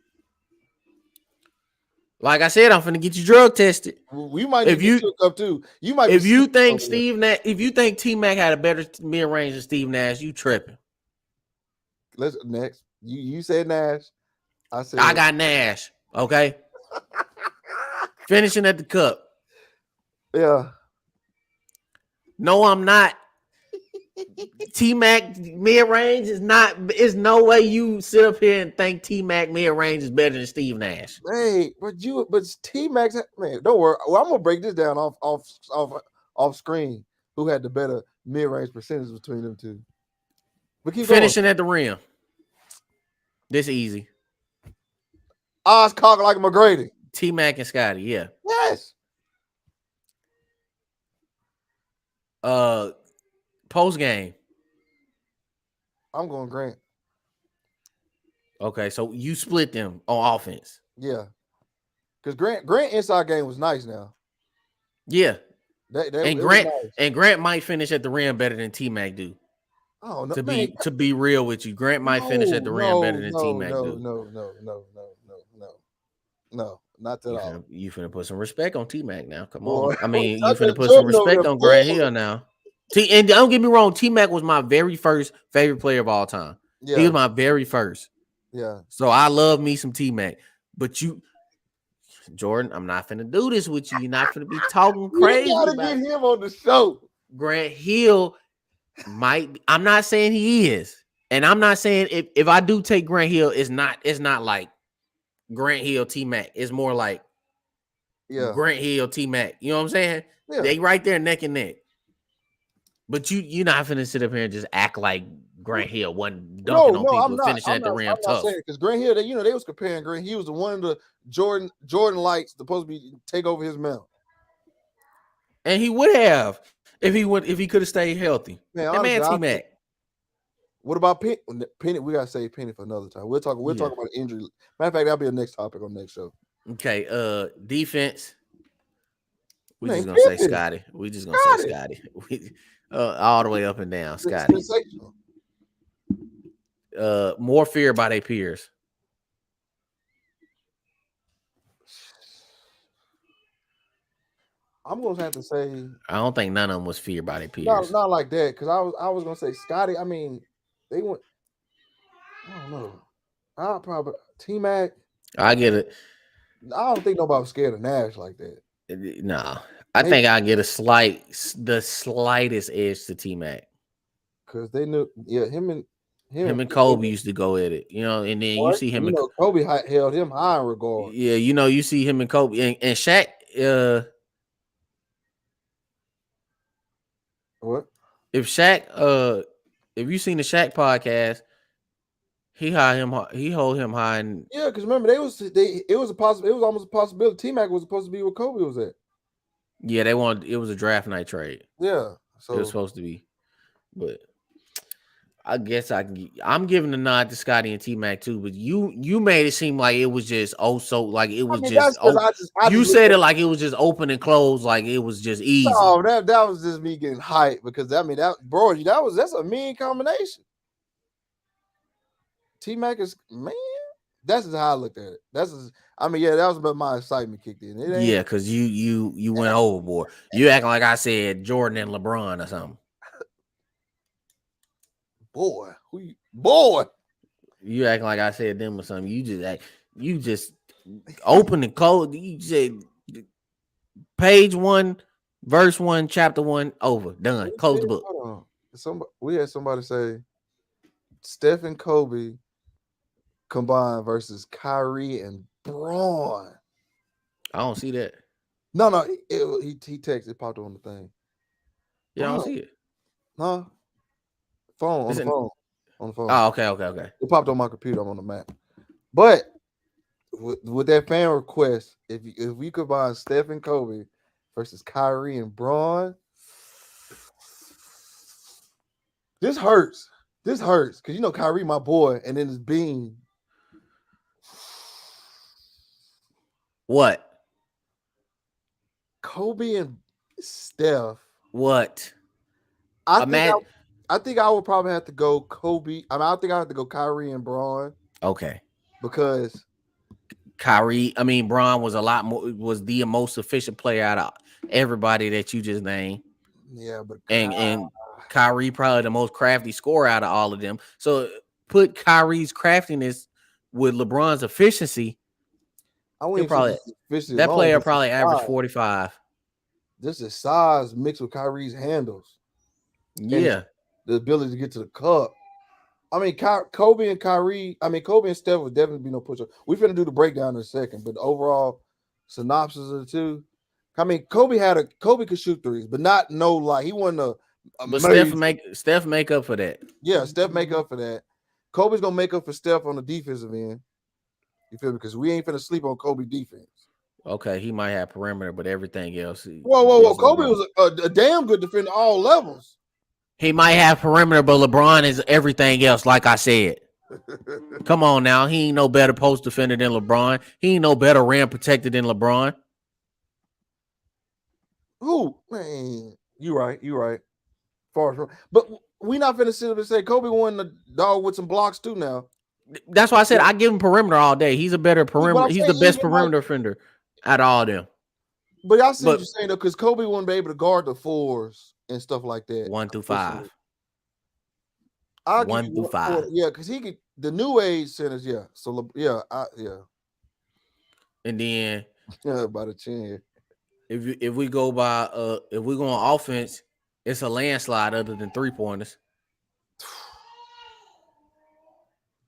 Like I said, I'm finna get you drug tested. We might need to hook up too. You might. If you think if you think T-Mac had a better mid range than Steve Nash, you tripping. Let's next. You said Nash. I got Nash. Okay. Finishing at the cup. Yeah. No, I'm not. T-Mac mid-range is no way you sit up here and think T-Mac mid-range is better than Steve Nash. Hey, but T-Mac, man, don't worry. Well, I'm gonna break this down off screen. Who had the better mid-range percentage between them two? But keep finishing going. At the rim. This easy. Oz cock like McGrady. T-Mac and Scotty, yeah. Yes. Post game. I'm going Grant. Okay, so you split them on offense. Yeah. Because Grant inside game was nice now. Yeah. Nice. Grant might finish at the rim better than T-Mac do. Oh no. To be real with you, Grant might finish at the rim better than T-Mac do. No, not at all. You finna put some respect on T-Mac now. Come on. I mean, you finna put some respect on Grant Hill now. And don't get me wrong, T-Mac was my very first favorite player of all time. Yeah. He was my very first. Yeah. So I love me some T-Mac. But Jordan, I'm not finna do this with you. You're not finna be talking crazy. You gotta get him on the show. Grant Hill might be, I'm not saying he is. And I'm not saying if I do take Grant Hill, it's not like Grant Hill, T-Mac. It's more like Grant Hill, T-Mac. You know what I'm saying? Yeah. They right there neck and neck. But you're not finna sit up here and just act like Grant Hill wasn't dunking on people, finishing at the rim tough. Because Grant Hill, they was comparing Grant. He was one of the Jordan lights supposed to be take over his mount. And he would have if he could have stayed healthy. Man, T-Mac. What about Penny? We gotta save Penny for another time. We'll talk about injury. Matter of fact, that'll be the next topic on the next show. Okay, defense. We're just gonna say Scotty. We're just gonna say Scotty. All the way up and down, Scotty. More fear by their peers. I'm gonna have to say I don't think none of them was feared by their peers. Not like that, because I was gonna say Scotty. I mean, they went. I don't know. I'll probably T-Mac. I get it. I don't think nobody was scared of Nash like that. No, I think I get the slightest edge to T-Mac. Because they knew, him and Kobe used to go at it, and then you see him and Kobe held him high in regard. Yeah, you see him and Kobe and Shaq. What? If Shaq, if you seen the Shaq podcast, he hold him high. And yeah, because remember it was almost a possibility. T-Mac was supposed to be where Kobe was at. Yeah, it was a draft night trade. Yeah, so it was supposed to be, but I guess I'm giving the nod to Scotty and T-Mac too. But you made it seem like it was just you said it like it was just open and closed, like it was just easy. No, that was just me getting hyped because that's a mean combination. T-Mac is man, That's just how I looked at it. I mean, yeah, that was about my excitement kicked in. It ain't Yeah, because you went overboard. You acting like I said Jordan and LeBron or something. boy. Boy. You acting like I said them or something. You just open and close. You said page 1, verse 1, chapter 1, over, done. Close the book. Hold on. We had somebody say Steph and Kobe combined versus Kyrie and Braun. I don't see that. No, he texted, it popped on the thing. Yeah, I don't see it. Huh? Phone on the phone. On the phone. Oh, okay. It popped on my computer. I'm on the map. But with that fan request, if we combine Steph and Kobe versus Kyrie and Braun, this hurts. This hurts because Kyrie, my boy, and then it's Bean. What? Kobe and Steph. What? I think I would probably have to go Kobe. I think I have to go Kyrie and Braun. Okay. Because Braun was the most efficient player out of everybody that you just named. Yeah, but and Kyrie probably the most crafty scorer out of all of them. So put Kyrie's craftiness with LeBron's efficiency. That player probably averaged 45. This is size mixed with Kyrie's handles. Yeah. The ability to get to the cup. I mean, Kobe and Steph would definitely be no pusher. We're finna do the breakdown in a second, but the overall synopsis of the two. I mean, Kobe could shoot threes, but not he wasn't a. But Steph make up for that. Yeah, Steph make up for that. Kobe's gonna make up for Steph on the defensive end. You feel me? Because we ain't finna sleep on Kobe defense. Okay, he might have perimeter, but everything else. Whoa! Kobe was a damn good defender all levels. He might have perimeter, but LeBron is everything else, like I said. Come on now. He ain't no better post defender than LeBron. He ain't no better rim protector than LeBron. Who? Man, you right. Far from, but we not finna sit up and say Kobe won the dog with some blocks too now. That's why I said I give him perimeter all day. He's a better perimeter. He's the best perimeter defender out of all of them. But I see what you're saying though, because Kobe wouldn't be able to guard the fours and stuff like that. 1 through 5. 1 through 5. Yeah, because he could the new age centers. Yeah. So yeah. And then by the chin. If we go on offense, it's a landslide other than 3-pointers.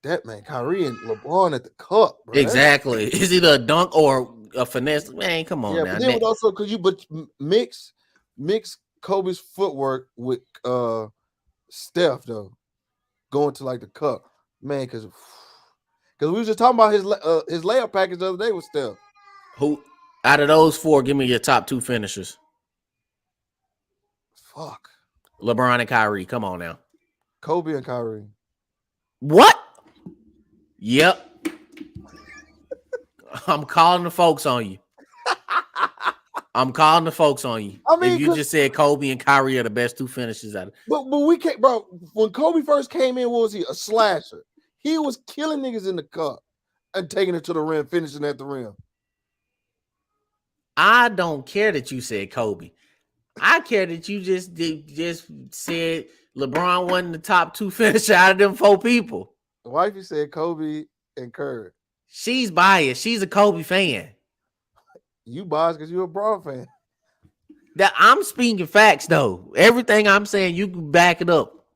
That man, Kyrie and LeBron at the cup, bro. Exactly. It's either a dunk or a finesse. Man, come on now. But then also because you mix Kobe's footwork with Steph though, going to like the cup, man. Because we was just talking about his layup package the other day with Steph. Who out of those 4, give me your top 2 finishers? Fuck. LeBron and Kyrie. Come on now. Kobe and Kyrie. What? Yep. I'm calling the folks on you. I mean, if you just said Kobe and Kyrie are the best 2 finishers out of But we can't, bro. When Kobe first came in, what was he? A slasher. He was killing niggas in the cup and taking it to the rim, finishing at the rim. I don't care that you said Kobe. I care that you just said LeBron wasn't the top 2 finisher out of them 4 people. The wifey said Kobe and Curry. She's biased. She's a Kobe fan. You biased because you're a Braun fan. That I'm speaking facts though. Everything I'm saying, you can back it up.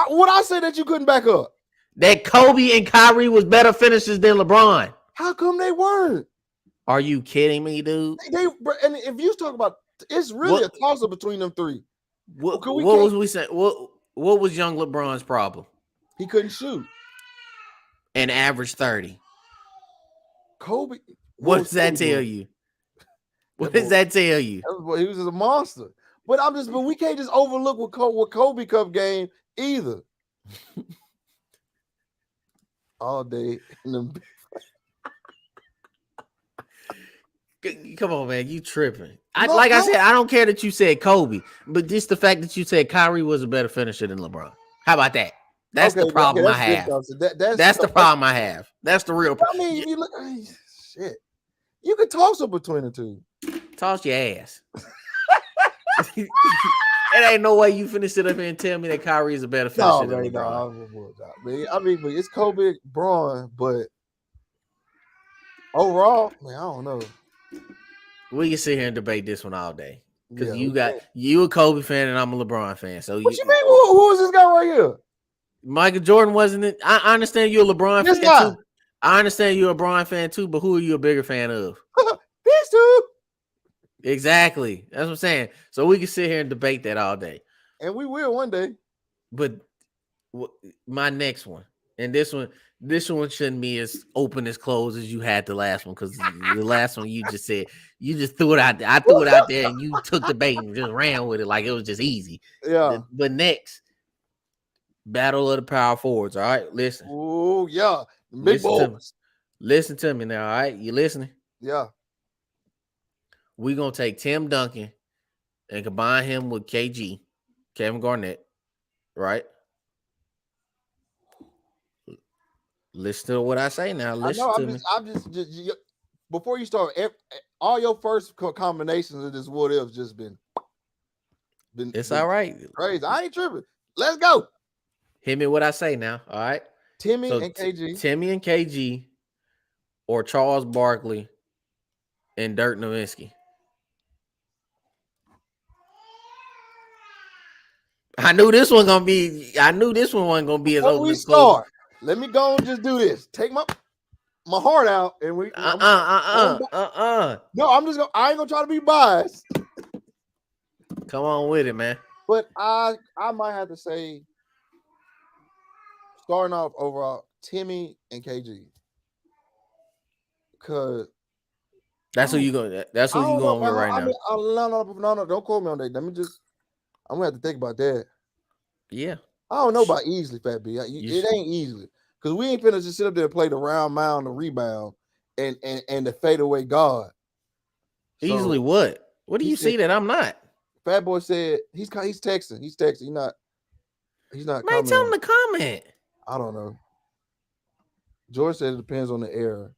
What I say that you couldn't back up? That Kobe and Kyrie was better finishers than LeBron. How come they weren't? Are you kidding me, dude? And if you talk about, it's really a toss-up between them 3. What was we saying? What was young LeBron's problem? He couldn't shoot. And average 30. Kobe. What does that tell you? What does that tell you? He was just a monster. But we can't just overlook what Kobe Cup game either. All day in them. Come on, man, you tripping. I said, I don't care that you said Kobe, but just the fact that you said Kyrie was a better finisher than LeBron. How about that? That's Okay, the problem I that's have. different. That's the problem I have. That's the real I problem. mean, if you look, shit, you could toss up between the two. Toss your ass. It ain't no way you finna sit up here and tell me that Kyrie is a better finisher than LeBron. Man. I mean, but it's Kobe, Braun, but overall, man, I don't know. We can sit here and debate this one all day. Because Yeah, you a Kobe fan and I'm a LeBron fan. So what you mean? Who is this guy right here? Michael Jordan wasn't it? I understand you're a LeBron This fan guy. too. I understand you're a LeBron fan too, but who are you a bigger fan of? This dude. Exactly. That's what I'm saying. So we can sit here and debate that all day. And we will one day. But my next one, and this one shouldn't be as open as closed as you had the last one, because the last one you just said, you just threw it out there. I threw it out there and you took the bait and just ran with it like it was just easy. Yeah. But next, battle of the power forwards. All right, listen. Oh yeah, big boys. Listen to me now. All right, you listening? Yeah. We're gonna take Tim Duncan and combine him with KG, Kevin Garnett, right? Listen to what I say now. Listen to me. I'm just before you start, all your first combinations of this what ifs just been. It's all right. Crazy. I ain't tripping. Let's go. Hit me what I say now. All right. Timmy and KG. Timmy and KG, or Charles Barkley and Dirk Nowitzki. I knew this one wasn't gonna be as Before open we as start, let me go and just do this. Take my heart out and we No, I ain't gonna try to be biased. Come on with it, man. But I might have to say, starting off overall, Timmy and KG. Cause that's who you going with right now. No, don't quote me on that. I'm gonna have to think about that. Yeah. I don't know about easily, Fat B. It ain't easily. Because we ain't finna just sit up there and play the round mound, the rebound, and the fadeaway guard. Easily what? What do you see that I'm not? Fat Boy said he's texting. He's texting. He's not Man, tell him to comment. I don't know. George said it depends on the era.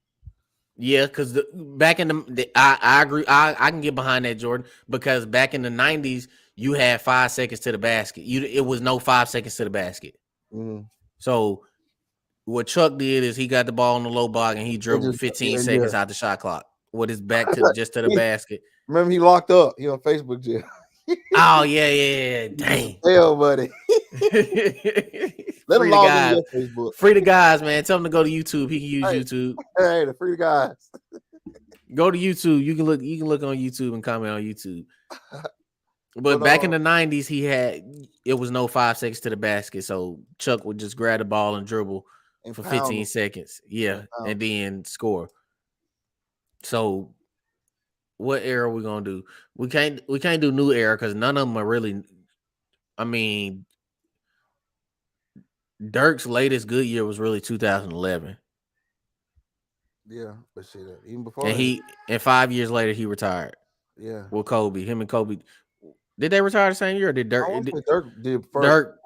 Yeah, because back in I agree. I can get behind that, Jordan, because back in the 90s, you had 5 seconds to the basket. It was no 5 seconds to the basket. Mm-hmm. So what Chuck did is he got the ball on the low block and he dribbled 15 seconds out the shot clock with his back to the basket. Remember, he locked up. He on Facebook jail. Oh yeah. Dang. Hell, buddy. Let him log into Facebook. Free the guys, man. Tell him to go to YouTube. He can use YouTube. Hey, the free the guys. Go to YouTube. You can look on YouTube and comment on YouTube. But back in the 90s, it was no 5 seconds to the basket. So Chuck would just grab the ball and dribble for 15 seconds. Yeah. And then score. So what era are we gonna do? We can't do new era because none of them are really. I mean, Dirk's latest good year was really 2011. Yeah, but shit, even before and 5 years later he retired. Yeah, with Kobe. Him and Kobe, did they retire the same year? Or did Dirk? Dirk did first.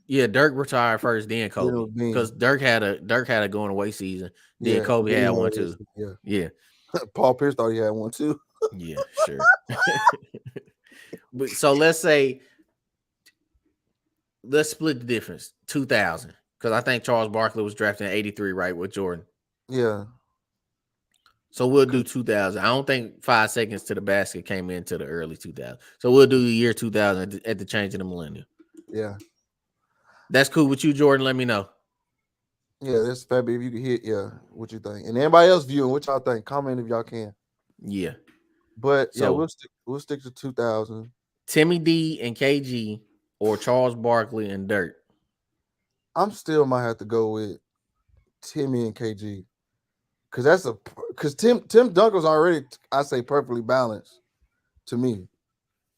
Dirk retired first, then Kobe, because Dirk had a going away season. Then Kobe had one too. Yeah. Paul Pierce thought he had one too. Yeah, sure. But so let's split the difference. 2000, because I think Charles Barkley was drafted in 83, right, with Jordan. Yeah. So we'll do 2000. I don't think 5 seconds to the basket came into the early 2000s. So we'll do the year 2000 at the change of the millennium. Yeah. That's cool with you, Jordan. Let me know. Yeah, that's Fabby. If you can hit, what you think, and anybody else viewing, what y'all think? Comment if y'all can. Yeah. But we'll stick to 2000. Timmy D and KG, or Charles Barkley and Dirk. I'm still might have to go with Timmy and KG, because Tim Duncan was already, I say, perfectly balanced to me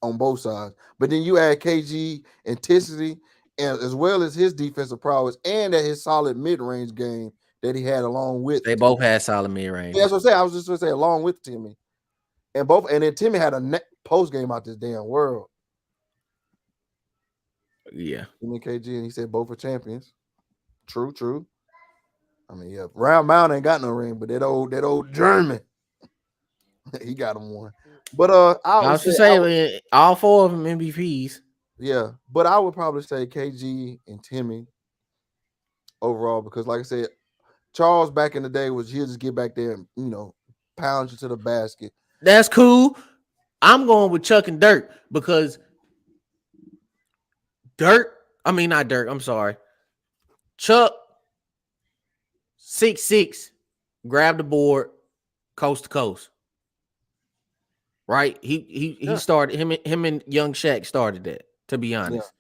on both sides. But then you add KG intensity, and as well as his defensive prowess, and that his solid mid-range game that he had along with. They both had solid mid-range. Yeah, that's what I'm saying. I was just going to say along with Timmy. And then Timmy had a post game out this damn world. Yeah. Timmy and KG, and he said both are champions. True. I mean, yeah, Round Mound ain't got no ring, but that old German, he got him one. But I I would was say to say all 4 of them MVPs. yeah, but I would probably say KG and Timmy overall because, like I said, Charles back in the day he'll just get back there and pound you to the basket. That's cool. I'm going with Chuck and Dirk because not Dirk. I'm sorry. Chuck, 6'6", grab the board, coast to coast. Right? He started him and Young Shaq started that. To be honest,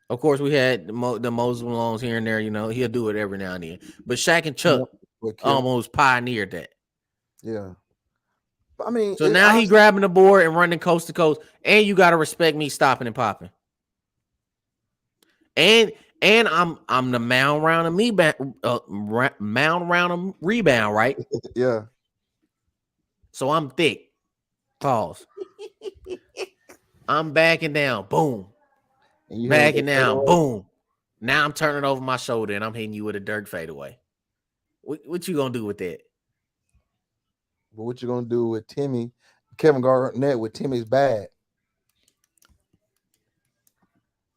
of course we had the Moses Malones here and there. He'll do it every now and then. But Shaq and Chuck almost pioneered that. Yeah. I mean, so now he grabbing the board and running coast to coast, and you got to respect me stopping and popping. And I'm the mound round rebound, right? Yeah. So I'm thick. Pause. I'm backing down. Boom. Backing down. Boom. Now I'm turning over my shoulder and I'm hitting you with a Dirk fadeaway. What you gonna do with that? But what you gonna do with Kevin Garnett with Timmy's bad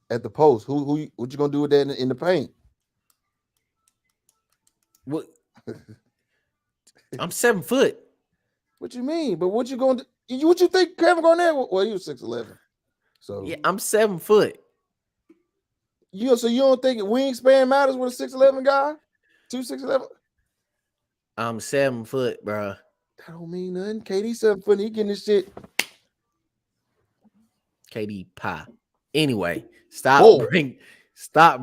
at the post? What you gonna do with that in the paint? What? I'm 7 foot. What you mean? But what you gonna do? What you think Kevin Garnett? Well, he was 6'11". So yeah, I'm 7 foot. So you don't think wingspan matters with a 6'11" guy? 6'11"? I'm 7 foot, bro. That don't mean nothing. KD 7 foot. He getting this shit. KD pie. Anyway, stop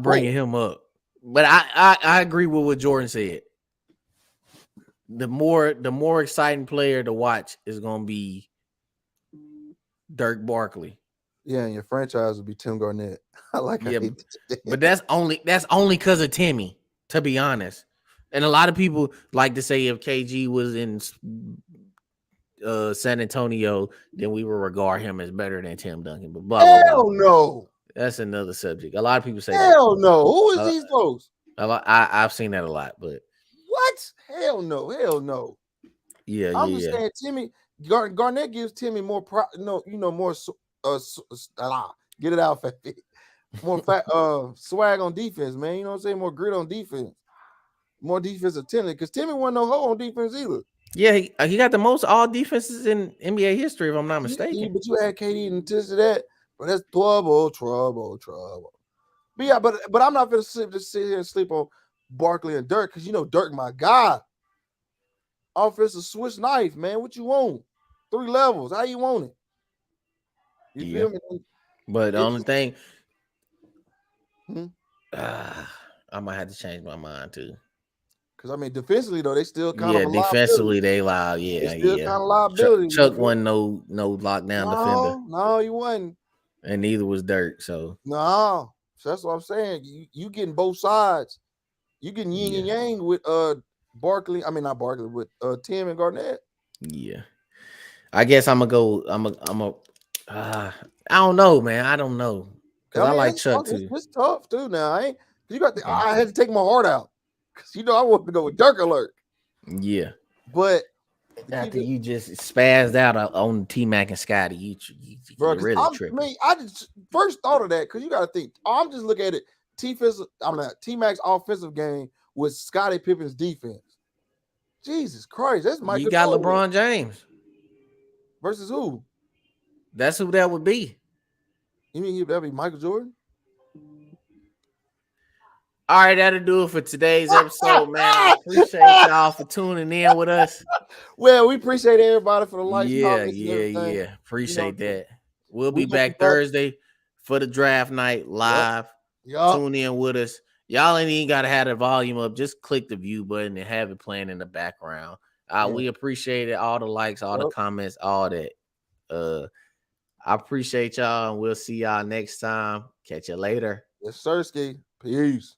bringing him up. But I agree with what Jordan said. The more exciting player to watch is gonna be Dirk Barkley. Yeah, and your franchise would be Tim Garnett. I like it. But that's only because of Timmy, to be honest. And a lot of people like to say if KG was in San Antonio, then we will regard him as better than Tim Duncan. But blah, blah, blah. Hell no. That's another subject. A lot of people say hell no. Who is these folks? I've seen that a lot, but what? Hell no. Yeah, I'm just saying Timmy Garnett gives Timmy more more get it out, more swag on defense, man. You know what I'm saying? More grit on defense, more defensive talent. Because Timmy wasn't no hoe on defense either. Yeah, he got the most all defenses in NBA history, if I'm not mistaken. But you had KD and this and that, but that's trouble. But yeah, but I'm not gonna sit here and sleep on Barkley and Dirk because Dirk, my guy, offensive Swiss knife, man. What you want? 3 levels. How you want it? You feel me? But the only thing, I might have to change my mind too. Because I mean, defensively though, they still kind of defensively they loud. Yeah, they still kind of liability. Chuck wasn't no lockdown defender. No, he wasn't. And neither was Dirk. So no, that's what I'm saying. You getting both sides. You getting yin and yang with Barkley. I mean, not Barkley, with Tim and Garnett. Yeah, I guess I'm gonna go. I don't know, man. I don't know because I like Chuck too. It's tough too. Now I had to take my heart out because I wanted to go with Dirk alert. Yeah, but after you just spazzed out on T-Mac and Scotty, you really tripping. I just first thought of that because you got to think. I'm just looking at it. T-Mac's offensive game with Scottie Pippen's defense. Jesus Christ, that's Michael. You got LeBron James versus who? That's who that would be. You mean that'd be Michael Jordan? All right, that'll do it for today's episode, man. I appreciate y'all for tuning in with us. Well, we appreciate everybody for the likes. Yeah. Appreciate that. We'll be back Thursday for the draft night live. Yep. Tune in with us. Y'all ain't even got to have the volume up. Just click the view button and have it playing in the background. We appreciate it. All the likes, all the comments, all that. I appreciate y'all, and we'll see y'all next time. Catch you later. Yes, sir, Ski. Peace.